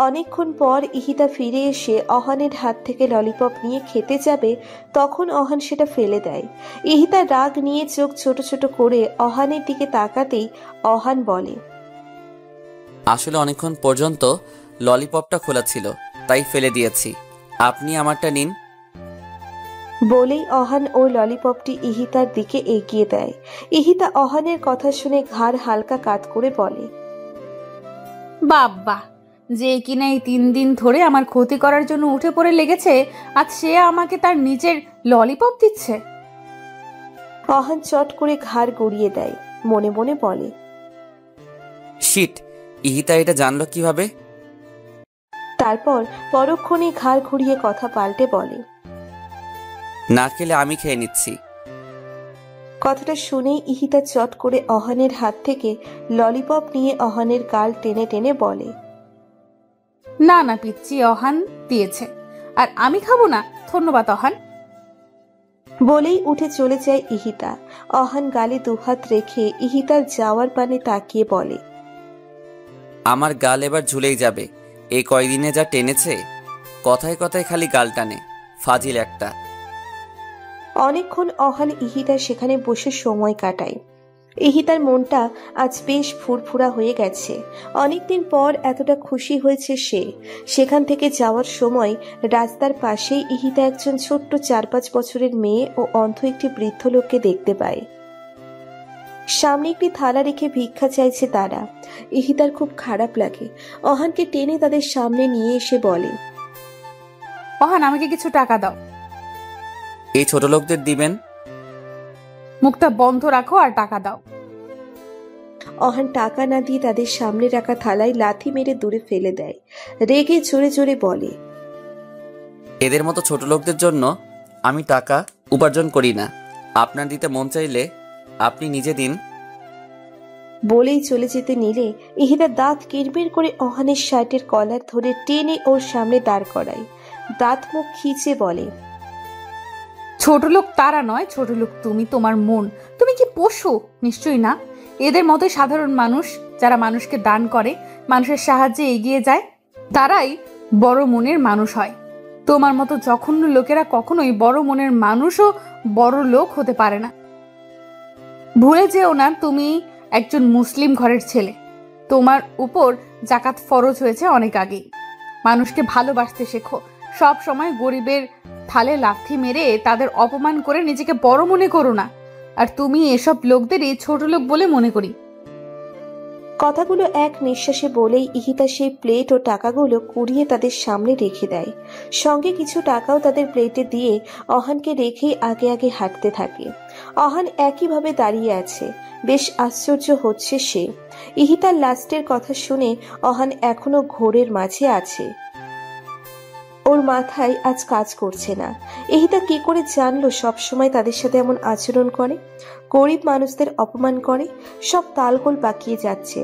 অনেকক্ষণ পর ইহিতা ফিরে এসে অহানের হাত থেকে ললিপপ নিয়ে খেতে যাবে, তখন অহান সেটা ফেলে দেয়। ইহিতা রাগ নিয়ে চোখ ছোট ছোট করে অহানের দিকে তাকাতেই অহান বলে, আসলে অনেকক্ষণ পর্যন্ত ললিপপটা খোলা ছিল, তাই ফেলে দিয়েছি। আপনি আমারটা নিন। বলেই অহান ও ললিপপটি ইহিতার দিকে এগিয়ে দেয়। ইহিতা অহানের কথা শুনে ঘাড় হালকা কাত করে বলে, বাবা, যে কিনা এই 3 দিন ধরে আমার ক্ষতি করার জন্য উঠে পড়ে লেগেছে, আজ সে আমাকে তার নিজের ললিপপ দিচ্ছে। অহান চট করে ঘাড় গড়িয়ে দেয়। মনে মনে বলে, শিট, ইহিতা এটা জানলো কিভাবে? তারপর পরক্ষণে ঘাড় ঘুরিয়ে কথা পাল্টে বলে, না খেলে আমি খেয়ে নিচ্ছি। কথাটা শুনেই ইহিতা চট করে অহানের হাত থেকে ললিপপ নিয়ে অহানের গাল টেনে টেনে বলে, না না পিচ্ছি, অহান দিয়েছে আর আমি খাবো না, ধন্যবাদ অহান। বলেই উঠে চলে যায় ইহিতা। অহান গালে দুহাত রেখে ইহিতার যাওয়ার পানে তাকিয়ে বলে, আমার গাল এবার ঝুলেই যাবে। এই কয়দিনে যা টেনেছে, কথায় কথায় খালি গাল টানে, ফাজিল একটা। অনেকক্ষণ অহান ইহিতা সেখানে বসে সময় কাটায়। ইহিতার মনটা আজ বেশ ফুরফুরা হয়ে গেছে। অনেকদিন পর এতটা খুশি হয়েছে সে। সেখান থেকে যাওয়ার সময় রাস্তার পাশেই ইহিতা একজন ছোট্ট 4-5 বছরের মেয়ে ও অন্ধ একটি বৃদ্ধ লোককে দেখতে পায়। সামনে একটি থালা রেখে ভিক্ষা চাইছে তারা। ইহিতার খুব খারাপ লাগে। অহানকে টেনে তাদের সামনে নিয়ে এসে বলে, অহান, আমাকে কিছু টাকা দাও। এই ছোট লোকদের দিবেন? মুখটা বন্ধ রাখো আর টাকা দাও। অহান টাকা না দিয়ে তাদের সামনে রাখা থালায় লাথি মেরে দূরে ফেলে দেয়। রেগে জোরে জোরে বলে, এদের মতো ছোট লোকদের জন্য আমি টাকা উপার্জন করি না। আপনার দিতে মন চাইলে আপনি নিজে দিন। বলেই চলে যেতে নিলে ইহিতা দাঁত কিরবির করে অহানের শার্টের কলার ধরে টেনে ওর সামনে দাঁড় করায়। দাঁত মুখ খিচে বলে, ছোট লোক তারা নয়, ছোট লোক তুমি। তোমার মন। তুমি কি পশু? নিশ্চয়ই না। এদের মতোই সাধারণ মানুষ যারা মানুষকে দান করে, মানুষের সাহায্যে এগিয়ে যায়, তারাই বড় মনের মানুষ হয়। তোমার মতো জঘন্য লোকেরা কখনোই বড় মনের মানুষও বড় লোক হতে পারে না। ভুলে যেও না, তুমি একজন মুসলিম ঘরের ছেলে। তোমার উপর জাকাত ফরজ হয়েছে অনেক আগেই। মানুষকে ভালোবাসতে শেখো। সব সময় গরিবের থালে লাথি মেরে তাদের অপমান করে নিজেকে বড় মনে করো না। আর তুমি এসব লোকদেরই ছোট লোক বলে মনে করি। কথাগুলো এক নিঃশ্বাসে বলেই ইহিতা সেই প্লেট ও টাকাগুলো কুড়িয়ে তাদের সামনে রেখে দেয়। সঙ্গে কিছু টাকাও তাদের প্লেটে দিয়ে অহানকে রেখেই আগে আগে হাঁটতে থাকে। অহান একইভাবে দাঁড়িয়ে আছে। বেশ আশ্চর্য হচ্ছে সে। ইহিতার লাস্টের কথা শুনে অহান এখনো ঘোরের মাঝে আছে। ওর মাথায় আজ কাজ করছে না। ইহিতা কি করে জানলো সবসময় তাদের সাথে এমন আচরণ করে, গরিব মানুষদের অপমান করে? সব তালগোল পাকিয়ে যাচ্ছে।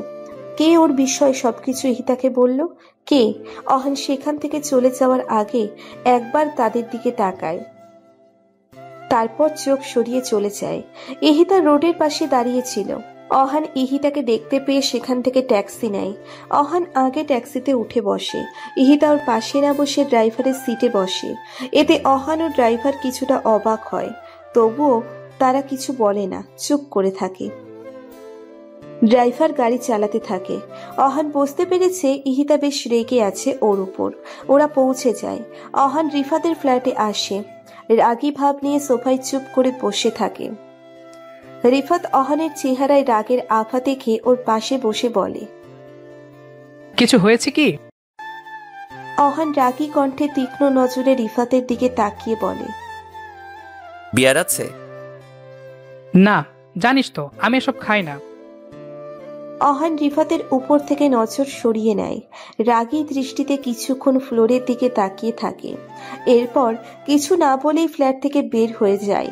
কে ওর বিষয় সবকিছু ইহিতাকে বলল? কে? অহান সেখান থেকে চলে যাওয়ার আগে একবার তাদের দিকে তাকায়, তারপর চোখ সরিয়ে চলে যায়। ইহিতা রোডের পাশে দাঁড়িয়েছিল। অহান ইহিতাকে দেখতে পেয়ে সেখান থেকে ট্যাক্সি নেয়। অহান আগে ট্যাক্সিতে উঠে বসে। ইহিতা ওর পাশে না বসে ড্রাইভারের সিটে বসে। এতে অহান ও ড্রাইভার কিছুটা অবাক হয়, তবুও তারা কিছু বলে না, চুপ করে থাকে। ড্রাইভার গাড়ি চালাতে থাকে। অহান বুঝতে পেরেছে ইহিতা বেশ রেগে আছে ওর উপর। ওরা পৌঁছে যায়। অহান রিফাতের ফ্ল্যাটে আসে। রাগী ভাব নিয়ে সোফায় চুপ করে বসে থাকে। রিফাত অহানের চেহারায় রাগের আভা দেখে ওর পাশে বসে বলে, কিছু হয়েছে কি? অহান রাগী কণ্ঠে তীক্ষ্ণ নজরে রিফাতের দিকে তাকিয়ে বলে, বিয়ার আছে? না, জানিস তো আমি এসব খাই না। অহান রিফাতের উপর থেকে নজর সরিয়ে নেয়। রাগী দৃষ্টিতে কিছুক্ষণ ফ্লোরের দিকে তাকিয়ে থাকে। এরপর কিছু না বলেই ফ্ল্যাট থেকে বের হয়ে যায়।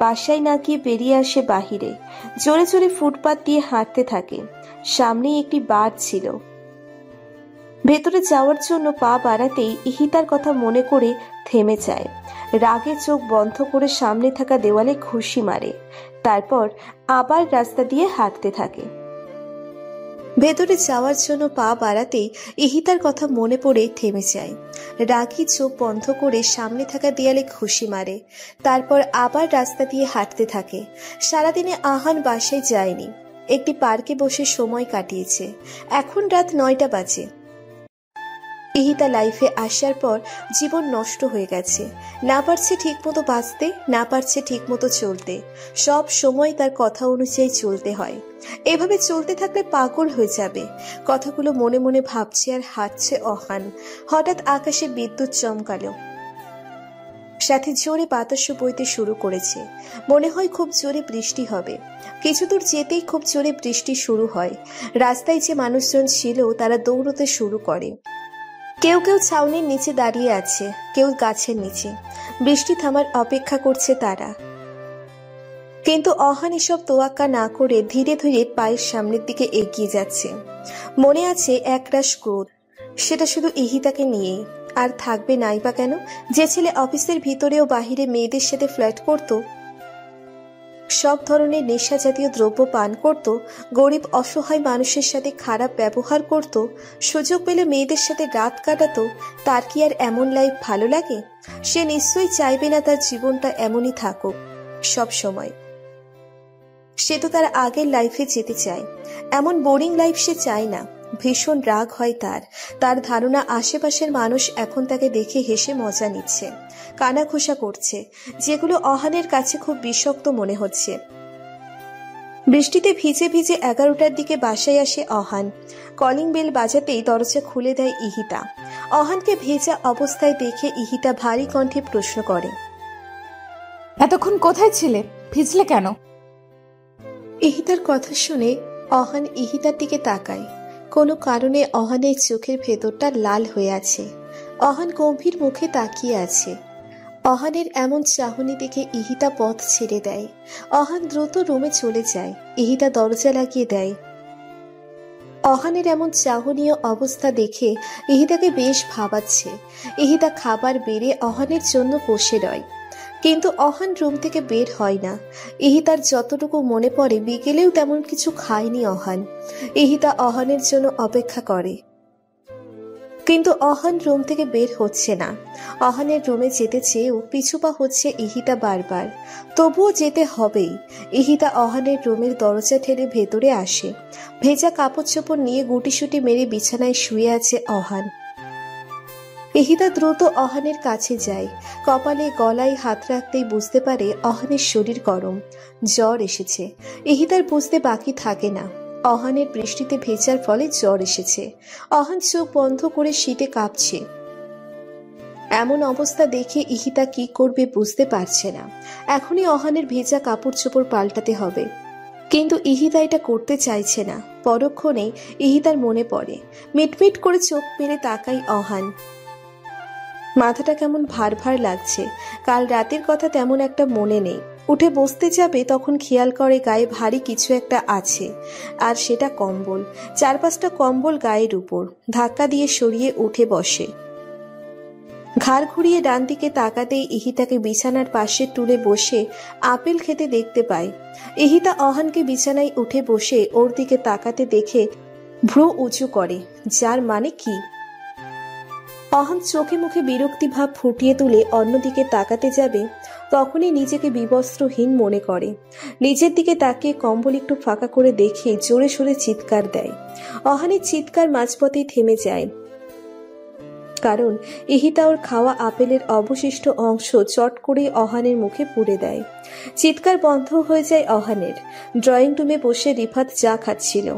বাসায় না গিয়ে বেরিয়ে আসে বাহিরে। জোরে জোরে ফুটপাত দিয়ে হাঁটতে থাকে। সামনেই একটি বার ছিল। ভেতরে যাওয়ার জন্য পা বাড়াতেই ইহিতার কথা মনে করে থেমে যায়। রাগে চোখ বন্ধ করে সামনে থাকা দেওয়ালে ঘুষি মারে। তারপর আবার রাস্তা দিয়ে হাঁটতে থাকে। ভেতরে যাওয়ার জন্য পা বাড়াতেই ইহিতার কথা মনে পড়ে থেমে যায়। রাগী চোখ বন্ধ করে সামনে থাকা দেয়ালে ঘুষি মারে। তারপর আবার রাস্তা দিয়ে হাঁটতে থাকে। সারাদিনে আহান বাসায় যায়নি। একটি পার্কে বসে সময় কাটিয়েছে। এখন রাত 9টা বাজে। ইহিতা লাইফে আসার পর জীবন নষ্ট হয়ে গেছে। না পারছে ঠিক মতো বাঁচতে, না পারছে ঠিক মতো চলতে। সব সময় তার কথা অনুযায়ী চলতে হয়। এভাবে চলতে থাকলে পাগল হয়ে যাবে। কথাগুলো মনে মনে ভাবছে আর হাঁটছে অহান। হঠাৎ আকাশে বিদ্যুৎ চমকালো, সাথে জোরে বাতাসও বইতে শুরু করেছে। মনে হয় খুব জোরে বৃষ্টি হবে। কিছু দূর যেতেই খুব জোরে বৃষ্টি শুরু হয়। রাস্তায় যে মানুষজন ছিল তারা দৌড়তে শুরু করে। কেউ কেউ ছাউনির নিচে দাঁড়িয়ে আছে, কেউ গাছের নিচে। বৃষ্টি থামার অপেক্ষা করছে তারা। কিন্তু অহান এসব তোয়াক্কা না করে ধীরে ধীরে পায়ের সামনের দিকে এগিয়ে যাচ্ছে। মনে আছে একরাশ ক্রোধ, সেটা শুধু ইহিতাকে নিয়েই। আর থাকবে নাই বা কেন? যে ছেলে অফিসের ভিতরেও বাহিরে মেয়েদের সাথে ফ্লার্ট করত, সব ধরনের নেশা জাতীয় দ্রব্য পান করত, গরিব অসহায় মানুষের সাথে খারাপ ব্যবহার করত, সুযোগ পেলে মেয়েদের সাথে রাত কাটাতো, তার কি আর এমন লাইফ ভালো লাগে? সে নিশ্চয়ই চাইবে না তার জীবনটা এমনই থাকুক সব সময়। সে তো তার আগের লাইফে যেতে চায়। এমন বোরিং লাইফ সে চায় না। ভীষণ রাগ হয় তার ধারণা আশেপাশের মানুষ এখন তাকে দেখে হেসে মজা নিচ্ছে, কানাঘুষা করছে, যেগুলো অহানের কাছে খুব বিষাক্ত মনে হচ্ছে। বৃষ্টিতে ভিজে ভিজে 11টার দিকে বাসায় আসে অহান। কলিং বেল বাজাতেই দরজা খুলে দেয় ইহিতা। অহানকে ভেজা অবস্থায় দেখে ইহিতা ভারী কণ্ঠে প্রশ্ন করে, এতক্ষণ কোথায় ছিলে? ভিজলে কেন? ইহিতার কথা শুনে অহান ইহিতার দিকে তাকায়। কোনো কারণে অহানের চোখের ভেতরটা লাল হয়ে আছে। অহান গম্ভীর মুখে তাকিয়ে আছে। অহানের এমন চাহনি দেখে ইহিতা পথ ছেড়ে দেয়। অহান দ্রুত রুমে চলে যায়। ইহিতা দরজা লাগিয়ে দেয়। অহানের এমন চাহনীয় অবস্থা দেখে ইহিতাকে বেশ ভাবাচ্ছে। ইহিতা খাবার বেড়ে অহানের জন্য বসে রয়, কিন্তু অহান রুম থেকে বের হয় না। ইহিতার যতটুকু মনে পড়ে বিকেলেও তেমন কিছু খায়নি অহান। ইহিতা অহানের জন্য অপেক্ষা করে, কিন্তু অহান রুম থেকে বের হচ্ছে না। অহানের রুমে যেতে চেয়েও পিছুপা হচ্ছে ইহিতা বারবার, তবুও যেতে হবেই। ইহিতা অহানের রুমের দরজা ঠেলে ভেতরে আসে। ভেজা কাপড় চোপড় নিয়ে গুটিসুটি মেরে বিছানায় শুয়ে আছে অহান। ইহিতা দ্রুত অহানের কাছে যায়। কপালে গলায় হাত রাখতেই বুঝতে পারে অহানের শরীর গরম, জ্বর এসেছে। ইহিতার বুঝতে বাকি থাকে না, অহানের বৃষ্টিতে ভেজার ফলে জ্বর এসেছে। অহান চোখ বন্ধ করে শীতে কাঁপছে। এমন অবস্থা দেখে ইহিতা কি করবে বুঝতে পারছে না। এখনই অহানের ভেজা কাপড় চোপড় পাল্টাতে হবে, কিন্তু ইহিতা এটা করতে চাইছে না। পরক্ষণেই ইহিতার মনে পড়ে। মিটমিট করে চোখ মেলে তাকাই অহান। মাথাটা কেমন ভার ভার লাগছে। কাল রাতের কথা তেমন একটা মনে নেই। উঠে বসতে যাবে তখন খেয়াল করে গায়ে ভারী কিছু একটা আছে, আর সেটা কম্বল। 4-5টা কম্বল গায়ের উপর। ধাক্কা দিয়ে সরিয়ে উঠে বসে। ঘাড় ঘুরিয়ে ডান দিকে তাকাতেই ইহিতাকে বিছানার পাশে টুলে বসে আপেল খেতে দেখতে পায়। ইহিতা অহানকে বিছানায় উঠে বসে ওর দিকে তাকাতে দেখে ভ্রু উঁচু করে, যার মানে কি? অহান চোখে মুখে বিরক্তি ভাব ফুটিয়ে তুলে অন্যদিকে তাকাতে যাবে, তখনই নিজেকে বিবস্ত্রহীন মনে করে। নিজের দিকে তাকিয়ে কম্বল একটু ফাঁকা করে দেখে জোরে সোরে চিৎকার দেয়। অহানের চিৎকার মাঝপথেই থেমে যায়, কারণ ইহিতা ওর খাওয়া আপেলের অবশিষ্ট অংশ চট করে অহানের মুখে পুড়ে দেয়। চিৎকার বন্ধ হয়ে যায় অহানের। ড্রয়িং রুমে বসে রিফাত চা খাচ্ছিল।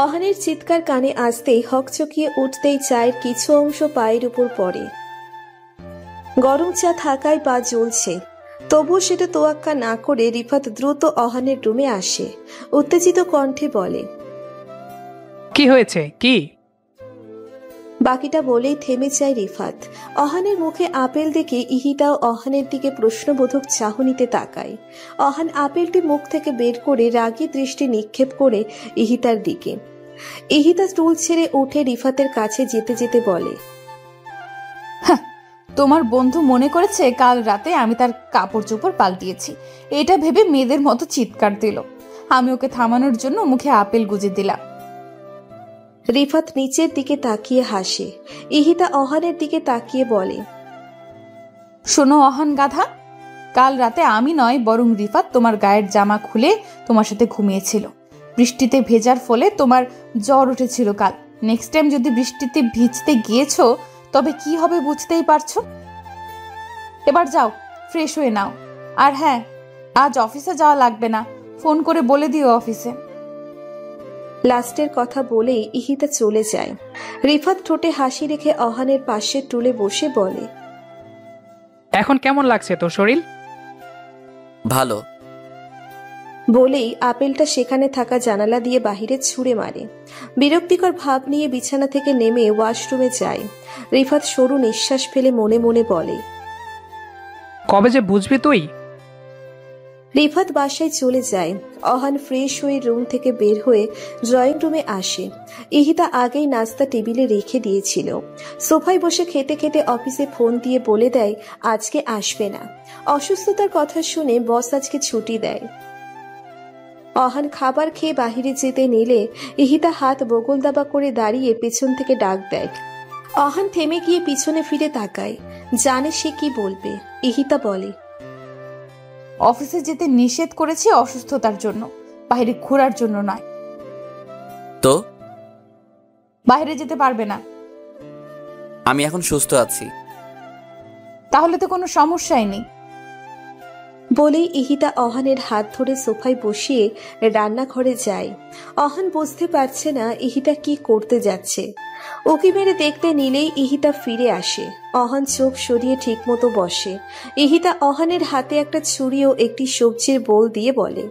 অহানের চিৎকার কানে আসতেই হকচকিয়ে উঠতেই চায়ের কিছু অংশ পায়ের উপর পড়ে। গরম চা থাকায় পা জ্বলছে, তবুও সেটা তোয়াক্কা না করে রিফাত দ্রুত অহানের রুমে আসে। উত্তেজিত কণ্ঠে বলে, কি হয়েছে? কি? বাকিটা বলেই থেমে যায় রিফাত। অহানের মুখে আপেল দেখে ইহিতাও অহানের দিকে প্রশ্নবোধক চাহনিতে তাকায়। অহান আপেলটি মুখ থেকে বের করে রাগী দৃষ্টি নিক্ষেপ করে ইহিতার দিকে। ইহিতা স্টুল ছেড়ে উঠে রিফাতের কাছে যেতে যেতে বলে, তোমার বন্ধু মনে করেছে কাল রাতে আমি তার কাপড় চোপড় পাল্টিয়েছি। এটা ভেবে মেয়েদের মতো চিৎকার দিল। আমি ওকে থামানোর জন্য মুখে আপেল গুজে দিলাম। রিফাত নিচের দিকে তাকিয়ে হাসে। ইহিতা অহানের দিকে তাকিয়ে বলে, শোনো অহান গাধা, কাল রাতে আমি নয় বরং রিফাত তোমার গায়ের জামা খুলে তোমার সাথে ঘুমিয়েছিল। বৃষ্টিতে ভেজার ফলে তোমার জ্বর উঠেছিল কাল। নেক্সট টাইম যদি বৃষ্টিতে ভিজতে গিয়েছো তবে কি হবে বুঝতেই পারছো। এবার যাও, ফ্রেশ হয়ে নাও। আর হ্যাঁ, আজ অফিসে যাওয়া লাগবে না, ফোন করে বলে দিও অফিসে। লাস্টের কথা বলেই ইহিতা চলে যায়। রিফাত ঠোঁটে হাসি রেখে অহানের পাশে টুলে বসে বলে, এখন কেমন লাগছে তোর শরীর? ভালো। বলেই আপেলটা সেখানে থাকা জানালা দিয়ে বাহিরে ছুঁড়ে মারে। বিরক্তিকর ভাব নিয়ে বিছানা থেকে নেমে ওয়াশরুমে যায়। রিফাত সরু নিঃশ্বাস ফেলে মনে মনে বলে, কবে যে বুঝবি তুই? রিফাত বাসায় চলে যায়। অহান ফ্রেশ হয়ে রুম থেকে বের হয়ে ড্রয়িং রুমে আসে। ইহিতা আগেই নাস্তা টেবিলে রেখে দিয়েছিল। সোফায় বসে খেতে খেতে অফিসে ফোন দিয়ে বলে দেয় আজকে আসবে না। অসুস্থতার কথা শুনে বস আজকে ছুটি দেয়। অহান খাবার খেয়ে বাহিরে যেতে নিলে ইহিতা হাত বগল দাবা করে দাঁড়িয়ে পেছন থেকে ডাক দেয়। অহান থেমে গিয়ে পিছনে ফিরে তাকায়, জানে সে কি বলবে। ইহিতা বলে, অফিসে যেতে নিষেধ করেছি অসুস্থতার জন্য, বাইরে ঘোরার জন্য নয়। তো বাইরে যেতে পারবে না। আমি এখন সুস্থ আছি। তাহলে তো কোনো সমস্যাই নেই। বলেই ইহিতা অহানের হাত ধরে সোফায় বসিয়ে রান্নাঘরে যায়। অহান বুঝতে পারছে না ইহিতা কি করতে যাচ্ছে। উকি মেরে দেখতে নিলেই ইহিতা ফিরে আসে। অহান চোখ সরিয়ে ঠিকমতো বসে। ইহিতা অহানের হাতে একটা ছুরি ও একটি সবজির বোল দিয়ে বলে,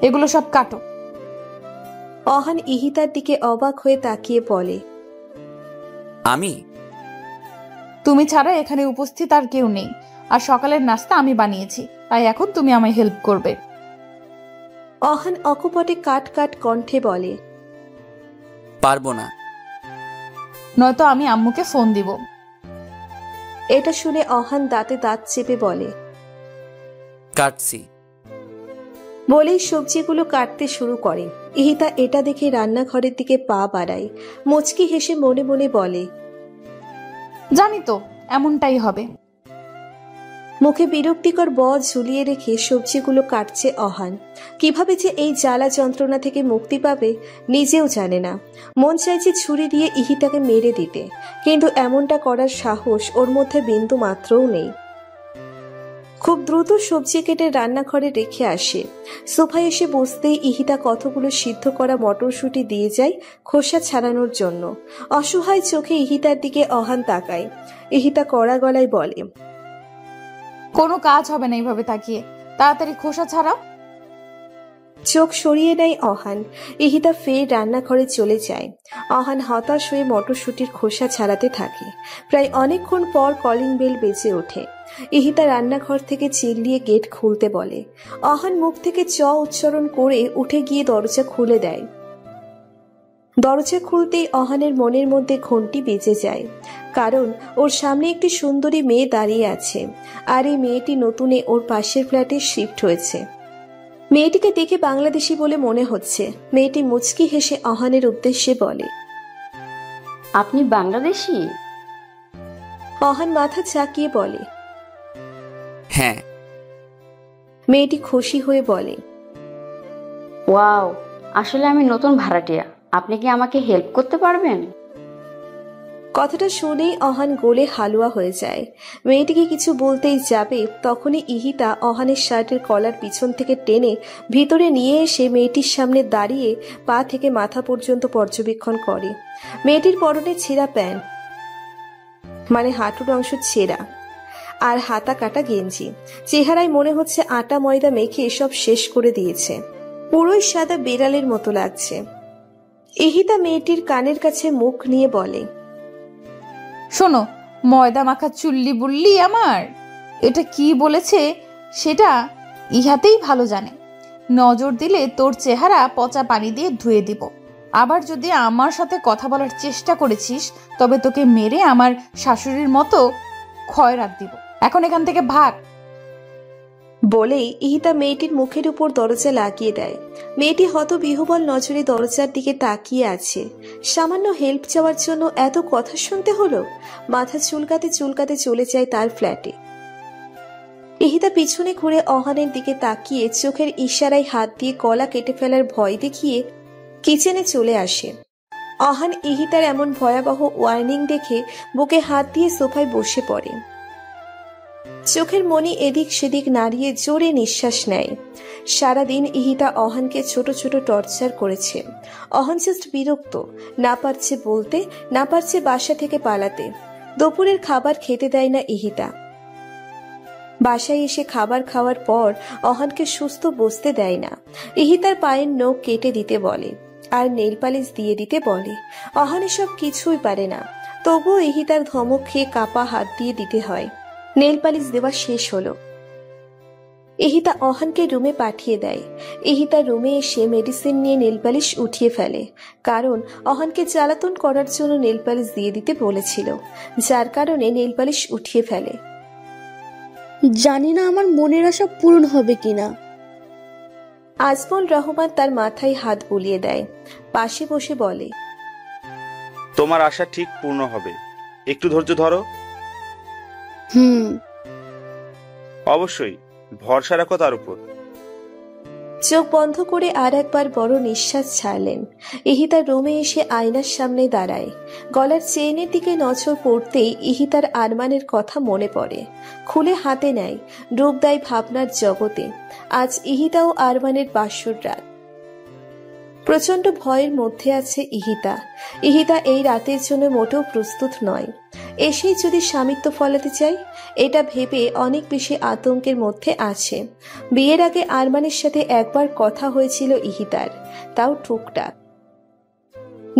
এগুলো সব কাটো। অহান ইহিতার দিকে অবাক হয়ে তাকিয়ে বলে, আমি? তুমি ছাড়া এখানে উপস্থিত আর কেউ নেই, আর সকালের নাস্তা আমি বানিয়েছি, তাই এখন তুমি আমায় হেল্প করবে। অহান অকপটে কাট কাট কণ্ঠে বলে, পারবো না। নয়তো আমি আম্মুকে ফোন দিব। এটা শুনে অহান দাঁতে দাঁত চেপে বলে, কাটছি। বলেই সবজিগুলো কাটতে শুরু করে। ইহিতা এটা দেখে রান্নাঘরের দিকে পা বাড়ায়। মুচকি হেসে মনে মনে বলে, জানি তো এমনটাই হবে। মুখে বিরক্তিকর ব ঝুলিয়ে রেখে সবজিগুলো কাটছে অহান। কিভাবে যে এই জ্বালা যন্ত্রণা থেকে মুক্তি পাবে নিজেও জানে না। মন চাইছে ছুরি দিয়ে ইহিতাকে মেরে দিতে, কিন্তু এমনটা করার সাহস ওর মধ্যে বিন্দু মাত্রও নেই। খুব দ্রুত সবজি কেটে রান্নাঘরে রেখে আসে। সোফায় এসে বসতেই ইহিতা কতগুলো সিদ্ধ করা মটরশুঁটি দিয়ে যায় খোসা ছাড়ানোর জন্য। অসহায় চোখে ইহিতার দিকে অহান তাকায়। ইহিতা কড়া গলায় বলে, কোনো কাজ হবে না এইভাবে তাকিয়ে, তাড়াতাড়ি খোসা ছাড়াও। চোখ সরিয়ে নেয় অহান। ইহিতা ফের রান্নাঘরে চলে যায়। অহান হতাশ হয়ে মটরশুঁটির খোসা ছাড়াতে থাকে। প্রায় অনেকক্ষণ পর কলিং বেল বেজে ওঠে। ইহিতা রান্নাঘর থেকে চিল্লিয়ে গেট খুলতে বলে। অহান মুখ থেকে চ উচ্চারণ করে উঠে গিয়ে দরজা খুলে দেয়। দরজা খুলতেই অহানের মনের মধ্যে ঘন্টি বেজে যায়, কারণ ওর সামনে একটি সুন্দরী মেয়ে দাঁড়িয়ে আছে, আর এই মেয়েটি নতুনে ওর পাশের ফ্ল্যাটে শিফট হয়েছে। মেয়েটিকে দেখে বাংলাদেশি বলে মনে হচ্ছে। মেয়েটি মুচকি হেসে অহানের উদ্দেশ্যে বলে, আপনি বাংলাদেশি? অহান মাথা ঝাঁকিয়ে বলে, হ্যাঁ। মেয়েটি খুশি হয়ে বলে, ওয়াও, আসলে আমি নতুন ভাড়াটিয়া, আপনি কি আমাকে হেল্প করতে পারবেন? কথাটা শুনেই অহান গোলে হালুয়া হয়ে যায়। মেয়েটিকে কিছু বলতেই যাবে, তখনই ইহিতা অহানের শার্টের কলার পিছন থেকে টেনে ভিতরে নিয়ে এসে মেয়েটির সামনে দাঁড়িয়ে পা থেকে মাথা পর্যন্ত পর্যবেক্ষণ করে। মেয়েটির পরনে ছেঁড়া প্যান্ট, মানে হাঁটুর অংশ ছেঁড়া, আর হাতা কাটা গেঞ্জি। চেহারায় মনে হচ্ছে আটা ময়দা মেখে এসব শেষ করে দিয়েছে। পুরোই সাদা বিড়ালের মতো লাগছে। ইহিতা মেয়েটির কানের কাছে মুখ নিয়ে বলে, শোনো, ময়দা মাখা চুল্লি বুল্লি আমার, এটা কি বলেছে সেটা ইহাতেই ভালো জানে। নজর দিলে তোর চেহারা পচা পানি দিয়ে ধুয়ে দিব। আবার যদি আমার সাথে কথা বলার চেষ্টা করেছিস তবে তোকে মেরে আমার শাশুড়ির মতো খয়রাত দিব। এখন এখান থেকে ভাগ। বলেই ইহিতা মেয়েটির মুখের উপর দরজা লাগিয়ে দেয়। মেয়েটি হতবিহ্বল নজরে দরজার দিকে তাকিয়ে আছে। সামান্য হেল্প চাওয়ার জন্য এত কথা শুনতে হলো। মাথা চুলকাতে চুলকাতে চলে যায় তার ফ্ল্যাটে। ইহিতা পিছনে ঘুরে অহানের দিকে তাকিয়ে চোখের ইশারায় হাত দিয়ে গলা কেটে ফেলার ভয় দেখিয়ে কিচেনে চলে আসে। অহান ইহিতার এমন ভয়াবহ ওয়ার্নিং দেখে বুকে হাত দিয়ে সোফায় বসে পড়ে। চোখের মনি এদিক সেদিক নাড়িয়ে জোরে নিঃশ্বাস নেয়। সারাদিন ইহিতা অহানকে ছোট ছোট টর্চার করেছে। অহান জাস্ট বিরক্ত, না পারছে বলতে, না পারছে বাসা থেকে পালাতে। দুপুরের খাবার খেতে দেয় না ইহিতা। বাসায় এসে খাবার খাওয়ার পর অহানকে সুস্থ বসতে দেয় না। ইহিতার পায়ের নখ কেটে দিতে বলে, আর নেল পালিশ দিয়ে দিতে বলে। অহান এসব কিছুই পারে না, তবুও ইহিতার ধমক খেয়ে কাপা হাত দিয়ে দিতে হয়। নেল পালিশ দেওয়া শেষ হলো। ইহিতা অহানকে রুমে পাঠিয়ে দেয়। ইহিতা রুমে এসে মেডিসিন নিয়ে নেল পালিশ উঠিয়ে ফেলে, কারণ অহানকে জ্বালাতন করার জন্য নেল পালিশ দিয়ে দিতে বলেছিল, যার কারণে নেল পালিশ উঠিয়ে ফেলে। জানি না আমার মনের আশা পূরণ হবে কিনা। আজমল রহমান তার মাথায় হাত বুলিয়ে দেয়, পাশে বসে বলে, তোমার আশা ঠিক পূর্ণ হবে, একটু ধৈর্য ধরো। হুম। অবশ্যই, ভরসা রাখো তার উপর। চোখ বন্ধ করে আর একবার বড় নিঃশ্বাস ছাড়লেন। ইহিতার রুমে এসে আয়নার সামনে দাঁড়ায়। গলার চেইনের দিকে নজর পড়তেই ইহিতার আরমানের কথা মনে পড়ে। খুলে হাতে নেয়, ডুব দেয় ভাবনার জগতে। আজ ইহিতা ও আরমানের বাসর রাত। প্রচন্ড ভয়ের মধ্যে আছে ইহিতা। ইহিতা এই রাতের জন্য মোটেও প্রস্তুত নয়। এসেই যদি স্বামিত্ব ফলাতে চাই, এটা ভেবে অনেক বেশি আতঙ্কের মধ্যে আছে। বিয়ের আগে আরমানের সাথে একবার কথা হয়েছিল ইহিতার, তাও টুকটাক।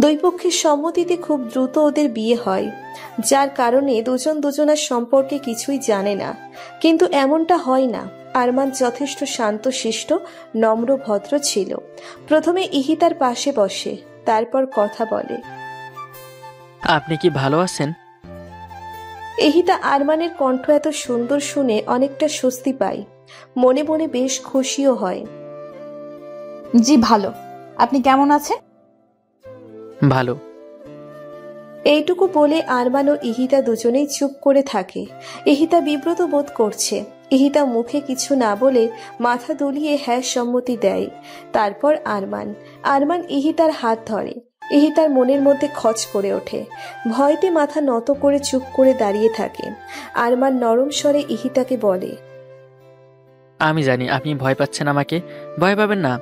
দুই পক্ষের সম্মতিতে খুব দ্রুত ওদের বিয়ে হয়, যার কারণে দুজন দুজনার সম্পর্কে কিছুই জানে না। কিন্তু এমনটা হয় না। আরমান যথেষ্ট শান্তশিষ্ট, নম্র, ভদ্র ছিল। প্রথমে ইহিতার পাশে বসে, তারপর কথা বলে। আপনি কি ভালো আছেন? ইহিতা আরমানের কণ্ঠ এত সুন্দর শুনে অনেকটা স্বস্তি পায়। মনে মনে বেশ খুশিও হয়। জি ভালো, আপনি কেমন আছেন? ভালো। এইটুকু বলে আরমান ও ইহিতা দুজনেই চুপ করে থাকে। ইহিতা বিব্রত বোধ করছে। ইহিতা মুখে কিছু না বলে মাথা দুলিয়ে হ্যাঁ সম্মতি দেয়। তারপর আরমান ইহিতার হাত ধরে। ইহিতার মনের মধ্যে খচ করে ওঠে। ভয়তে মাথা নত করে চুপ করে দাঁড়িয়ে থাকে। আরমান নরম স্বরে ইহিতাকে বলে, আমি জানি আপনি ভয় পাচ্ছেন। আমাকে ভয় পাবেন না।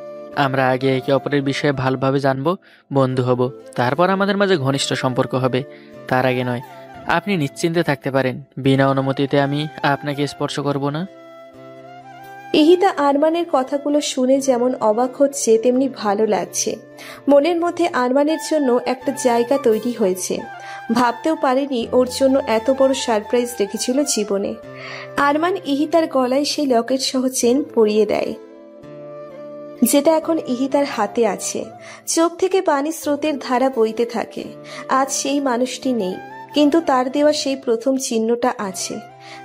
আমরা আগে একে অপরের বিষয়ে ভালোভাবে জানবো, বন্ধু হব, তারপর আমাদের মাঝে ঘনিষ্ঠ সম্পর্ক হবে। তার আগে নয়। আপনি নিশ্চিন্তে থাকতে পারেন। বিনা অনুমতিতে আমি আপনাকে স্পর্শ করব না। ইহিতা আরমানের কথাগুলো শুনে যেমন অবাক হচ্ছে, তেমনি ভালো লাগছে। মনের মধ্যে আরমানের জন্য একটা জায়গা তৈরি হয়েছে। ভাবতেও পারেনি ওর জন্য এত বড় সারপ্রাইজ রেখেছিল জীবনে। আরমান ইহিতার গলায় সেই লকেট সহ চেন পরিয়ে দেয়, যেটা এখন ইহিতার হাতে আছে। চোখ থেকে পানি স্রোতের ধারা বইতে থাকে। আজ সেই মানুষটি নেই, কিন্তু তার দেওয়া সেই প্রথম চিহ্নটা আছে।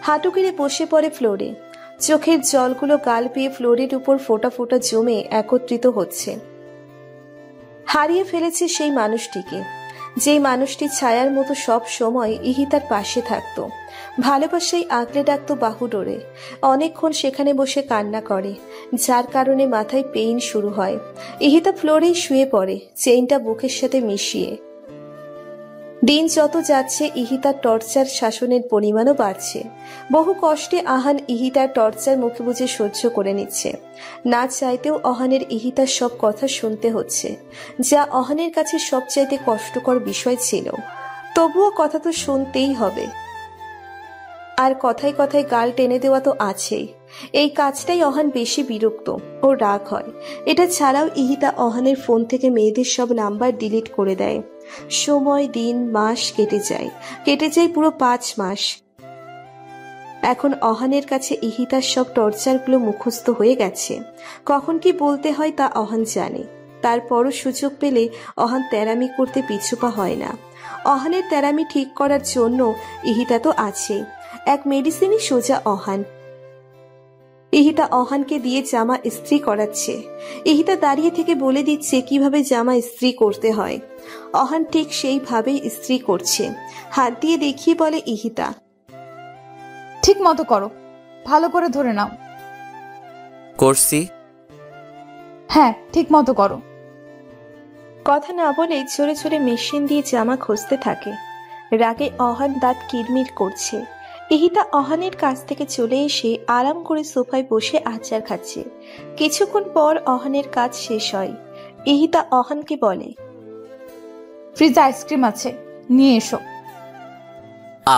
হাঁটু গেড়ে বসে পড়ে ফ্লোরে। চোখের জলগুলো গাল পেয়ে ফ্লোরের উপর ফোঁটা ফোঁটা জমে একত্রিত হচ্ছে। হারিয়ে ফেলেছে সেই মানুষটিকে, যেই মানুষটি ছায়ার মতো সব সময় ইহিতার পাশে থাকতো। ভালোবাসায় আগলে ডাকতো বাহু ডোরে। অনেকক্ষণ সেখানে বসে কান্না করে, যার কারণে মাথায় পেইন শুরু হয়। ইহিতা ফ্লোরেই শুয়ে পড়ে, চেইনটা বুকের সাথে মিশিয়ে। দিন যত যাচ্ছে ইহিতার টর্চার শাসনের পরিমাণও বাড়ছে। বহু কষ্টে আহান ইহিতার টর্চার মুখে বুঝে সহ্য করে নিচ্ছে। না চাইতেও অহানের ইহিতার সব কথা শুনতে হচ্ছে, যা অহানের কাছে সবচাইতে কষ্টকর বিষয় ছিল। তবুও কথা তো শুনতেই হবে। আর কথায় কথায় গাল টেনে দেওয়া তো আছেই। এই কাজটাই অহান বেশি বিরক্ত ও রাগ হয়। এটা ছাড়াও ইহিতা অহানের ফোন থেকে মেয়েদের সব নাম্বার ডিলিট করে দেয়। সময়, দিন, মাস কেটে যায় পুরো 5 মাস। এখন অহানের কাছে ইহিতার সব টর্চারগুলো মুখস্থ হয়ে গেছে। কখন কি বলতে হয় তা অহান জানে। তারপরও সুযোগ পেলে অহান তেরামি করতে পিছুপা হয় না। অহানের তেরামি ঠিক করার জন্য ইহিতা তো আছেই। এক মেডিসিনই সোজা অহান। ইহিতা অহানকে দিয়ে জামা ইস্ত্রি করাচ্ছে। ইহিতা দাঁড়িয়ে থেকে বলে দিচ্ছে কিভাবে জামা ইস্ত্রি করতে হয়। অহান ঠিক সেইভাবেই ইস্ত্রি করছে। হাত দিয়ে দেখিয়ে বলে ইহিতা, ঠিক মতো করো, ভালো করে ধরে নাও। করছি। হ্যাঁ, ঠিক মতো করো। কথা না বলে জোরে জোরে মেশিন দিয়ে জামা খুঁজতে থাকে। রাগে অহান দাঁত কিরমির করছে। ইহিতা অহানের কাছ থেকে চলে এসে আরাম করে সোফায় বসে আচার খাচ্ছে। কিছুক্ষণ পর অহানের কাজ শেষ হয়। ইহিতা অহানকে বলে, ফ্রিজে আইসক্রিম আছে, নিয়ে এসো।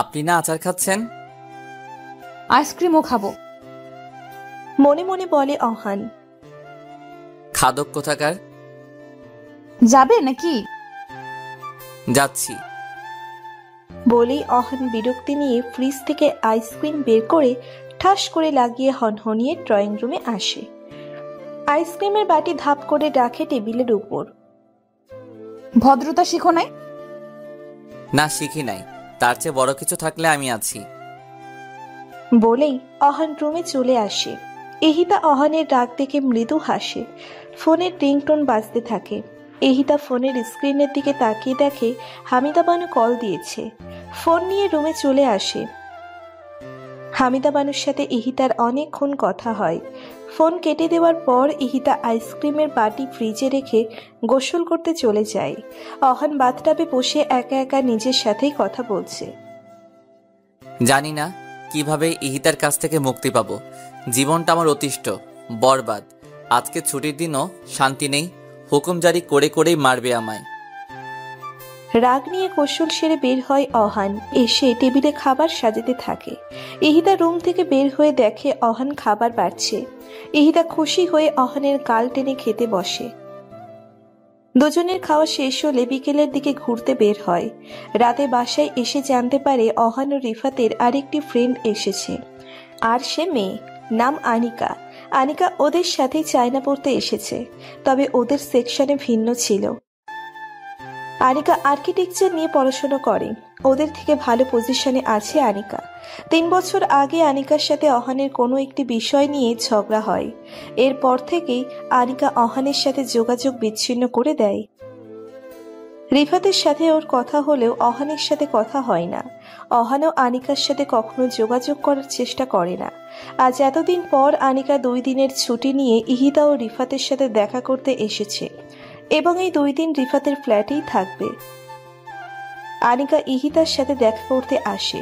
আপনি না আচার খাচ্ছেন? আইসক্রিমও খাবো। মনে মনে বলে অহান। খাদক কোথাকার। যাবে নাকি? যাচ্ছি। বলেই অহান বিরক্তি নিয়ে ফ্রিজ থেকে আইসক্রিম বের করে ঠাস করে লাগিয়ে হনহনিয়ে ড্রয়িং রুমে আসে। আইসক্রিমের বাটি ধাপ করে রাখে টেবিলের উপর। ভদ্রতা শিখো নাই? না, শিখি নাই। তার চেয়ে বড় কিছু থাকলে আমি আছি। বলেই অহান রুমে চলে আসে। ইহিতা অহানের রাগ দেখে মৃদু হাসে। ফোনের রিংটোন বাজতে থাকে। ইহিতা ফোনের স্ক্রিনের দিকে তাকিয়ে দেখে হামিদা বানু কল দিয়েছে। ফোন নিয়ে রুমে চলে আসে। হামিদা বানুর সাথে ইহিতার অনেকক্ষণ কথা হয়। ফোন কেটে দেওয়ার পর ইহিতা আইসক্রিমের বাটি ফ্রিজে রেখে গোসল করতে চলে যায়। অহান বাথটাবে বসে একা একা নিজের সাথেই কথা বলছে। জানি না কিভাবে ইহিতার কাছ থেকে মুক্তি পাবো। জীবনটা আমার অতিষ্ঠ, বরবাদ। আজকে ছুটির দিনও শান্তি নেই, হুকুম জারি করে করেই মারবে আমায়। রাগ নিয়ে গোসল সেরে বের হয় অহান। এসে টেবিলে খাবার সাজাতে থাকে। ইহিতা রুম থেকে বের হয়ে দেখে অহান খাবার বাড়ছে। ইহিতা খুশি হয়ে অহানের গাল টেনে খেতে বসে। দুজনের খাওয়া শেষ হলে বিকেলের দিকে ঘুরতে বের হয়। রাতে বাসায় এসে জানতে পারে অহান ও রিফাতের আরেকটি ফ্রেন্ড এসেছে, আর সে মেয়ে, নাম আনিকা। আনিকা ওদের সাথে চায়না পড়তে এসেছে, তবে ওদের সেকশনে ভিন্ন ছিল। আনিকা আর্কিটেকচার নিয়ে পড়াশোনা করে। ওদের থেকে ভালো পজিশনে আছে আনিকা। 3 বছর আগে আনিকার সাথে অহানের কোনো একটি বিষয় নিয়ে ঝগড়া হয়। এরপর থেকেই আনিকা অহানের সাথে যোগাযোগ বিচ্ছিন্ন করে দেয়। রিফাতের সাথে ওর কথা হলেও অহানের সাথে কথা হয় না। অহানও আনিকার সাথে কখনো যোগাযোগ করার চেষ্টা করে না। আজ এতদিন পর আনিকা 2 দিনের ছুটি নিয়ে ইহিতা ও রিফাতের সাথে দেখা করতে এসেছে এবং এই 2 দিন রিফাতের ফ্ল্যাটেই থাকবে। আনিকা ইহিতার সাথে দেখা করতে আসে।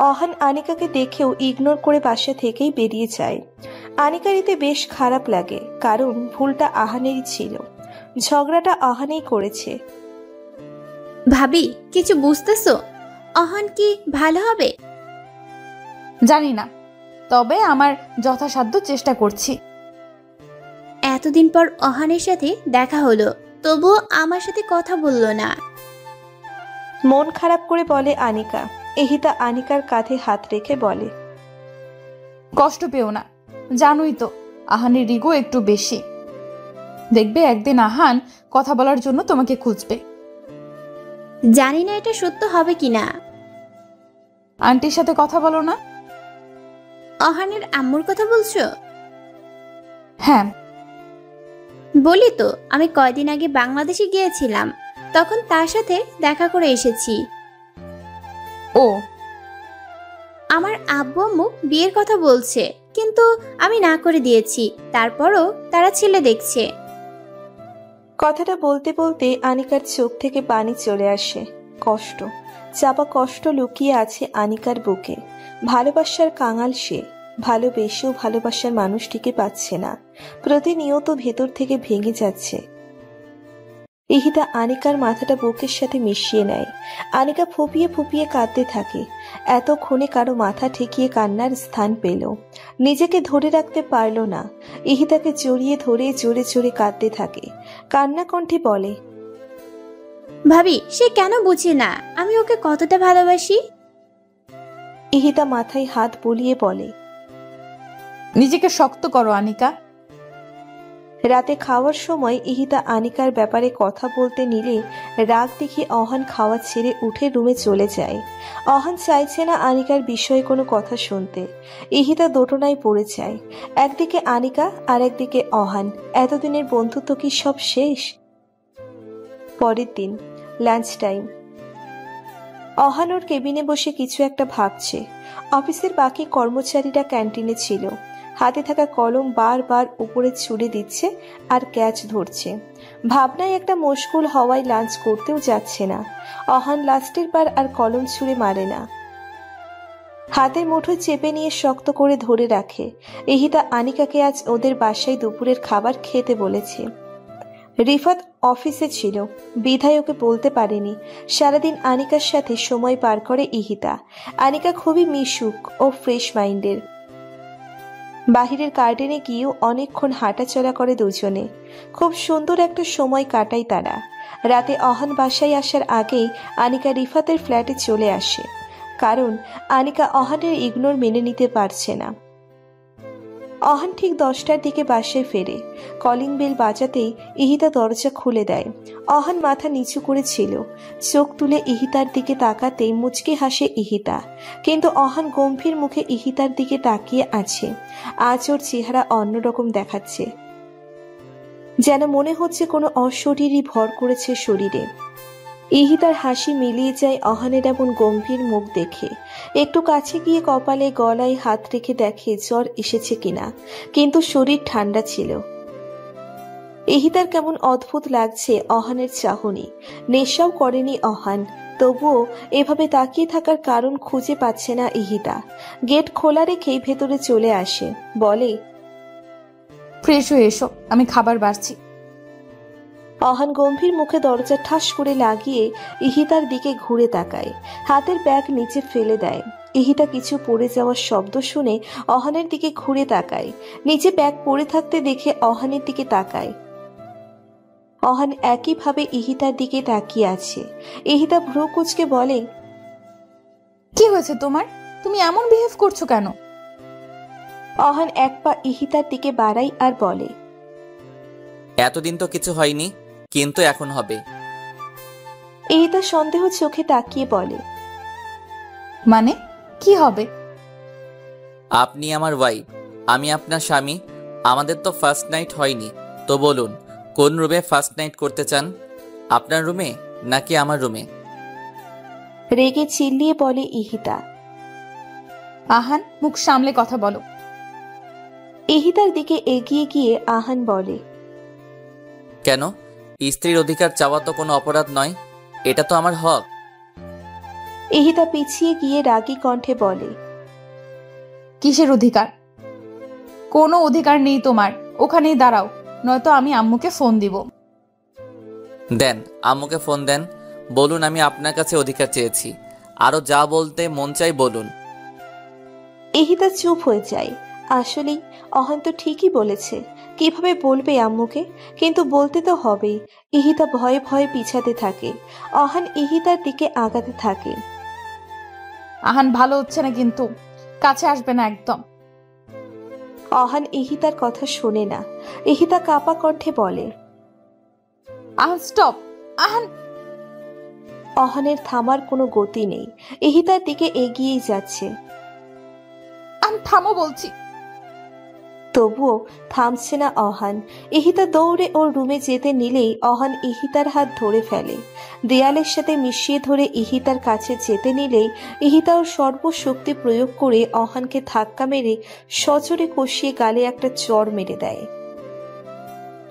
অহান আনিকাকে দেখেও ইগনোর করে বাসা থেকেই বেরিয়ে যায়। আনিকার এতে বেশ খারাপ লাগে, কারণ ভুলটা আহানেরই ছিল। ঝগড়াটা আহানেই করেছে। ভাবি, কিছু বুঝতেছো? অহান কি ভালো হবে? জানি না, তবে আমার যথাসাধ্য চেষ্টা করছি। এতদিন পর অহানের সাথে দেখা হলো, তবুও আমার সাথে কথা বললো না। মন খারাপ করে বলে আনিকা। ইহিতা আনিকার কাঁধে হাত রেখে বলে, কষ্ট পেও না, জানোই তো আহানের রিগো একটু বেশি। দেখবে একদিন আহান কথা বলার জন্য তোমাকে খুঁজবে। জানি না এটা সত্য হবে কিনা। আন্টির সাথে কথা বলো না। অহানের আম্মুর কথা বলছো? হ্যাঁ বলি তো, আমি কয়দিন আগে বাংলাদেশে গিয়েছিলাম, তখন তার সাথে দেখা করে এসেছি। ও, আমার আব্বু আম্মু বিয়ের কথা বলছে, কিন্তু আমি না করে দিয়েছি। তারপরও তারা ছেলে দেখছে। কথাটা বলতে বলতে আনিকার চোখ থেকে পানি চলে আসে। কষ্ট, চাপা কষ্ট লুকিয়ে আছে আনিকার বুকে। ভালোবাসার কাঙাল সে, ভালোবেসেও ভালোবাসার মানুষটিকে পাচ্ছে না। প্রতিনিয়ত ভেতর থেকে ভেঙে যাচ্ছে। ইহিতা আনিকার মাথাটা বুকের সাথে মিশিয়ে নেয়। আনিকা ফুপিয়ে ফুপিয়ে কাঁদতে থাকে। এতক্ষণে কারো মাথা ঠেকিয়ে কান্নার স্থান পেল। নিজেকে ধরে রাখতে পারল না। ইহিতাকে জড়িয়ে ধরে জোরে জোরে কাঁদতে থাকে। কান্না কণ্ঠে বলে, ভাবি, সে কেন বুঝে না আমি ওকে কতটা ভালোবাসি? ইহিতা মাথায় হাত বুলিয়ে বলে, নিজেকে শক্ত করো আনিকা। রাতে খাওয়ার সময় ইহিতা আনিকার ব্যাপারে কথা বলতে নিলে রাগ দেখে অহান খাওয়া ছেড়ে উঠে রুমে চলে যায়। অহান চাইছে না আনিকার বিষয়ে কোনো কথা শুনতে। ইহিতা দোটনায় পড়ে যায়। একদিকে আনিকা আর একদিকে অহান। এতদিনের বন্ধুত্ব কি সব শেষ? পরের দিন লাঞ্চ টাইম। অহান ওর কেবিনে বসে কিছু একটা ভাবছে। অফিসের বাকি কর্মচারীরা ক্যান্টিনে ছিল। হাতে থাকা কলম বারবার উপরে ছুড়ে দিচ্ছে আর ক্যাচ ধরছে। ভাবনায় একটা মশগুল হওয়ায় লাঞ্চ করতেও যাচ্ছে না। অহান লাস্টের বার আর কলম ছুঁড়ে মারে না। হাতের মুঠো চেপে নিয়ে শক্ত করে ধরে রাখে। ইহিতা আনিকাকে আজ ওদের বাসায় দুপুরের খাবার খেতে বলেছে। রিফাত অফিসে ছিল, বিধায় ওকে বলতে পারেনি। সারাদিন আনিকার সাথে সময় পার করে ইহিতা। আনিকা খুবই মিশুক ও ফ্রেশ মাইন্ডের। বাহিরের গার্ডেনে গিয়েও অনেকক্ষণ হাঁটাচলা করে দুজনে। খুব সুন্দর একটা সময় কাটায় তারা। রাতে অহান বাসায় আসার আগেই আনিকা রিফাতের ফ্ল্যাটে চলে আসে, কারণ আনিকা অহানের ইগনোর মেনে নিতে পারছে না। অহান ঠিক 10টার দিকে বাসায় ফেরে। কলিং বেল বাজাতেই ইহিতা দরজা খুলে দেয়। অহান মাথা নিচু করেছিল। চোখ তুলে ইহিতার দিকে তাকাতেই মুচকি হাসে ইহিতা, কিন্তু অহান গম্ভীর মুখে ইহিতার দিকে তাকিয়ে আছে। আজ ওর চেহারা অন্যরকম দেখাচ্ছে, যেন মনে হচ্ছে কোনো অশরীরই ভর করেছে শরীরে। ইহিতার হাসি মিলিয়ে যায় অহানের এমন গম্ভীর মুখ দেখে। একটু কাছে গিয়ে কপালে গলায় হাত রেখে দেখে জ্বর এসেছে কিনা, কিন্তু শরীর ঠান্ডা ছিল। ইহিতার কেমন অদ্ভুত লাগছে অহানের চাহনি। নেশাও করেনি অহান, তবুও এভাবে তাকিয়ে থাকার কারণ খুঁজে পাচ্ছে না ইহিতা। গেট খোলা রেখেই ভেতরে চলে আসে, বলে, ফ্রেশ হয়ে এসো, আমি খাবার বাড়ছি। অহান গম্ভীর মুখে দরজা ঠাস করে লাগিয়ে ইহিতার দিকে ঘুরে তাকায়, হাতের ব্যাগ নিচে ফেলে দেয়। ইহিতা কিছু পড়ে যাওয়ার শব্দ শুনে অহানের দিকে ঘুরে তাকায়। নিচে ব্যাগ পড়ে থাকতে দেখে অহানের দিকে তাকায়। অহান একইভাবে ইহিতার দিকে তাকিয়ে আছে। ইহিতা ভ্রু কুঁচকে বলে, কি হয়েছে তোমার? তুমি এমন বিহেভ করছো কেন? অহান এক পা ইহিতার দিকে বাড়ায় আর বলে, এতদিন তো কিছু হয়নি, কিন্তু এখন হবে। ইহিতা সন্দেহ চোখে তাকিয়ে বলে, মানে কি হবে? আপনি আমার ওয়াইফ, আমি আপনার স্বামী। আমাদের তো ফার্স্ট নাইট হয়নি, তো বলুন কোন রুমে ফার্স্ট নাইট করতে চান? আপনার রুমে নাকি আমার রুমে? রেগে চিল্লিয়ে বলে ইহিতা। আহান, মুখ সামলে কথা বলো। ইহিতার দিকে এগিয়ে গিয়ে আহান বলে, কেন? স্ত্রীর অধিকার চাওয়া তো কোনো অপরাধ নয়, এটা তো আমার হক। ইহিতা পিছিয়ে গিয়ে রাগী কণ্ঠে বলে, কিসের অধিকার? কোনো অধিকার নেই তোমার, ওখানেই দাঁড়াও, নয়তো আমি আম্মুকে ফোন দিব। দেন, আম্মুকে ফোন দেন, বলুন আমি আপনার কাছে অধিকার চেয়েছি, আরো যা বলতে মন চাই বলুন। ইহিতা চুপ হয়ে যায়। আসলেই অহান তো ঠিকই বলেছে, কিভাবে বলবে আম্মুকে? কিন্তু বলতে তো হবেই। ইহিতা ভয়ে ভয়ে পিছাতে থাকে। অহান ইহিতার দিকে আগাতে থাকে। আহান, ভালো হচ্ছে না, কিন্তু কাছে আসবে না একদম। অহান ইহিতার কথা শোনে না। ইহিতা কাপা কণ্ঠে বলে, আহান স্টপ, আহান। অহানের থামার কোনো গতি নেই, ইহিতার দিকে এগিয়েই যাচ্ছে। আহান থামো বলছি। তবুও থামছে না অহান। ইহিতা দৌড়ে ওর রুমে যেতে নিলেই অহান ইহিতার হাত ধরে ফেলে। দেয়ালের সাথে মিশিয়ে ধরে ইহিতার কাছে যেতে নিলেই ইহিতা ওর সর্বশক্তি প্রয়োগ করে অহানকে ধাক্কা মেরে সজোরে কষিয়ে গালে একটা চড় মেরে দেয়।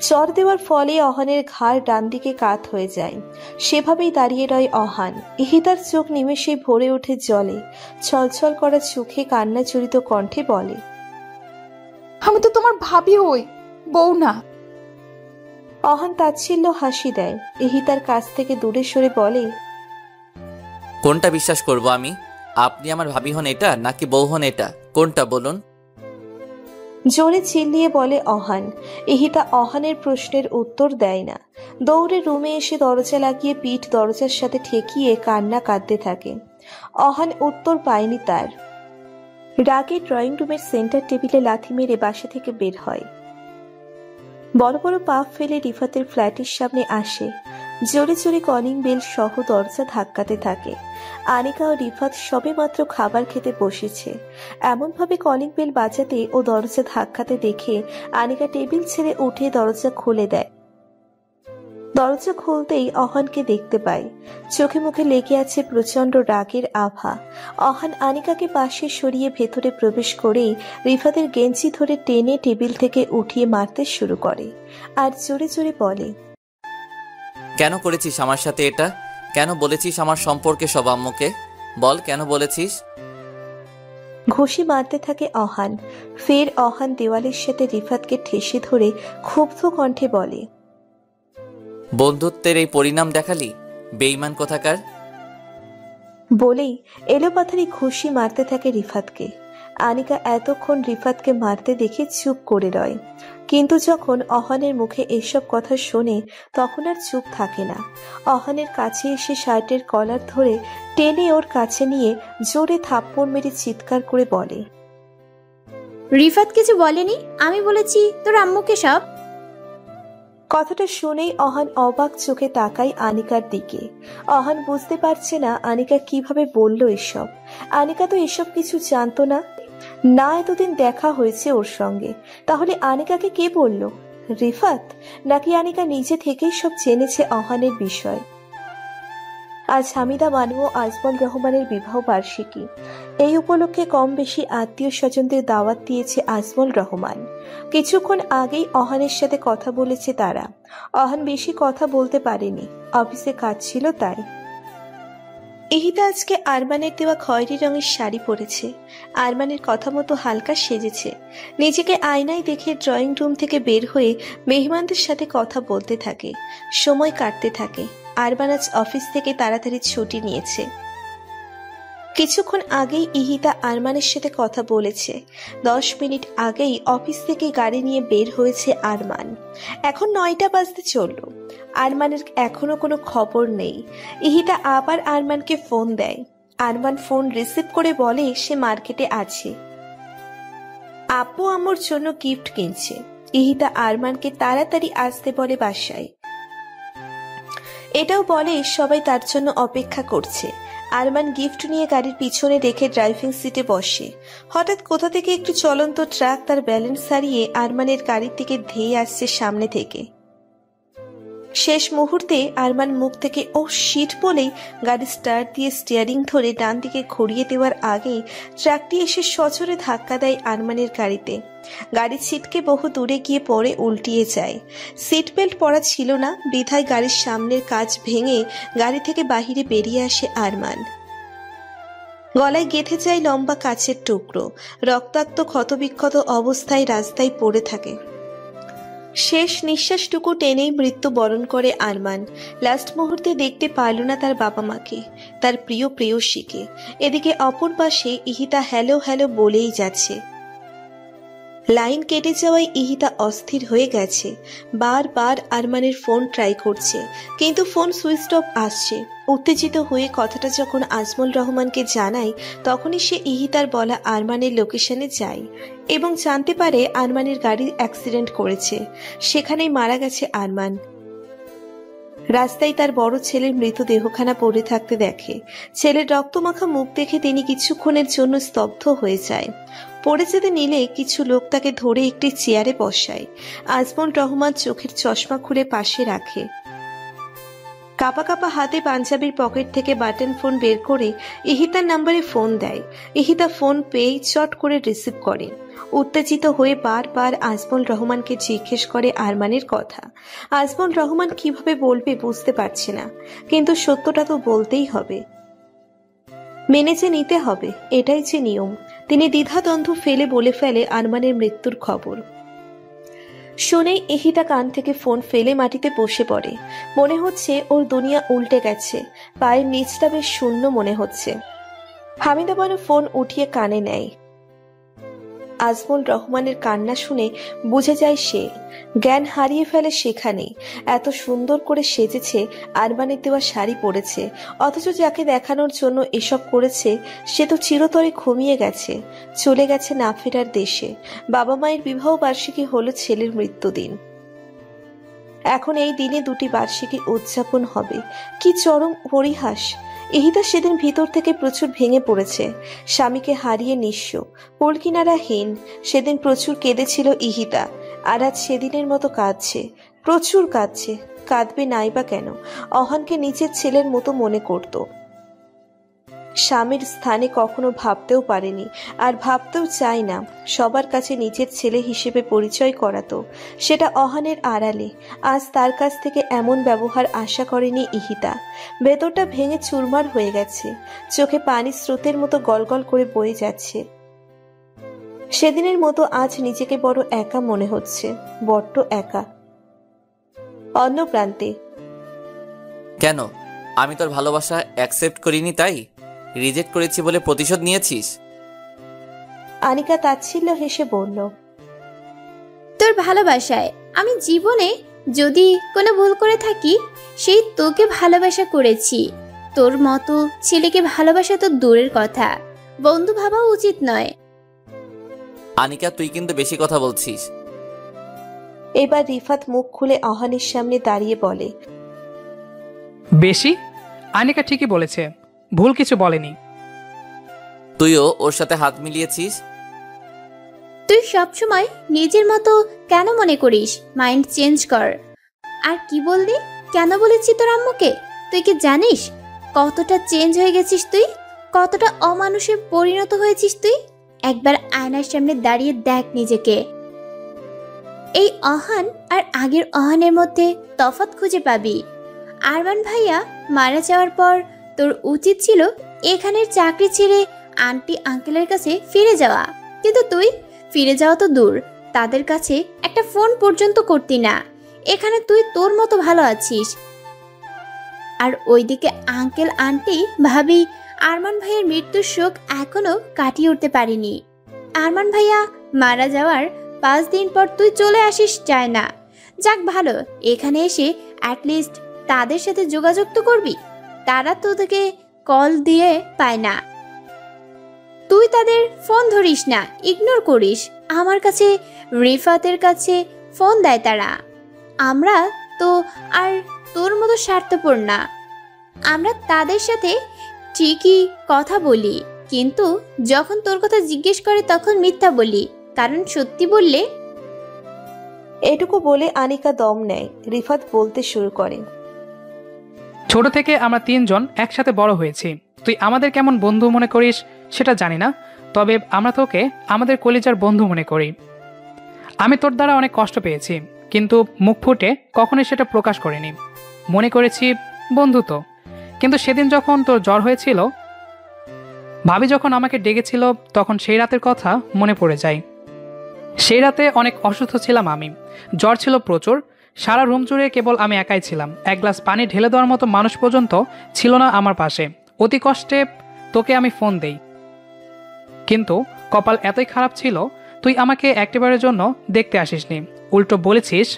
চড় দেওয়ার ফলে অহানের ঘাড় ডান দিকে কাত হয়ে যায়। সেভাবেই দাঁড়িয়ে রয় অহান। ইহিতার চোখ নিমেষেই ভরে ওঠে জলে। ছলছল করা চোখে কান্না জড়িত কণ্ঠে বলে, আমি তো তোমার ভাবি হই, বউ না। অহান তাচ্ছিল্য হাসি দেয়। ইহিতার কাছ থেকে দূরে সরে বলে, কোনটা বিশ্বাস করব আমি? আপনি আমার ভাবি হন এটা, নাকি বউ হন এটা? কোনটা বলুন? জোরে চিল্লিয়ে বলে অহান। ইহিতা অহানের প্রশ্নের উত্তর দেয় না। দৌড়ে রুমে এসে দরজা লাগিয়ে পিঠ দরজার সাথে ঠেকিয়ে কান্না কাঁদতে থাকে। অহান উত্তর পায়নি তার। রাগে ড্রয়িং রুমের সেন্টার টেবিলে লাথি মেরে বাসা থেকে বের হয়। বড় বড় পা ফেলে রিফাতের ফ্ল্যাটের সামনে আসে। জোরে জোরে কলিং বেল সহ দরজা ধাক্কাতে থাকে। আনিকা ও রিফাত সবে মাত্র খাবার খেতে বসেছে। এমনভাবে কলিং বেল বাজাতে ও দরজা ধাক্কাতে দেখে আনিকা টেবিল ছেড়ে উঠে দরজা খুলে দেয়। দরজা খুলতেই অহানকে দেখতে পায়। চোখে মুখে লেগে আছে প্রচন্ড রাগের আভা। অহান আনিকাকে পাশে সরিয়ে ভেতরে প্রবেশ করেই রিফাতের গেঞ্জি ধরে টেনে টেবিল থেকে উঠিয়ে মারতে শুরু করে আর জোরে জোরে বলে, কেন করেছিস আমার সাথে এটা? কেন বলেছিস আমার সম্পর্কে সব আম্মুকে? বল, কেন বলেছিস? ঘুষি মারতে থাকে অহান। ফের অহান দেওয়ালের সাথে রিফাতকে ঠেসে ধরে ক্ষুব্ধ কণ্ঠে বলে, বন্ধুত্বের এই পরিণাম দেখালি, বেঈমান কোথাকার! বলেই এলোপাথারি ঘুষি মারতে থাকে রিফাতকে। আনিকা এতক্ষণ রিফাতকে মারতে দেখে চুপ করে রয়, কিন্তু যখন অহানের মুখে এসব কথা শোনে তখন আর চুপ থাকে না। অহানের কাছে এসে শার্টের কলার ধরে টেনে ওর কাছে নিয়ে জোরে থাপ্পড় মেরে চিৎকার করে বলে, রিফাত কিছু বলেনি, আমি বলেছি তোর আম্মুকে সব। কথাটা শুনেই অহান অবাক চোখে তাকায় আনিকার দিকে। অহান বুঝতে পারছে না আনিকা কিভাবে বলল এসব। আনিকা তো এসব কিছু জানতো না, না এতদিন দেখা হয়েছে ওর সঙ্গে। তাহলে আনিকাকে কে বলল? রিফাত? নাকি আনিকা নিজে থেকেই সব জেনেছে অহানের বিষয়? আজ হামিদা বানু ও আজমল রহমানের বিবাহ বার্ষিকী। এই উপলক্ষে কম বেশি আত্মীয় স্বজনদের দাওয়াত দিয়েছে আজমল রহমান। কিছুক্ষণ আগেই অহানের সাথে কথা বলেছে তারা। অহান বেশি কথা বলতে পারেনি, অফিসে কাজ ছিল তাই। ইহিতা আজকে আরমানের দেওয়া খয়েরি রঙের শাড়ি পরেছে। আরমানের কথা মতো হালকা সেজেছে। নিজেকে আয়নায় দেখে ড্রয়িং রুম থেকে বের হয়ে মেহমানদের সাথে কথা বলতে থাকে, সময় কাটতে থাকে। আরমান আজ অফিস থেকে তাড়াতাড়ি ছুটি নিয়েছে। কিছুক্ষণ আগেই ইহিতা আরমানের সাথে কথা বলেছে। 10 মিনিট আগেই অফিস থেকে গাড়ি নিয়ে বের হয়েছে আরমান। এখন 9টা বাজতে চলল। আরমানের এখনো কোনো খবর নেই। ইহিতা আবার আরমানকে ফোন দেয়। আরমান ফোন রিসিভ করে বলে সে মার্কেটে আছে, আপু আমার জন্য গিফট কিনছে। ইহিতা আরমানকে তাড়াতাড়ি আসতে বলে বাসায়। এটাও বলে সবাই তার জন্য অপেক্ষা করছে। আরমান গিফট নিয়ে গাড়ির পিছনে রেখে ড্রাইভিং সিটে বসে। হঠাৎ কোথা থেকে একটু চলন্ত ট্রাক তার ব্যালেন্স হারিয়ে আরমানের গাড়ির দিকে ধেয়ে আসছে সামনে থেকে। শেষ মুহূর্তে আরমান মুখ থেকে ও শিট বলেই গাড়ি স্টার্ট দিয়ে স্টিয়ারিং ধরে ডান দিকে ঘুরিয়ে দেওয়ার আগেই ট্রাকটি এসে সজোরে ধাক্কা দেয় আরমানের গাড়িতে। গাড়ি ছিটকে বহু দূরে গিয়ে পড়ে উল্টিয়ে যায়। সিট বেল্ট পরা ছিল না বিধায় গাড়ির সামনের কাঁচ ভেঙে গাড়ি থেকে বাহিরে বেরিয়ে আসে আরমান। গলায় গেঁথে যায় লম্বা কাচের টুকরো। রক্তাক্ত ক্ষতবিক্ষত অবস্থায় রাস্তায় পড়ে থাকে। শেষ নিঃশ্বাসটুকু টেনেই মৃত্যু বরণ করে আরমান। লাস্ট মুহূর্তে দেখতে পারল না তার বাবা মাকে, তার প্রিয় প্রেয়সীকে। এদিকে অপর পাশে ইহিতা হ্যালো হ্যালো বলেই যাচ্ছে। লাইন কেটে যাওয়ায় ইহিতা অস্থির হয়ে গেছে। বারবার আরমানের ফোন ট্রাই করছে, কিন্তু ফোন সুইচ অফ আসছে। উত্তেজিত হয়ে কথাটা যখন আজমল রহমানকে জানায়, তখনই সে ইহিতার বলা আরমানের লোকেশনে যায় এবং জানতে পারে আরমানের গাড়ি অ্যাক্সিডেন্ট করেছে। সেখানেই মারা গেছে আরমান। রাস্তায় তার বড় ছেলের মৃতদেহখানা পড়ে থাকতে দেখে। ছেলের রক্তমাখা মুখ দেখে তিনি কিছুক্ষণের জন্য স্তব্ধ হয়ে যায়। পড়ে যেতে নিলে কিছু লোক তাকে ধরে একটি চেয়ারে বসায়। আজমল রহমান চোখের চশমা খুলে পাশে রাখে। কাপা কাপা হাতে পাঞ্জাবির পকেট থেকে বাটন ফোন বের করে ইহিতার নাম্বারে ফোন দেয়। ইহিতা ফোন পেয়ে চট করে রিসিভ করে। উত্তেজিত হয়ে বারবার আজমল রহমানকে জিজ্ঞেস করে আরমানের কথা। আজমল রহমান কিভাবে বলবে বুঝতে পারছে না, কিন্তু সত্যটা তো বলতেই হবে, মেনে যে নিতে হবে, এটাই যে নিয়ম। তিনি দ্বিধাদ্বন্দ্ব ফেলে বলে ফেলে আরমানের মৃত্যুর খবর। শুনেই ইহিতা কান থেকে ফোন ফেলে মাটিতে বসে পড়ে। মনে হচ্ছে ওর দুনিয়া উল্টে গেছে। পায়ের নিচটা বেশ শূন্য মনে হচ্ছে। হামিদা বানু ফোন উঠিয়ে কানে নেয়। আজমল রহমানের কান্না শুনে বুঝে যায় সে। জ্ঞান হারিয়ে ফেলে সেখানেই। এত সুন্দর করে সেজেছে, আরমানের দেওয়া শাড়ি পরেছে, অথচ যাকে দেখানোর জন্য এসব করেছে সে তো চিরতরে ঘুমিয়ে গেছে, চলে গেছে না ফেরার দেশে। বাবা মায়ের বিবাহ বার্ষিকী হলো ছেলের মৃত্যুদিন। এখন এই দিনে 2টি বার্ষিকী উদযাপন হবে। কি চরম পরিহাস! ইহিতা সেদিন ভিতর থেকে প্রচুর ভেঙে পড়েছে। স্বামীকে হারিয়ে নিঃস্ব, কুলকিনারাহীন। সেদিন প্রচুর কেঁদেছিল ইহিতা, আর আজ সেদিনের মতো কাঁদছে, প্রচুর কাঁদছে। কাঁদবে নাই বা কেন? অহানকে নিজের ছেলের মতো মনে করত। স্বামীর স্থানে কখনো ভাবতেও পারেনি, আর ভাবতেও চায় না। সবার কাছে নিজের ছেলে হিসেবে পরিচয় করাতো, সেটা অহানের আড়ালে। আজ তার কাছ থেকে এমন ব্যবহার আশা করেনি ইহিতা। ভেতরটা ভেঙে চুরমার হয়ে গেছে। চোখে পানি স্রোতের মতো গলগল করে বয়ে যাচ্ছে। সেদিনের মতো আজ নিজেকে বড় একা মনে হচ্ছে, বড্ড একা। অন্য প্রান্তে। কেন? আমি তোর ভালোবাসা অ্যাকসেপ্ট করিনি তাই রিজেক্ট করেছি বলে প্রতিশোধ নিয়েছিস? আনিকা তাচ্ছিল্য হেসে বলল, তোর ভালোবাসায় আমি জীবনে যদি কোনো ভুল করে থাকি, সেই তোকে ভালোবাসা করেছি। তোর মতো ছেলেকে ভালোবাসা তো দূরের কথা, বন্ধু ভাবা উচিত নয়। আনিকা, তুই কিন্তু বেশি কথা বলছিস। এবার রিফাত মুখ খুলে অহানের সামনে দাঁড়িয়ে বলে, বেশি? আনিকা ঠিকই বলেছে, ভুল কিছু বলেনি। তুইও ওর সাথে হাত মিলিয়েছিস। তুই সবসময় নিজের মতো কেন মনে করিস? মাইন্ড চেঞ্জ কর। আর কি বললি? কেন বলেছি তোর আম্মুকে? তুই কি জানিস কতটা চেঞ্জ হয়ে গেছিস তুই, কতটা অমানুষে পরিণত হয়েছিস তুই। একবার আয়নার সামনে দাঁড়িয়ে দেখ নিজেকে। এই অহান আর আগের অহানের মধ্যে তফাৎ খুঁজে পাবি। আরমান ভাইয়া মারা যাওয়ার পর তোর উচিত ছিল এখানের চাকরি ছেড়ে আন্টি আঙ্কেলের কাছে ফিরে যাওয়া, কিন্তু তুই ফিরে যাওয়া তো দূর, তাদের কাছে একটা ফোন পর্যন্ত করতি না। এখানে তুই তোর মতো ভালো আছিস, আর ওইদিকে আঙ্কেল আন্টি ভাবি আরমান ভাইয়ের মৃত্যুর শোক এখনো কাটিয়ে উঠতে পারিনি। আরমান ভাইয়া মারা যাওয়ার 5 দিন পর তুই চলে আসিস চায় না। যাক ভালো, এখানে এসে অ্যাটলিস্ট তাদের সাথে যোগাযোগ তো করবি। তারা তোদেরকে কল দিয়ে পায় না, তুই তাদের ফোন ধরিস না, ইগনোর করিস। আমার কাছে, রিফাতের কাছে ফোন দেয় তারা। আমরা তো আর তোর মতো স্বার্থপর না। আমরা তাদের সাথে ঠিকই কথা বলি, কিন্তু যখন তোর কথা জিজ্ঞেস করে তখন মিথ্যা বলি, কারণ সত্যি বললে। এটুকু বলে আনিকা দম নেয়। রিফাত বলতে শুরু করে, ছোট থেকে আমরা 3 জন একসাথে বড় হয়েছি। তুই আমাদের কেমন বন্ধু মনে করিস সেটা জানি না, তবে আমরা তোকে আমাদের কলিজার বন্ধু মনে করি। আমি তোর দ্বারা অনেক কষ্ট পেয়েছি, কিন্তু মুখ ফুটে কখনোই সেটা প্রকাশ করিনি। মনে করেছি বন্ধুত্ব। কিন্তু সেদিন যখন তোর জ্বর হয়েছিল, ভাবি যখন আমাকে ডেকেছিল, তখন সেই রাতের কথা মনে পড়ে যায়। সেই রাতে অনেক অসুস্থ ছিলাম আমি, জ্বর ছিল প্রচুর। সারা রুম জুড়ে কেবল আমি একাই ছিলাম। 1 গ্লাস পানি ঢেলে দেওয়ার মতো মানুষ পর্যন্ত ছিল না আমার পাশে। অতি কষ্টে তোকে আমি ফোন দেই, কিন্তু কপাল এতই খারাপ ছিল, তুই আমাকে একটিবারের জন্য দেখতে আসিসনি। উল্টো বলেছিস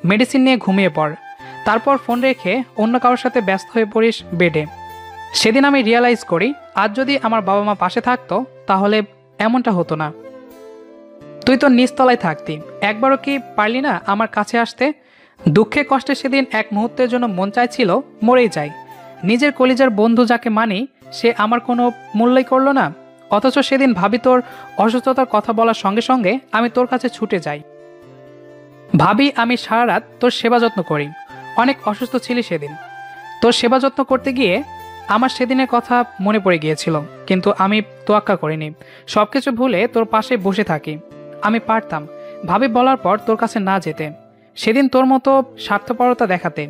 মেডিসিন নিয়ে ঘুমিয়ে পড়, তারপর ফোন রেখে অন্য কারোর সাথে ব্যস্ত হয়ে পড়িস বেডে। সেদিন আমি রিয়ালাইজ করি, আজ যদি আমার বাবা মা পাশে থাকতো তাহলে এমনটা হতো না। তুই তো নিচতলায় থাকতি, একবারও কি পারলি না আমার কাছে আসতে? দুঃখে কষ্টে সেদিন এক মুহূর্তের জন্য মন চাইছিল মরেই যাই। নিজের কলিজার বন্ধু যাকে মানি, সে আমার কোনো মূল্যই করলো না। অথচ সেদিন ভাবি তোর অসুস্থতার কথা বলার সঙ্গে সঙ্গে আমি তোর কাছে ছুটে যাই। ভাবি আমি সারা রাত তোর সেবা যত্ন করি। অনেক অসুস্থ ছিলি সেদিন, তোর সেবা যত্ন করতে গিয়ে আমার সেদিনের কথা মনে পড়ে গিয়েছিল, কিন্তু আমি তোয়াক্কা করিনি। সব কিছু ভুলে তোর পাশে বসে থাকি। আমি পারতাম ভাবি বলার পর তোর কাছে না যেতে, সেদিন তোর মতো স্বার্থপরতা দেখাতে,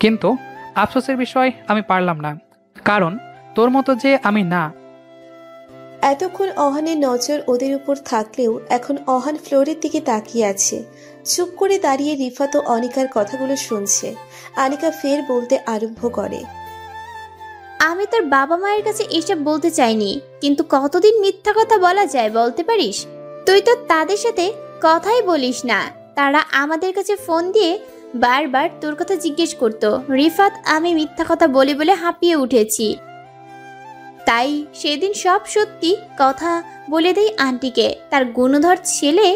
কিন্তু আফসোসের বিষয় আমি পারলাম না, কারণ তোর মতো যে আমি না। এতক্ষণ অহানের নজর ওদের উপর থাকলেও এখন অহান ফ্লোরের দিকে তাকিয়ে আছে। চুপ করে দাঁড়িয়ে রিফাত ও অনিকার কথাগুলো শুনছে। আনিকা ফের বলতে আরম্ভ করে, আমি তোর বাবা মায়ের কাছে এসব বলতে চাইনি, কিন্তু কতদিন মিথ্যা কথা বলা যায় বলতে পারিস? তুই তো তাদের সাথে কথাই বলিস না। তারা আমাদের কাছে ফোন দিয়ে বারবার তোর কথা জিজ্ঞেস করতো। রিফাত আমি মিথ্যা কথা বলে বলে হাঁপিয়ে উঠেছি, তাই সেদিন সব সত্যি কথা বলে দেই আন্টিকে। তার গুণধর ছেলে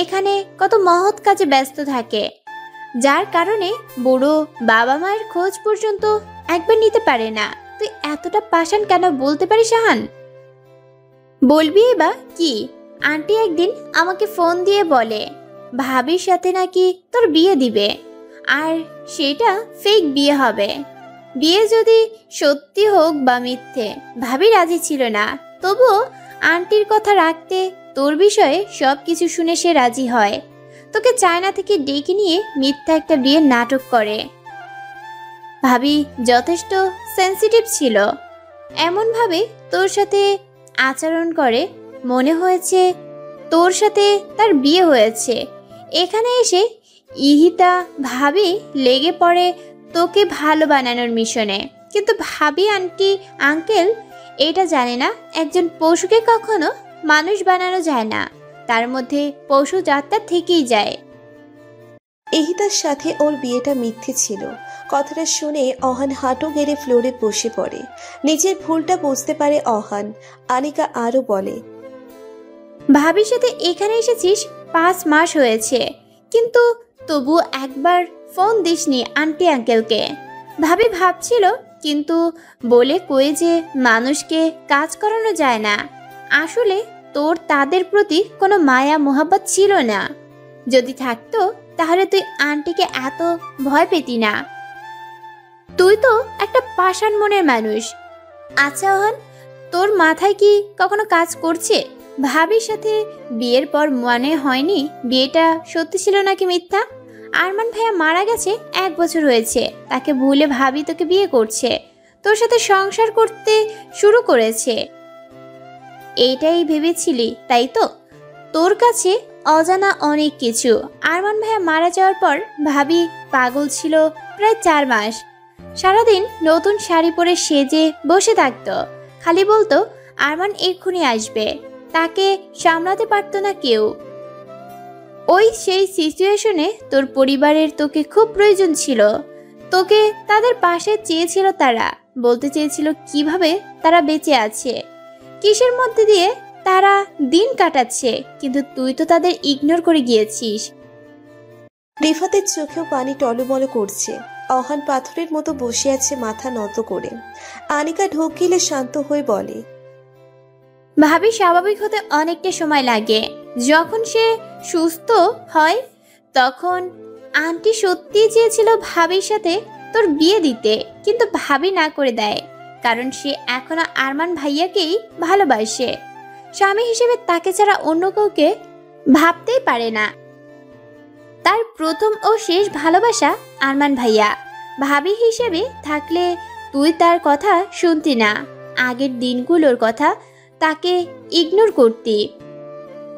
এখানে কত মহৎ কাজে ব্যস্ত থাকে, যার কারণে বুড়ো বাবা মায়ের খোঁজ পর্যন্ত একবার নিতে পারে না। তুই এতটা পাষাণ কেন বলতে পারিস আহান? বলবি বা কি? আন্টি একদিন আমাকে ফোন দিয়ে বলে ভাবির সাথে নাকি তোর বিয়ে দিবে, আর সেটা ফেক বিয়ে হবে। বিয়ে যদি সত্যি হোক বা মিথ্যে, ভাবি রাজি ছিল না, তবুও আন্টির কথা রাখতে তোর বিষয়ে সব কিছু শুনে সে রাজি হয়। তোকে চায়না থেকে ডেকে নিয়ে মিথ্যা একটা বিয়ের নাটক করে। ভাবি যথেষ্ট সেন্সিটিভ ছিল, এমনভাবে তোর সাথে আচরণ করে মনে হয়েছে তোর সাথে তার বিয়ে হয়েছে। এখানে এসে ইহিতা ভাবি লেগে পড়ে তোকে ভালো বানানোর মিশনে, কিন্তু ভাবি আন্টি আঙ্কেল এটা জানে না একজন পশুকে কখনো মানুষ বানানো যায় না, তার মধ্যে পশু জাতটা থেকেই যায়। ইহিতার সাথে ওর বিয়েটা মিথ্যে ছিল। কথাটা শুনে অহান হাঁটু গেড়ে ফ্লোরে বসে পড়ে। নিজের ভুলটা বুঝতে পারে অহান। আনিকা আরো বলে, ভাবির সাথে এখানে এসেছিস 5 মাস হয়েছে, কিন্তু তবু একবার ফোন দিসনি আন্টি আঙ্কেলকে। ভাবি ভাবছিল, কিন্তু বলে কয়ে যে মানুষকে কাজ করানো যায় না। আসলে তোর তাদের প্রতি কোনো মায়া মোহাব্বত ছিল না। যদি থাকতো তাহলে তুই আন্টিকে এত ভয় পেতি না। তুই তো একটা পাষাণ মনের মানুষ। আচ্ছা ওহান, তোর মাথায় কি কখনো কাজ করছে ভাবির সাথে বিয়ের পর মনে হয়নি বিয়েটা সত্যি ছিল নাকি মিথ্যা? আরমান ভাইয়া মারা গেছে 1 বছর হয়েছে, তাকে ভুলে ভাবি তোকে বিয়ে করছে, তোর সাথে সংসার করতে শুরু করেছে। এইটাই ভেবেছিলি তাই তো? তোর কাছে অজানা অনেক কিছু। আরমান ভাইয়া মারা যাওয়ার পর ভাবি পাগল ছিল প্রায় 4 মাস। সারাদিন নতুন শাড়ি পরে সেজে বসে থাকতো, খালি বলতো আরমান এক্ষুনি আসবে, তাকে সামলাতে পারতো না কেউ। ওই সেই সিচুয়েশনে তোর পরিবারের তোকে খুব প্রয়োজন ছিল, তোকে তাদের পাশে চেয়েছিল, তারা বলতে চেয়েছিল কিভাবে তারা বেঁচে আছে, কিসের মধ্যে দিয়ে তারা দিন কাটাচ্ছে, কিন্তু তুই তো তাদের ইগনোর করে গিয়েছিস। রিফাতের চোখেও পানি টলমল করছে। অহান পাথরের মতো বসে আছে মাথা নত করে। আনিকা ঢোক গিলে শান্ত হয়ে বলে, ভাবি স্বাভাবিক হতে অনেকটা সময় লাগে। যখন সে সুস্থ হয় তখন আন্টি সত্যিই চেয়েছিল ভাবির সাথে তোর বিয়ে দিতে, কিন্তু ভাবি না করে দেয়, কারণ সে এখনো আরমান ভাইয়াকেই ভালোবাসে। স্বামী হিসেবে তাকে ছাড়া অন্য কাউকে ভাবতেই পারে না। তার প্রথম ও শেষ ভালোবাসা আরমান ভাইয়া। ভাবি হিসেবে থাকলে তুই তার কথা শুনতি না, আগের দিনগুলোর কথা তাকে ইগনোর করতি।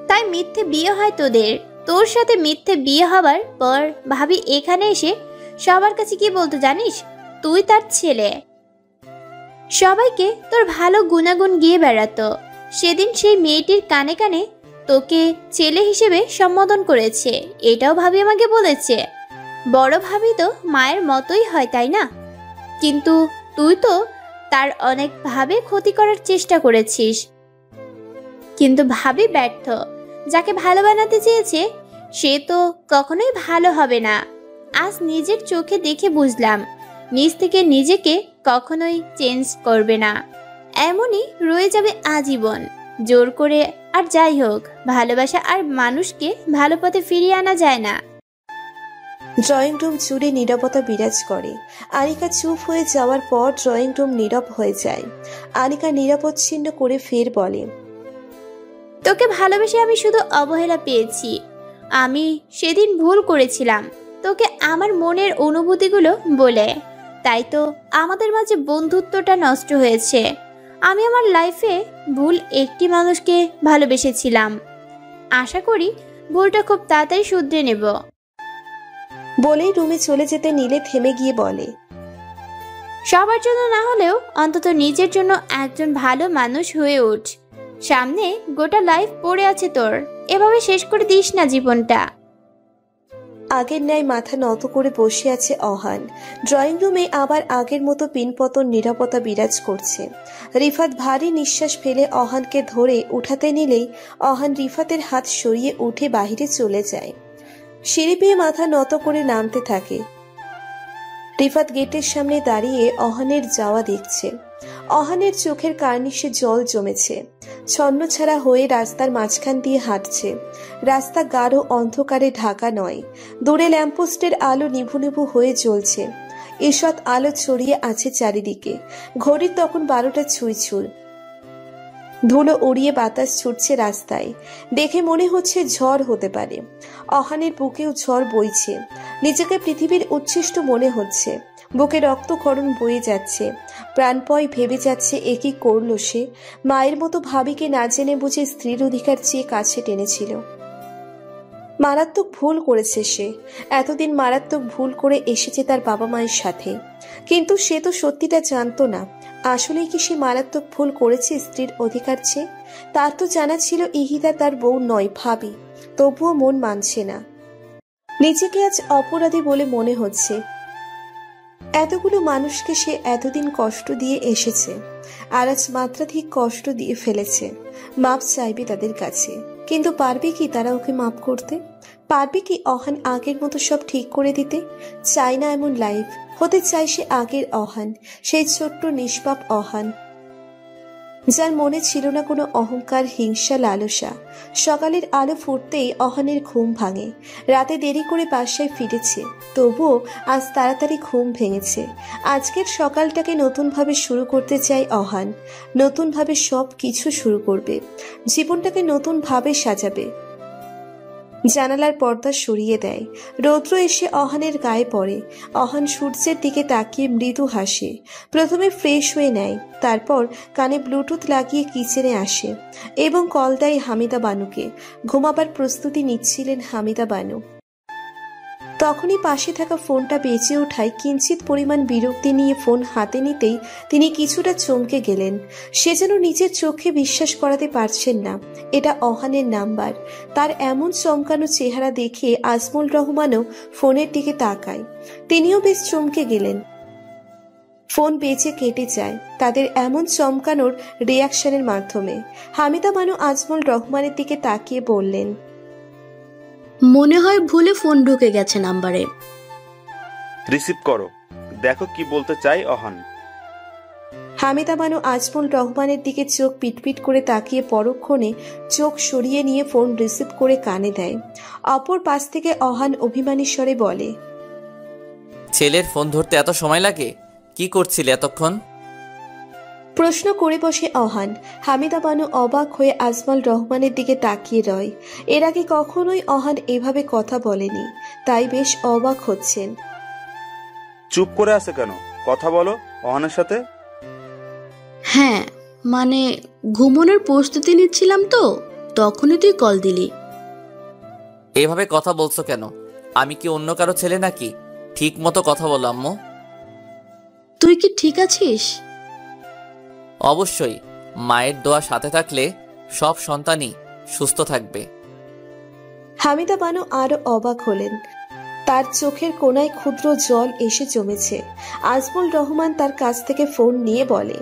তাই মিথ্যে বিয়ে হয় তোদের। তোর সাথে মিথ্যে বিয়ে হবার পর ভাবি এখানে এসে সবার কাছে কি বলতো জানিস? তুই তার ছেলে। সবাইকে তোর ভালো গুণাগুণ গিয়ে বেড়াতো। সেদিন সেই মেয়েটির কানে কানে তোকে ছেলে হিসেবে সম্বোধন করেছে, এটাও ভাবি আমাকে বলেছে। বড় ভাবি তো মায়ের মতোই হয় তাই না? কিন্তু তুই তো তার অনেকভাবে ক্ষতি করার চেষ্টা করেছিস, কিন্তু ভাবি ব্যর্থ। যাকে ভালো বানাতে চেয়েছে সে তো কখনোই ভালো হবে না। আজ নিজের চোখে দেখে বুঝলাম নিজ থেকে নিজেকে কখনোই চেঞ্জ করবে না, এমনই রয়ে যাবে আজীবন। জোর করে আর যাই হোক, ভালোবাসা আর মানুষকে ভালো পথে ফিরিয়ে আনা যায় না। ড্রয়িং রুম জুড়ে নীরবতা বিরাজ করে। আনিকা চুপ হয়ে যাওয়ার পর ড্রয়িং রুম নীরব হয়ে যায়। আনিকা নিরাপচ্ছিন্ন করে ফের বলে, তোকে ভালোবেসে আমি শুধু অবহেলা পেয়েছি। আমি সেদিন ভুল করেছিলাম তোকে আমার মনের অনুভূতিগুলো বলে, তাই তো আমাদের মাঝে বন্ধুত্বটা নষ্ট হয়েছে। আমি আমার লাইফে ভুল একটি মানুষকে ভালোবেসেছিলাম। আশা করি ভুলটা খুব তাড়াতাড়ি শুধরে নেব। বলেই রুমে চলে যেতে নিলে থেমে গিয়ে বলে, সবার জন্য না হলেও অন্তত নিজের জন্য একজন ভালো মানুষ হয়ে ওঠ। সামনে গোটা লাইফ পড়ে আছে তোর, এভাবে শেষ করে দিস না জীবনটা। আগের ন্যায় মাথা নত করে বসে আছে অহান। ড্রয়িং রুমে আবার আগের মতো পিনপতন নীরবতা বিরাজ করছে। রিফাত ভারী নিঃশ্বাস ফেলে অহানকে ধরে উঠাতে নিলেই অহান রিফাতের হাত সরিয়ে উঠে বাহিরে চলে যায়। সিঁড়ি পেয়ে মাথা নত করে নামতে থাকে। রিফাত গেটের সামনে দাঁড়িয়ে অহানের যাওয়া দেখছে। অহানের চোখের কার্নিশে জল জমেছে। ছন্নছাড়া হয়ে রাস্তার মাঝখান দিয়ে হাঁটছে। রাস্তা গাঢ় অন্ধকারে ঢাকা নয়, দূরে ল্যাম্পপোস্টের আলো নিভু নিভু হয়ে জ্বলছে। ঈষৎ আলো ছড়িয়ে আছে চারিদিকে। ঘড়ির তখন 12টা ছুঁই। ধুলো উড়িয়ে বাতাস ছুটছে রাস্তায়। দেখে মনে হচ্ছে ঝড় হতে পারে। অহানের বুকেও ঝড় বইছে। নিজেকে পৃথিবীর উচ্ছিষ্ট মনে হচ্ছে। বুকে রক্তক্ষরণ বয়ে যাচ্ছে। প্রাণপয় ভেবে যাচ্ছে এ কি করল সে। মায়ের মতো ভাবিকে না জেনে বুঝে স্ত্রীর অধিকার চেয়ে কাছে টেনেছিল। মারাত্মক ভুল করেছে সে। এতদিন মারাত্মক ভুল করে এসেছে তার বাবা মায়ের সাথে, কিন্তু সে তো সত্যিটা জানতো না। আসলেই কি সে মারাত্মক ভুল করেছে স্ত্রীর অধিকার চেয়ে? তার তো জানা ছিল ইহিতা তার বউ নয়, ভাবি। তবুও মন মানছে না। নিজেকে আজ অপরাধী বলে মনে হচ্ছে। এতগুলো মানুষকে সে এতদিন কষ্ট দিয়ে এসেছে, আর আজ মাত্রাধিক কষ্ট দিয়ে ফেলেছে। মাপ চাইবে তাদের কাছে, কিন্তু পারবে কি তারা ওকে মাপ করতে? পারবে কি অহান আগের মতো সব ঠিক করে দিতে? চায় না এমন লাইফ। হতে চায় সে আগের অহান, সেই ছোট্ট নিষ্পাপ অহান। যার মনে ছিল না কোনো অহংকার, হিংসা, লালসা। সকালের আলো ফুটতেই অহানের ঘুম ভাঙে। রাতে দেরি করে বাসায় ফিরেছে, তবুও আজ তাড়াতাড়ি ঘুম ভেঙেছে। আজকের সকালটাকে নতুনভাবে শুরু করতে চায় অহান। নতুনভাবে সব কিছু শুরু করবে, জীবনটাকে নতুনভাবে সাজাবে। জানালার পর্দা সরিয়ে দেয়। রৌদ্র এসে অহানের গায়ে পড়ে। অহান সূর্যের দিকে তাকিয়ে মৃদু হাসে। প্রথমে ফ্রেশ হয়ে নেয়, তারপর কানে ব্লুটুথ লাগিয়ে কিচেনে আসে এবং কল দেয় হামিদা বানুকে। ঘুমাবার প্রস্তুতি নিচ্ছিলেন হামিদা বানু। তখনই পাশে থাকা ফোনটা বেজে ওঠায় কিঞ্চিত পরিমাণ বিরক্তি নিয়ে ফোন হাতে নিতেই তিনি কিছুটা চমকে গেলেন। সে যেন নিজের চোখে বিশ্বাস করাতে পারছেন না এটা অহানের নাম্বার। তার এমন চমকানো চেহারা দেখে আজমল রহমানও ফোনের দিকে তাকায়। তিনিও বেশ চমকে গেলেন। ফোন বেজে কেটে যায় তাদের এমন চমকানোর রিয়াকশনের মাধ্যমে। হামিদা বানু আজমল রহমানের দিকে তাকিয়ে বললেন, মনে হয় ভুলে ফোন ঢুকে গেছে নাম্বারে। রিসিভ করো, দেখো কি বলতে চাই অহান। হামিদা বানু আজমল রহমানের দিকে চোখ পিটপিট করে তাকিয়ে পরক্ষণে চোখ সরিয়ে নিয়ে ফোন রিসিভ করে কানে দেয়। অপর পাশ থেকে অহান অভিমানী স্বরে বলে, ছেলের ফোন ধরতে এত সময় লাগে? কি করছিলে এতক্ষণ? প্রশ্ন করে বসে অহান। হামিদা বানু অবাক হয়ে আজমল রহমানের দিকে তাকিয়ে রয়। এর আগে কখনোই অহান এভাবে কথা বলেনি, তাই বেশ অবাক হচ্ছেন। চুপ করে আছে কেন? কথা বলো অহানের সাথে। হ্যাঁ, মানে ঘুমানোর প্রস্তুতি নিচ্ছিলাম তো, তখনই তুই কল দিলি। এভাবে কথা বলছো কেন? আমি কি অন্য কারো ছেলে নাকি? ঠিক মতো কথা বলো আম্মু। তুই কি ঠিক আছিস? অবশ্যই, মায়ের দোয়া সাথে থাকলে সব সন্তানই সুস্থ থাকবে। হামিদা বানু আরো অবাক হলেন। তার চোখের কোনায় ক্ষুদ্র জল এসে জমেছে। আজমল রহমান তার কাছ থেকে ফোন নিয়ে বলে,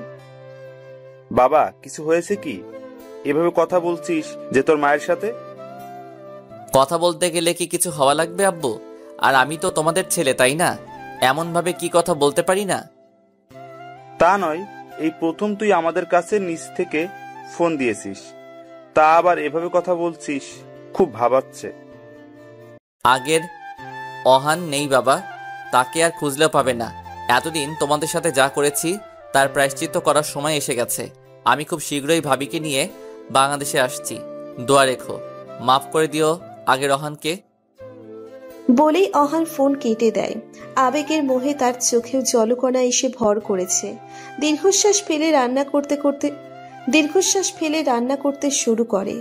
বাবা কিছু হয়েছে কি? এভাবে কথা বলছিস যে তোর মায়ের সাথে? কথা বলতে গেলে কি কিছু হওয়া লাগবে আব্বু? আর আমি তো তোমাদের ছেলে, তাই না? এমন ভাবে কি কথা বলতে পারি না? তা নয়, এই প্রথম তুই আমাদের কাছে নিজ থেকে ফোন দিয়েছিস, তা আবার এভাবে কথা বলছিস, খুব ভাবাচ্ছে। আগের অহান নেই বাবা, তাকে আর খুঁজলেও পাবে না। এতদিন তোমাদের সাথে যা করেছি তার প্রায়শ্চিত্ত করার সময় এসে গেছে। আমি খুব শীঘ্রই ভাবিকে নিয়ে বাংলাদেশে আসছি। দোয়া রেখো, মাফ করে দিও আগের অহানকে। বলেই অহান ফোন কেটে দেয়। আবেগের মোহে তার চোখেও জলকণা এসে ভর করেছে। দীর্ঘশ্বাস ফেলে রান্না করতে শুরু করে।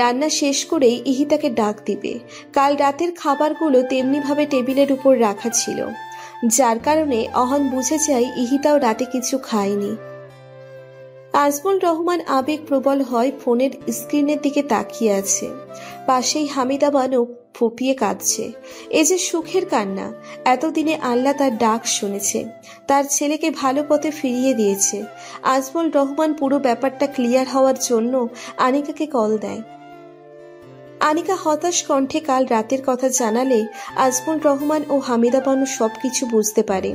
রান্না শেষ করেই ইহিতাকে ডাক দিবে। কাল রাতের খাবারগুলো তেমনিভাবে টেবিলের উপর রাখা ছিল, যার কারণে অহান বুঝে যায় ইহিতাও রাতে কিছু খায়নি। আজমল রহমান আবেগ প্রবল হয় ফোনের স্ক্রিনের দিকে তাকিয়ে আছে। পাশেই হামিদা বানু ফুপিয়ে কাঁদছে। এ যে সুখের কান্না। এতদিনে আল্লাহ তার ডাক শুনেছে, তার ছেলেকে ভালো পথে ফিরিয়ে দিয়েছে। আজমল রহমান পুরো ব্যাপারটা ক্লিয়ার হওয়ার জন্য আনিকাকে কল দেয়। আনিকা হতাশ কণ্ঠে কাল রাতের কথা জানালে আজমল রহমান ও হামিদা বানু সবকিছু বুঝতে পারে।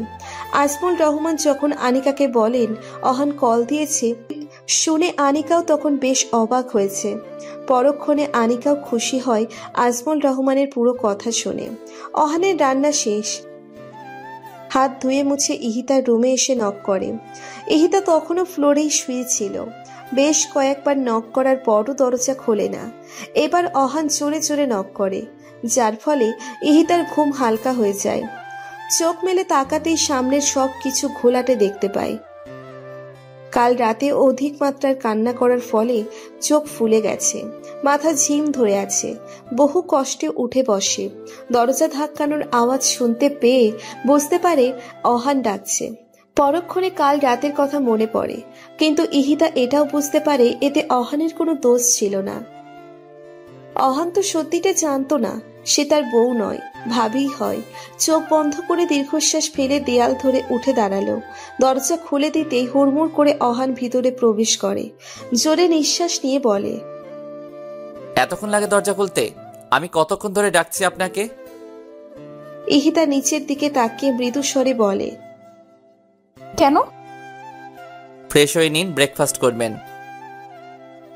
আজমল রহমান যখন আনিকাকে বলেন অহান কল দিয়েছে, শুনে আনিকাও তখন বেশ অবাক হয়েছে। পরক্ষণে আনিকাও খুশি হয় আজমল রহমানের পুরো কথা শুনে। অহানের রান্না শেষ। হাত ধুয়ে মুছে ইহিতার রুমে এসে নক করে। ইহিতা তখনও ফ্লোরেই শুয়েছিল। বেশ কয়েকবার নক করার পরও দরজা খোলে না। এবার অহান জোরে জোরে নক করে, যার ফলে ইহিতার ঘুম হালকা হয়ে যায়। চোখ মেলে তাকাতেই সামনের সব কিছু ঘোলাটে দেখতে পায়। কাল রাতে অধিক মাত্রার কান্না করার ফলে চোখ ফুলে গেছে, মাথা ঝিম ধরে আছে। বহু কষ্টে উঠে বসে। দরজা ধাক্কানোর আওয়াজ শুনতে পেয়ে বুঝতে পারে অহান ডাকছে। পরক্ষণে কাল রাতের কথা মনে পড়ে, কিন্তু ইহিতা এটাও বুঝতে পারে এতে অহানের কোনো দোষ ছিল না। অহান তো সত্যিটা জানতো না সে তার বউ নয়, ভাবি হয়। চোখ বন্ধ করে দীর্ঘশ্বাস ফেলে দেয়াল ধরে উঠে দাঁড়ালো। দরজা খুলে দিতেই হুড়মুড় করে অহান ভিতরে প্রবেশ করে। জোরে নিঃশ্বাস নিয়ে বলে, এতক্ষণ লাগে দরজা খুলতে? আমি কতক্ষণ ধরে ডাকছি আপনাকে? ইহিতা নিচের দিকে তাকিয়ে মৃদু স্বরে বলে, কেন? ফ্রেশ হয়ে নিন, ব্রেকফাস্ট করবেন।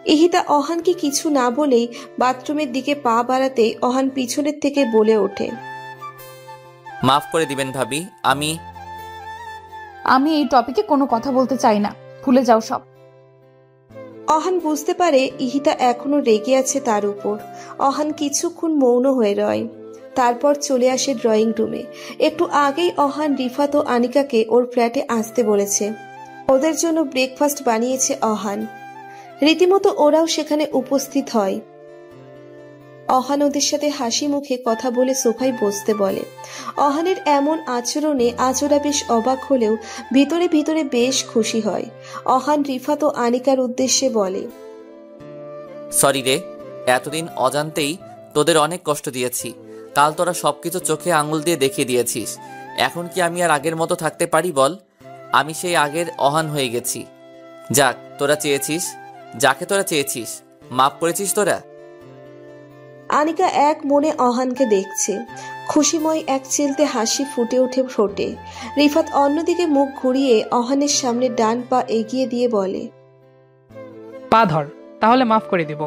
ইহিতা অহানকে কিছু না বলেই বাথরুমের দিকে পা বাড়াতে অহান পিছনের থেকে বলে ওঠে, মাফ করে দিবেন ভাবি, আমি এই টপিকে কোনো কথা বলতে চাই না, ভুলে যাও সব। অহান বুঝতে পারে ইহিতা এখনো রেগে আছে তার উপর। অহান কিছুক্ষণ মৌন হয়ে রয়, তারপর চলে আসে ড্রয়িং রুমে। একটু আগেই অহান রিফাত ও আনিকাকে ওর ফ্ল্যাটে আসতে বলেছে। ওদের জন্য ব্রেকফাস্ট বানিয়েছে অহান। রীতিমতো ওরাও সেখানে উপস্থিত হয়। অহান ওদের সাথে হাসি মুখে কথা বলে সোফায় বসতে বলে। অহানের এমন আচরণে আজ ওরা বেশ অবাক হলেও ভিতরে ভিতরে বেশ খুশি হয়। অহান রিফাত ও আনিকার উদ্দেশ্যে বলে, সরি রে, এতদিন অজান্তেই তোদের অনেক কষ্ট দিয়েছি। কাল তোরা সবকিছু চোখে আঙুল দিয়ে দেখিয়ে দিয়েছিস। এখন কি আমি আর আগের মতো থাকতে পারি বল? আমি সেই আগের অহান হয়ে গেছি। যাক, যাকে তোরা চেয়েছিস মাফ করেছিস তোরা। আনিকা এক মনে অহানকে দেখছে। খুশিময় এক চিলতে হাসি ফুটে ওঠে ঠোঁটে। রিফাত অন্যদিকে মুখ ঘুরিয়ে অহানের সামনে ডান পা এগিয়ে দিয়ে বলে, পা ধর, তাহলে মাফ করে দিব।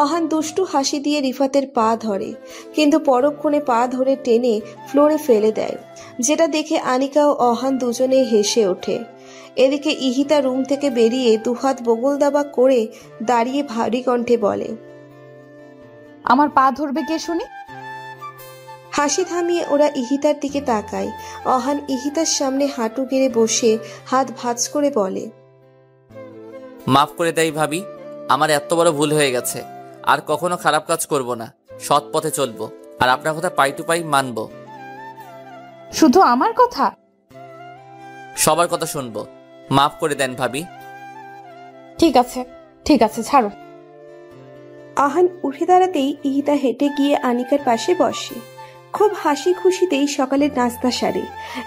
অহান দুষ্টু হাসি দিয়ে রিফাতের পা ধরে, কিন্তু পরক্ষণে পা ধরে টেনে ফ্লোরে ফেলে দেয়, যেটা দেখে আনিকা ও অহান দুজনেই হেসে ওঠে। এদিকে ইহিতা রুম থেকে বেরিয়ে দুহাত বগল দাবা করে দাঁড়িয়ে ভারী কণ্ঠে বলে, আমার পা ধরবে কে শুনি? হাসি থামিয়ে ওরা ইহিতার দিকে তাকায়। অহান ইহিতার সামনে হাঁটু গেড়ে বসে হাত ভাঁজ করে বলে, মাফ করে দেই ভাবি, আমার এত বড় ভুল হয়ে গেছে। আর কখনো খারাপ কাজ করব না, সৎ পথে চলবো, আর আপনার কথা পাই টু পাই মানব। শুধু আমার কথা? সবার কথা শুনবো। মাফ করে দেন ভাবি। ঠিক আছে, ছাড়ো। আহান উঠে দাঁড়াতেই ইহিতা হেঁটে গিয়ে আনিকার পাশে বসে। খুব হাসি খুশিতেই সকালের নাস্তা সারে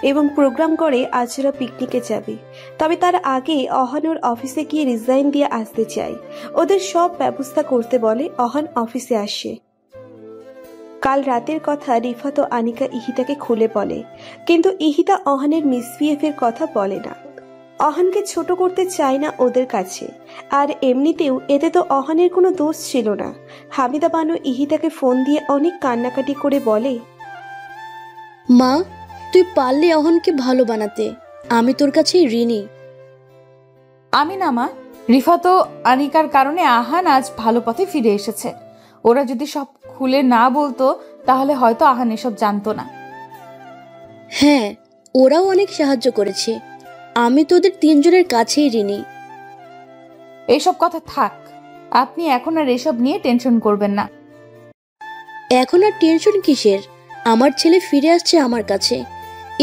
এবং প্রোগ্রাম করে আজ ওরা পিকনিকে যাবে। তবে তার আগে অহান ওর অফিসে গিয়ে রিজাইন দিয়ে আসতে চায়। ওদের সব ব্যবস্থা করতে বলে। অহান অফিসে আসে। কাল রাতের কথা রিফাত ও আনিকা ইহিতাকে খুলে বলে, কিন্তু ইহিতা অহানের মিসবিহেভের কথা বলে না। অহানকে ছোট করতে চায় না ওদের কাছে। আর এমনিতেও এতে তো অহানের কোনো দোষ ছিল না। হামিদা বানু ইহিতাকে ফোন দিয়ে অনেক কান্নাকাটি করে বলে, মা, তুই পারলে অহনকে ভালো বানাতে, আমি তোর কাছে ঋণী। আমি না মা, রিফাত ও আনিকার কারণে আহান আজ ভালো পথে ফিরে এসেছে। ওরা যদি সব খুলে না বলতো তাহলে হয়তো আহান এসব জানতো না। হ্যাঁ, ওরাও অনেক সাহায্য করেছে। আমি তোদের তিনজনের কাছেই ঋণী। এইসব কথা থাক, আপনি এখন আর এসব নিয়ে টেনশন করবেন না। এখন আর টেনশন কিসের? আমার ছেলে ফিরে আসছে আমার কাছে,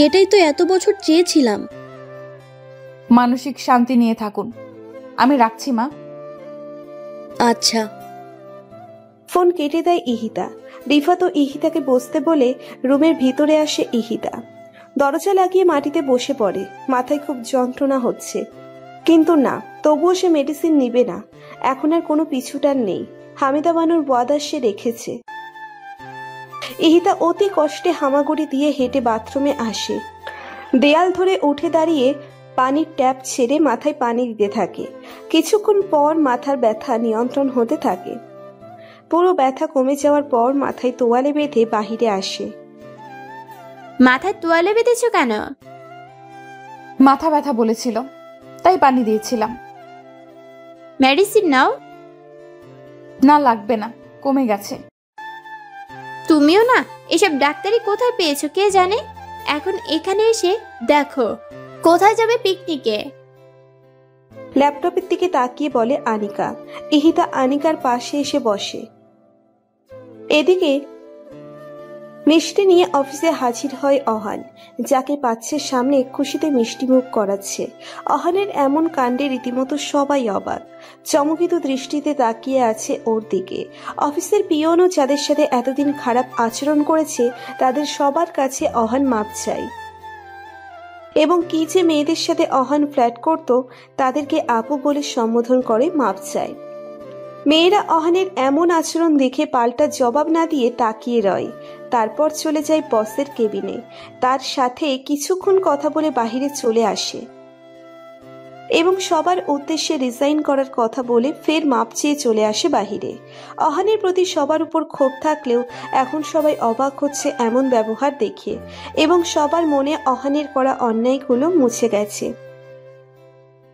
এটাই তো এত বছর চেয়েছিলাম। মানসিক শান্তি নিয়ে থাকুন। আমি রাখছি মা। আচ্ছা। ফোন কেটে দেয় ইহিতা। রিফাত ও ইহিতাকে বসতে বলে রুমের ভিতরে আসে ইহিতা। দরজা লাগিয়ে মাটিতে বসে পড়ে। মাথায় খুব যন্ত্রণা হচ্ছে, কিন্তু না, তবুও সে মেডিসিন নিবে না। এখন আর কোনো পিছুটার নেই। হামিদা বানুর ওয়াদা সে রেখেছে। ইহিতা অতি কষ্টে হামাগুড়ি দিয়ে হেঁটে বাথরুমে আসে। দেয়াল ধরে উঠে দাঁড়িয়ে পানির ট্যাপ ছেড়ে মাথায় পানি দিতে থাকে। কিছুক্ষণ পর মাথার ব্যথা নিয়ন্ত্রণ হতে থাকে। পুরো ব্যথা কমে যাওয়ার পর মাথায় তোয়ালে বেঁধে বাহিরে আসে। মাথায় তোয়ালে বেঁধেছো কেন? মাথা ব্যথা বলেছিল, তাই পানি দিয়েছিলাম। মেডিসিন নাও। না, লাগবে না, কমে গেছে। তুমিও না, এসব ডাক্তারি কোথায় পেয়েছো কে জানে। এখন এখানে এসে দেখো কোথায় যাবে পিকনিকে। ল্যাপটপের দিকে তাকিয়ে বলে আনিকা। ইহিতা আনিকার পাশে এসে বসে। এদিকে মিষ্টি নিয়ে অফিসে হাজির হয় অহান, যাকে পাচ্ছে সামনে খুশিতে মিষ্টি মুখ করাচ্ছে। অহানের এমন কাণ্ডে রীতিমতো সবাই অবাক, চমকিত দৃষ্টিতে তাকিয়ে আছে ওর দিকে। অফিসের পিয়নও যাদের সাথে এতদিন খারাপ আচরণ করেছে তাদের সবার কাছে অহান মাপ চাই। এবং কি যে মেয়েদের সাথে অহান ফ্ল্যাট করত তাদেরকে আপু বলে সম্বোধন করে মাপ চায়। মেয়েরা অহানের এমন আচরণ দেখে পাল্টা জবাব না দিয়ে তাকিয়ে রয়। তারপর চলে যায় বসের কেবিনে। তার সাথে কিছুক্ষণ কথা বলে বাহিরে চলে আসে। এবং সবার উদ্দেশ্যে রিজাইন করার কথা বলে ফের মাপ চেয়ে চলে আসে বাহিরে। অহানের প্রতি সবার উপর ক্ষোভ থাকলেও এখন সবাই অবাক হচ্ছে এমন ব্যবহার দেখে, এবং সবার মনে অহানের করা অন্যায়গুলো মুছে গেছে।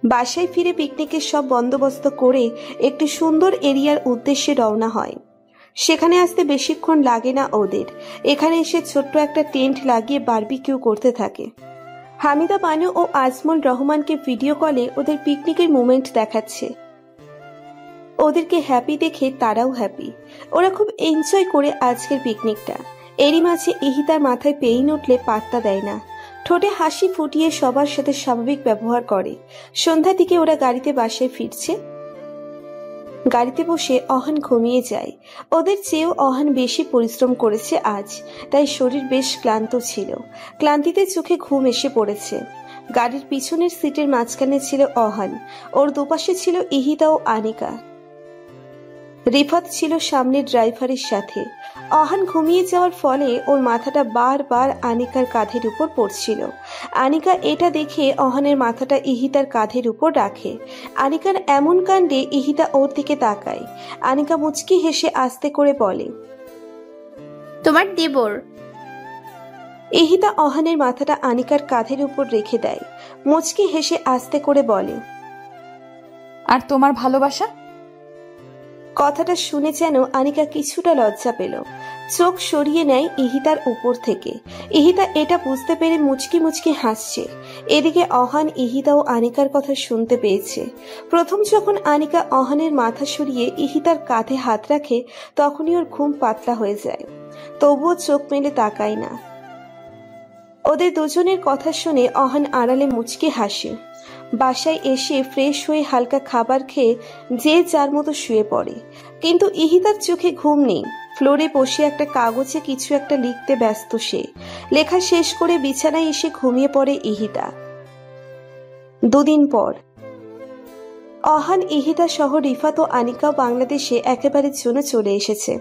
বাসায় ফিরে পিকনিকের সব বন্দোবস্ত করে একটি সুন্দর এরিয়ার উদ্দেশ্যে রওনা হয়। সেখানে আসতে বেশিক্ষণ লাগে না ওদের। এখানে এসে ছোট্ট একটা টেন্ট লাগিয়ে বারবিকিউ করতে থাকে। হামিদা বানু ও আজমল রহমানকে ভিডিও কলে ওদের পিকনিকের মোমেন্ট দেখাচ্ছে। ওদেরকে হ্যাপি দেখে তারাও হ্যাপি। ওরা খুব এনজয় করে আজকের পিকনিকটা। এরই মাঝে ইহিতার মাথায় পেইন উঠলে পাত্তা দেয় না, ঠোঁটে হাসি ফুটিয়ে সবার সাথে স্বাভাবিক ব্যবহার করে। সন্ধ্যার দিকে ওরা গাড়িতে বাসায় ফিরছে। গাড়িতে বসে অহান ঘুমিয়ে যায়। ওদের চেয়েও অহান বেশি পরিশ্রম করেছে আজ, তাই শরীর বেশ ক্লান্ত ছিল। ক্লান্তিতে চোখে ঘুম এসে পড়েছে। গাড়ির পিছনের সিটের মাঝখানে ছিল অহান, ওর দুপাশে ছিল ইহিতা ও আনিকা। রিফাত ছিল সামনের ড্রাইভারের সাথে। অহান ঘুমিয়ে যাওয়ার ফলে ওর মাথাটা বারবার আনিকার কাঁধের উপর পড়ছিল। আনিকা এটা দেখে অহানের মাথাটা ইহিতার কাঁধের উপর রাখে। আনিকার এমন কাণ্ডে ইহিতা ওর দিকে তাকায়। আনিকা মুচকি হেসে আস্তে করে বলে, তোমার দেবর। ইহিতা অহানের মাথাটা আনিকার কাঁধের উপর রেখে দেয়। মুচকি হেসে আস্তে করে বলে, আর তোমার ভালোবাসা? কথাটা শুনে যেন আনিকা কিছুটা লজ্জা পেল। চোখ সরিয়ে নেয় ইহিতার উপর থেকে। ইহিতা এটা বুঝতে পেরে মুচকি মুচকি হাসছে। এদিকে অহান ইহিতা ও আনিকার কথা শুনতে পেয়েছে। প্রথম যখন আনিকা অহানের মাথা সরিয়ে ইহিতার কাঁধে হাত রাখে, তখনই ওর ঘুম পাতলা হয়ে যায়। তবুও চোখ মেলে তাকায় না। ওদের দুজনের কথা শুনে অহান আড়ালে মুচকি হাসে। বাসায় এসে ফ্রেশ হয়ে হালকা খাবার খেয়ে যে যার মতো শুয়ে পড়ে। কিন্তু ইহিতার চোখে ঘুম নেই। ফ্লোরে বসে একটা কাগজে কিছু একটা লিখতে ব্যস্ত সে। লেখা শেষ করে বিছানায় এসে ঘুমিয়ে পড়ে ইহিতা। দুদিন পর অহান, ইহিতা সহ রিফাত ও আনিকাও বাংলাদেশে একেবারের জন্য চলে এসেছে।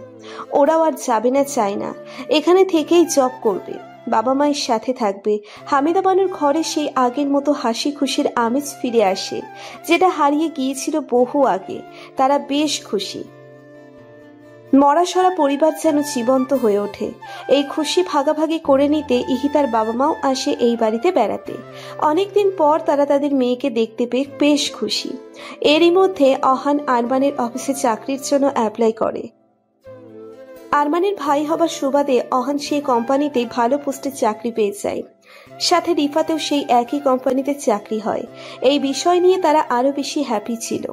ওরাও আর যাবে না, চায় না, এখানে থেকেই জব করবে, বাবা মায়ের সাথে থাকবে। হামিদা বানুর ঘরে সেই আগের মতো হাসি খুশির আমেজ ফিরে আসে, যেটা হারিয়ে গিয়েছিল বহু আগে। তারা বেশ খুশি। মরাসরা পরিবার যেন জীবন্ত হয়ে ওঠে। এই খুশি ভাগাভাগি করে নিতে ইহিতার বাবা মাও আসে এই বাড়িতে বেড়াতে। অনেকদিন পর তারা তাদের মেয়েকে দেখতে পেয়ে বেশ খুশি। এরই মধ্যে অহান আরমানের অফিসে চাকরির জন্য অ্যাপ্লাই করে। আরমানের ভাই হবার সুবাদে অহান সেই কোম্পানিতে ভালো পোস্টে চাকরি পেয়ে যায়। সাথে রিফাতেও সেই একই কোম্পানিতে চাকরি হয়। এই বিষয় নিয়ে তারা আরো বেশি হ্যাপি ছিল।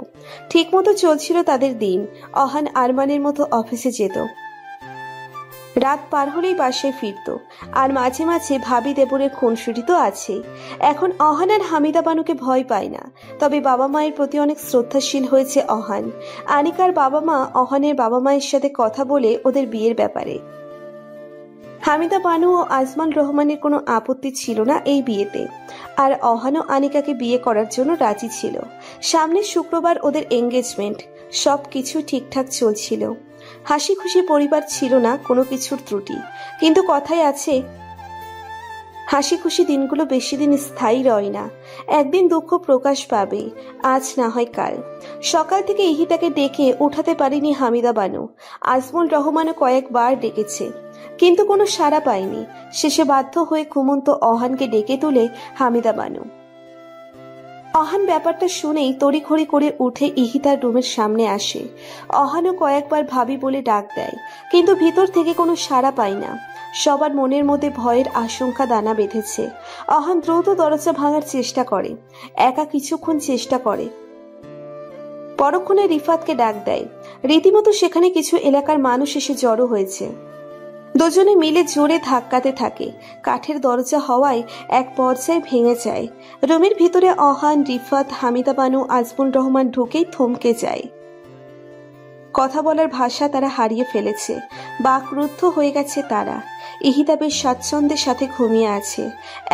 ঠিকমতো চলছিল তাদের দিন। অহান আরমানের মতো অফিসে যেত, রাত পার হলেই বাসায় ফিরত। আর মাঝে মাঝে ভাবি দেবরের খুনসুটি তো আছেই। এখন অহান আর হামিদা বানুকে ভয় পায় না, তবে বাবা মায়ের প্রতি অনেক শ্রদ্ধাশীল হয়েছে অহান। আনিকার বাবা মা অহানের বাবা মায়ের সাথে কথা বলে ওদের বিয়ের ব্যাপারে। হামিদা বানু ও আজমল রহমানের কোনো আপত্তি ছিল না এই বিয়েতে। আর অহানও আনিকাকে বিয়ে করার জন্য রাজি ছিল। সামনের শুক্রবার ওদের এঙ্গেজমেন্ট। সবকিছু ঠিকঠাক চলছিল। হাসি খুশি পরিবার ছিল না, কোনো কিছুর ত্রুটি। কিন্তু কথায় আছে, হাসি খুশি দিনগুলো বেশি দিন স্থায়ী রয় না, একদিন দুঃখ প্রকাশ পাবে, আজ না হয় কাল। সকাল থেকে ইহিতাকে ডেকে উঠাতে পারেনি হামিদা বানু। আজমল রহমানও কয়েকবার ডেকেছে, কিন্তু কোনো সাড়া পায়নি। শেষে বাধ্য হয়ে ঘুমন্ত অহানকে ডেকে তুলে হামিদা বানু। অহান ব্যাপারটা শুনেই তড়িঘড়ি করে উঠে ইহিতার রুমের সামনে আসে। অহানও কয়েকবার ভাবি বলে ডাক দেয়, কিন্তু ভিতর থেকে কোনো সাড়া পায় না। সবার মনের মধ্যে ভয়ের আশঙ্কা দানা বেঁধেছে। অহান দ্রুত দরজা ভাঙার চেষ্টা করে, একা কিছুক্ষণ চেষ্টা করে। পরক্ষণে রিফাতকে ডাক দেয়। রীতিমতো সেখানে কিছু এলাকার মানুষ এসে জড়ো হয়েছে। দুজনে মিলে জোরে ধাক্কাতে থাকে। কাঠের দরজা হওয়ায় এক পর্যায়ে ভেঙে যায়। রুমের ভিতরে অহান, রিফাত, হামিদা বানু, আজমল রহমান ঢুকেই থমকে যায়। কথা বলার ভাষা তারা হারিয়ে ফেলেছে। বাকরুদ্ধ হয়ে গেছে তারা। ইহিতা বেশ স্বাচ্ছন্দ্যের সাথে ঘুমিয়ে আছে।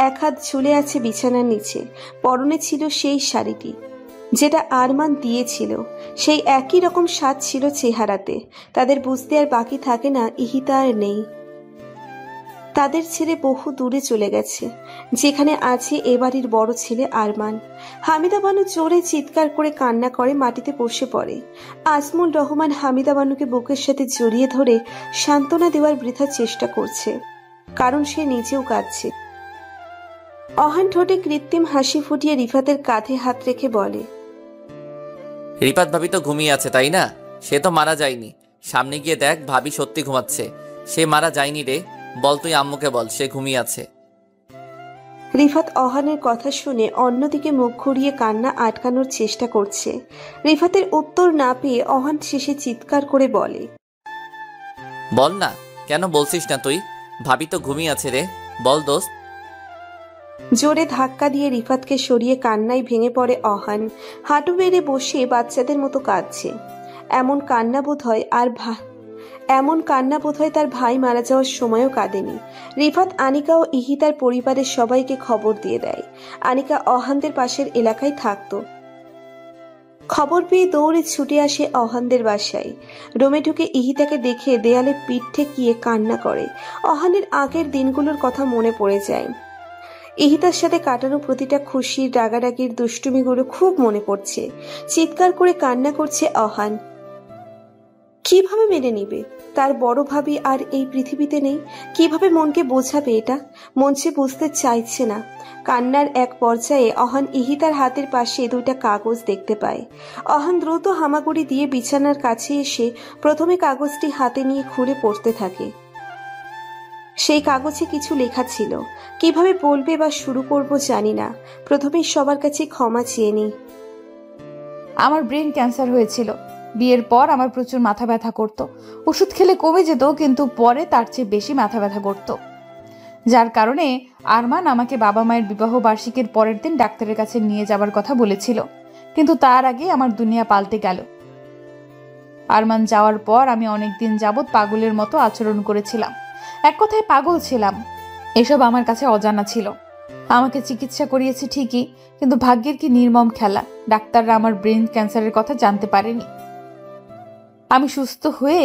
এক হাত ঝুলে আছে বিছানার নিচে। পরনে ছিল সেই শাড়িটি যেটা আরমান দিয়েছিল। সেই একই রকম স্বাদ ছিল চেহারাতে। তাদের বুঝতে আর বাকি থাকে না ইহিতা আর নেই। তাদের ছেড়ে বহু দূরে চলে গেছে, যেখানে আছে এ বাড়ির বড় ছেলে আরমান। হামিদা বানু জোরে চিৎকার করে কান্না করে মাটিতে বসে পড়ে। আজমুল রহমান হামিদা বানুকে বুকের সাথে জড়িয়ে ধরে সান্ত্বনা দেওয়ার বৃথা চেষ্টা করছে, কারণ সে নিজেও কাঁদছে। অহান ঠোঁটে কৃত্রিম হাসি ফুটিয়ে রিফাতের কাঁধে হাত রেখে বলে, রিপাত ভাবি তো ঘুমিয়ে আছে তাই না? সে তো মারা যায়নি। সামনে গিয়ে দেখ, ভাবি সত্যি ঘুমাচ্ছে। সে মারা যায়নি রে, বল তুই আম্মুকে বল সে ঘুমিয়ে আছে। রিফাত অহানের কথা শুনে অন্যদিকে মুখ ঘুরিয়ে কান্না আটকানোর চেষ্টা করছে। রিফাতের উত্তর না পেয়ে অহান শেষে চিৎকার করে বলে, বল না, কেন বলছিস না তুই? ভাবি তো ঘুমিয়ে আছে রে, বল দোস্ত। জোরে ধাক্কা দিয়ে রিফাতকে সরিয়ে কান্নায় ভেঙে পড়ে অহান। হাঁটু বেড়ে বসে বাচ্চাদের মতো কাঁদছে। এমন কান্না বোধ হয় তার ভাই মারা যাওয়ার সময়ও কাঁদেনি। রিফাত আনিকা ও ইহিতার পরিবারের সবাইকে খবর দিয়ে দেয়। আনিকা অহানদের পাশের এলাকায় থাকতো। খবর পেয়ে দৌড়ে ছুটে আসে অহানদের বাসায়। রুমে ঢুকে ইহিতাকে দেখে দেয়ালে পিঠ ঠেকিয়ে কান্না করে। অহানের আগের দিনগুলোর কথা মনে পড়ে যায়। ইহিতার সাথে কাটানো প্রতিটা খুশির, রাগারাগির, দুষ্টুমিগুলো খুব মনে পড়ছে। চিৎকার করে কান্না করছে অহান। কিভাবে মেনে নিবে তার বড় ভাবি আর এই পৃথিবীতে নেই? কিভাবে মনকে বোঝাবে এটা? মন সে বুঝতে চাইছে না। কান্নার এক পর্যায়ে অহান ইহিতার হাতের পাশে দুইটা কাগজ দেখতে পায়। অহান দ্রুত হামাগুড়ি দিয়ে বিছানার কাছে এসে প্রথমে কাগজটি হাতে নিয়ে খুলে পড়তে থাকে। সেই কাগজে কিছু লেখা ছিল। কিভাবে বলবে বা শুরু করব জানি না। প্রথমেই সবার কাছে ক্ষমা চেয়ে নিই। আমার ব্রেন ক্যান্সার হয়েছিল। বিয়ের পর আমার প্রচুর মাথা ব্যথা করত। ওষুধ খেলে কমে যেত, কিন্তু পরে তার চেয়ে বেশি মাথা ব্যথা করত, যার কারণে আরমান আমাকে বাবা মায়ের বিবাহ বার্ষিকীর পরের দিন ডাক্তারের কাছে নিয়ে যাবার কথা বলেছিল। কিন্তু তার আগে আমার দুনিয়া পাল্টে গেল। আরমান যাওয়ার পর আমি অনেকদিন যাবৎ পাগলের মতো আচরণ করেছিলাম। এক কথায় পাগল ছিলাম। এসব আমার কাছে অজানা ছিল। আমাকে চিকিৎসা করিয়েছে ঠিকই, কিন্তু ভাগ্যের কি নির্মম খেলা, ডাক্তাররা আমার ব্রেন ক্যান্সারের কথা জানতে পারেনি। আমি সুস্থ হয়ে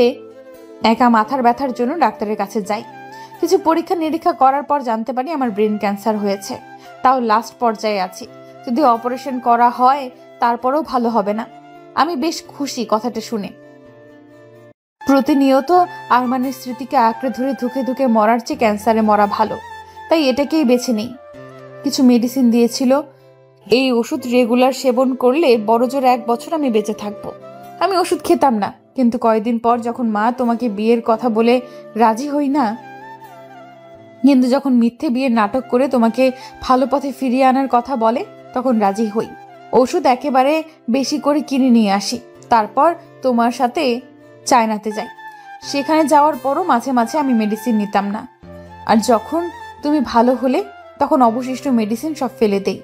একা মাথার ব্যথার জন্য ডাক্তারের কাছে যাই। কিছু পরীক্ষা নিরীক্ষা করার পর জানতে পারি আমার ব্রেন ক্যান্সার হয়েছে। তাও লাস্ট পর্যায়ে আছি। যদি অপারেশন করা হয় তারপরেও ভালো হবে না। আমি বেশ খুশি কথাটা শুনে। প্রতিনিয়ত আরমানের স্মৃতিকে আঁকড়ে ধরে ধুকে ধুকে মরার চেয়ে ক্যান্সারে মরা ভালো, তাই এটাকেই বেছে নেই। কিছু মেডিসিন দিয়েছিল। এই ওষুধ রেগুলার সেবন করলে বড়জোর 1 বছর আমি বেঁচে থাকবো। আমি ওষুধ খেতাম না, কিন্তু কয়েকদিন পর যখন মা তোমাকে বিয়ের কথা বলে রাজি হই না, কিন্তু যখন মিথ্যে বিয়ের নাটক করে তোমাকে ভালো পথে ফিরিয়ে আনার কথা বলে, তখন রাজি হই। ওষুধ একেবারে বেশি করে কিনে নিয়ে আসি। তারপর তোমার সাথে চায়নাতে যাই। সেখানে যাওয়ার পরও মাঝে মাঝে আমি মেডিসিন নিতাম না। আর যখন তুমি ভালো হলে তখন অবশিষ্ট মেডিসিন সব ফেলে দেই।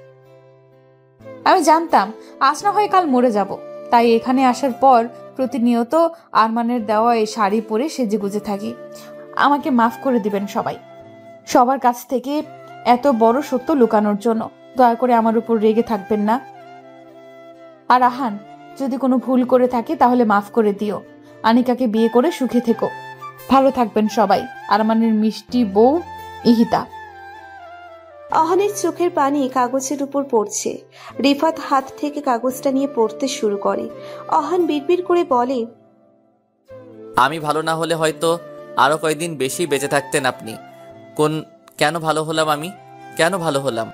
আমি জানতাম আজ না হয় কাল মরে যাব, তাই এখানে আসার পর প্রতিনিয়ত আরমানের দেওয়া এই শাড়ি পরে সেজেগুজে থাকি। আমাকে মাফ করে দিবেন সবাই, সবার কাছ থেকে এত বড় সত্য লুকানোর জন্য। দয়া করে আমার উপর রেগে থাকবেন না। আর আহান, যদি কোনো ভুল করে থাকি তাহলে মাফ করে দিও। আনিকাকে বিয়ে করে সুখে থেকো। ভালো থাকবেন সবাই। আরমানের মিষ্টি বউ ইহিতা। অহানের চোখের পানি কাগজের উপর পড়ছে। রিফাত হাত থেকে কাগজটা নিয়ে পড়তে শুরু করে। অহান বিড়বিড় করে বলে, আমি ভালো না হলে হয়তো আরো কয়েকদিন বেশি বেঁচে থাকতেন আপনি। কেন ভালো হলাম আমি? কেন ভালো হলাম?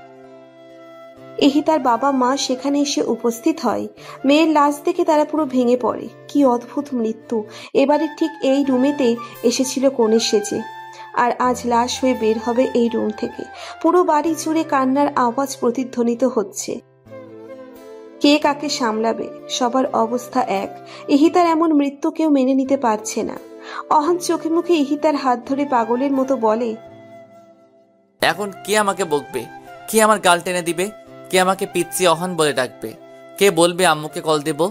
ইহিতার বাবা মা সেখানে এসে উপস্থিত হয়। মেয়ের লাশ দেখে তারা পুরো ভেঙে পড়ে। কি অদ্ভুত মৃত্যু! এবারে ঠিক এই রুমেতে এসেছিল কনে সেজে, আর আজ লাশ হয়ে বের হবে এই রুম থেকে। পুরো বাড়ি জুড়ে কান্নার আওয়াজ প্রতিধ্বনিত হচ্ছে। কে কাকে সামলাবে? সবার অবস্থা এক। ইহিতার এমন মৃত্যু কেউ মেনে নিতে পারছে না। অহান চোখে মুখে ইহিতার হাত ধরে পাগলের মতো বলে, এখন কে আমাকে বকবে? কে আমার গাল টেনে দিবে? কে আমাকে পিচ্ছি অহান বলে ডাকবে? কে বলবে আম্মুকে কল দেব?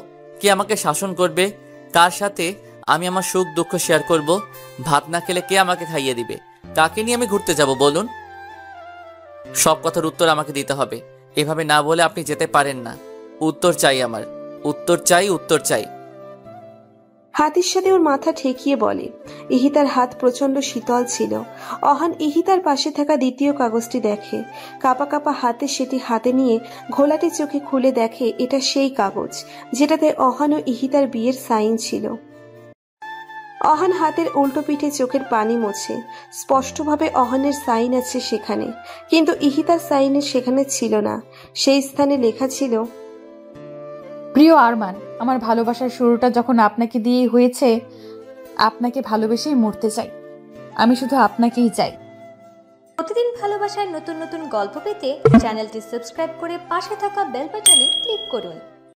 কে আমাকে শাসন করবে? কার সাথে আমি আমার সুখ দুঃখ শেয়ার করব? ভাত না খেলে কে আমাকে খাইয়ে দিবে? কাকে নিয়ে আমি ঘুরতে যাব বলুন? সব কথার উত্তর আমাকে দিতে হবে। এভাবে না বলে আপনি যেতে পারেন না। উত্তর চাই আমার, উত্তর চাই, উত্তর চাই। হাতের সাথে ওর মাথা ঠেকিয়ে বলে। ইহিতার হাত প্রচন্ড শীতল ছিল। অহান ইহিতার পাশে থাকা দ্বিতীয় কাগজটি দেখে। কাপা কাপা হাতে সেটি হাতে নিয়ে ঘোলাটে চোখে খুলে দেখে এটা সেই কাগজ যেটাতে অহান ও ইহিতার বিয়ের সাইন ছিল। অহান হাতের উল্টো পিঠে চোখের পানি মোছে। স্পষ্টভাবে অহানের সাইন আছে সেখানে, কিন্তু ইহিতার সাইনের সেখানে ছিল না। সেই স্থানে লেখা ছিল, প্রিয় আরমান, আমার ভালোবাসার শুরুটা যখন আপনাকে দিয়েই হয়েছে, আপনাকে ভালোবেসেই মরতে চাই। আমি শুধু আপনাকেই চাই। প্রতিদিন ভালোবাসার নতুন নতুন গল্প পেতে চ্যানেলটি সাবস্ক্রাইব করে পাশে থাকা বেল বাটনে ক্লিক করুন।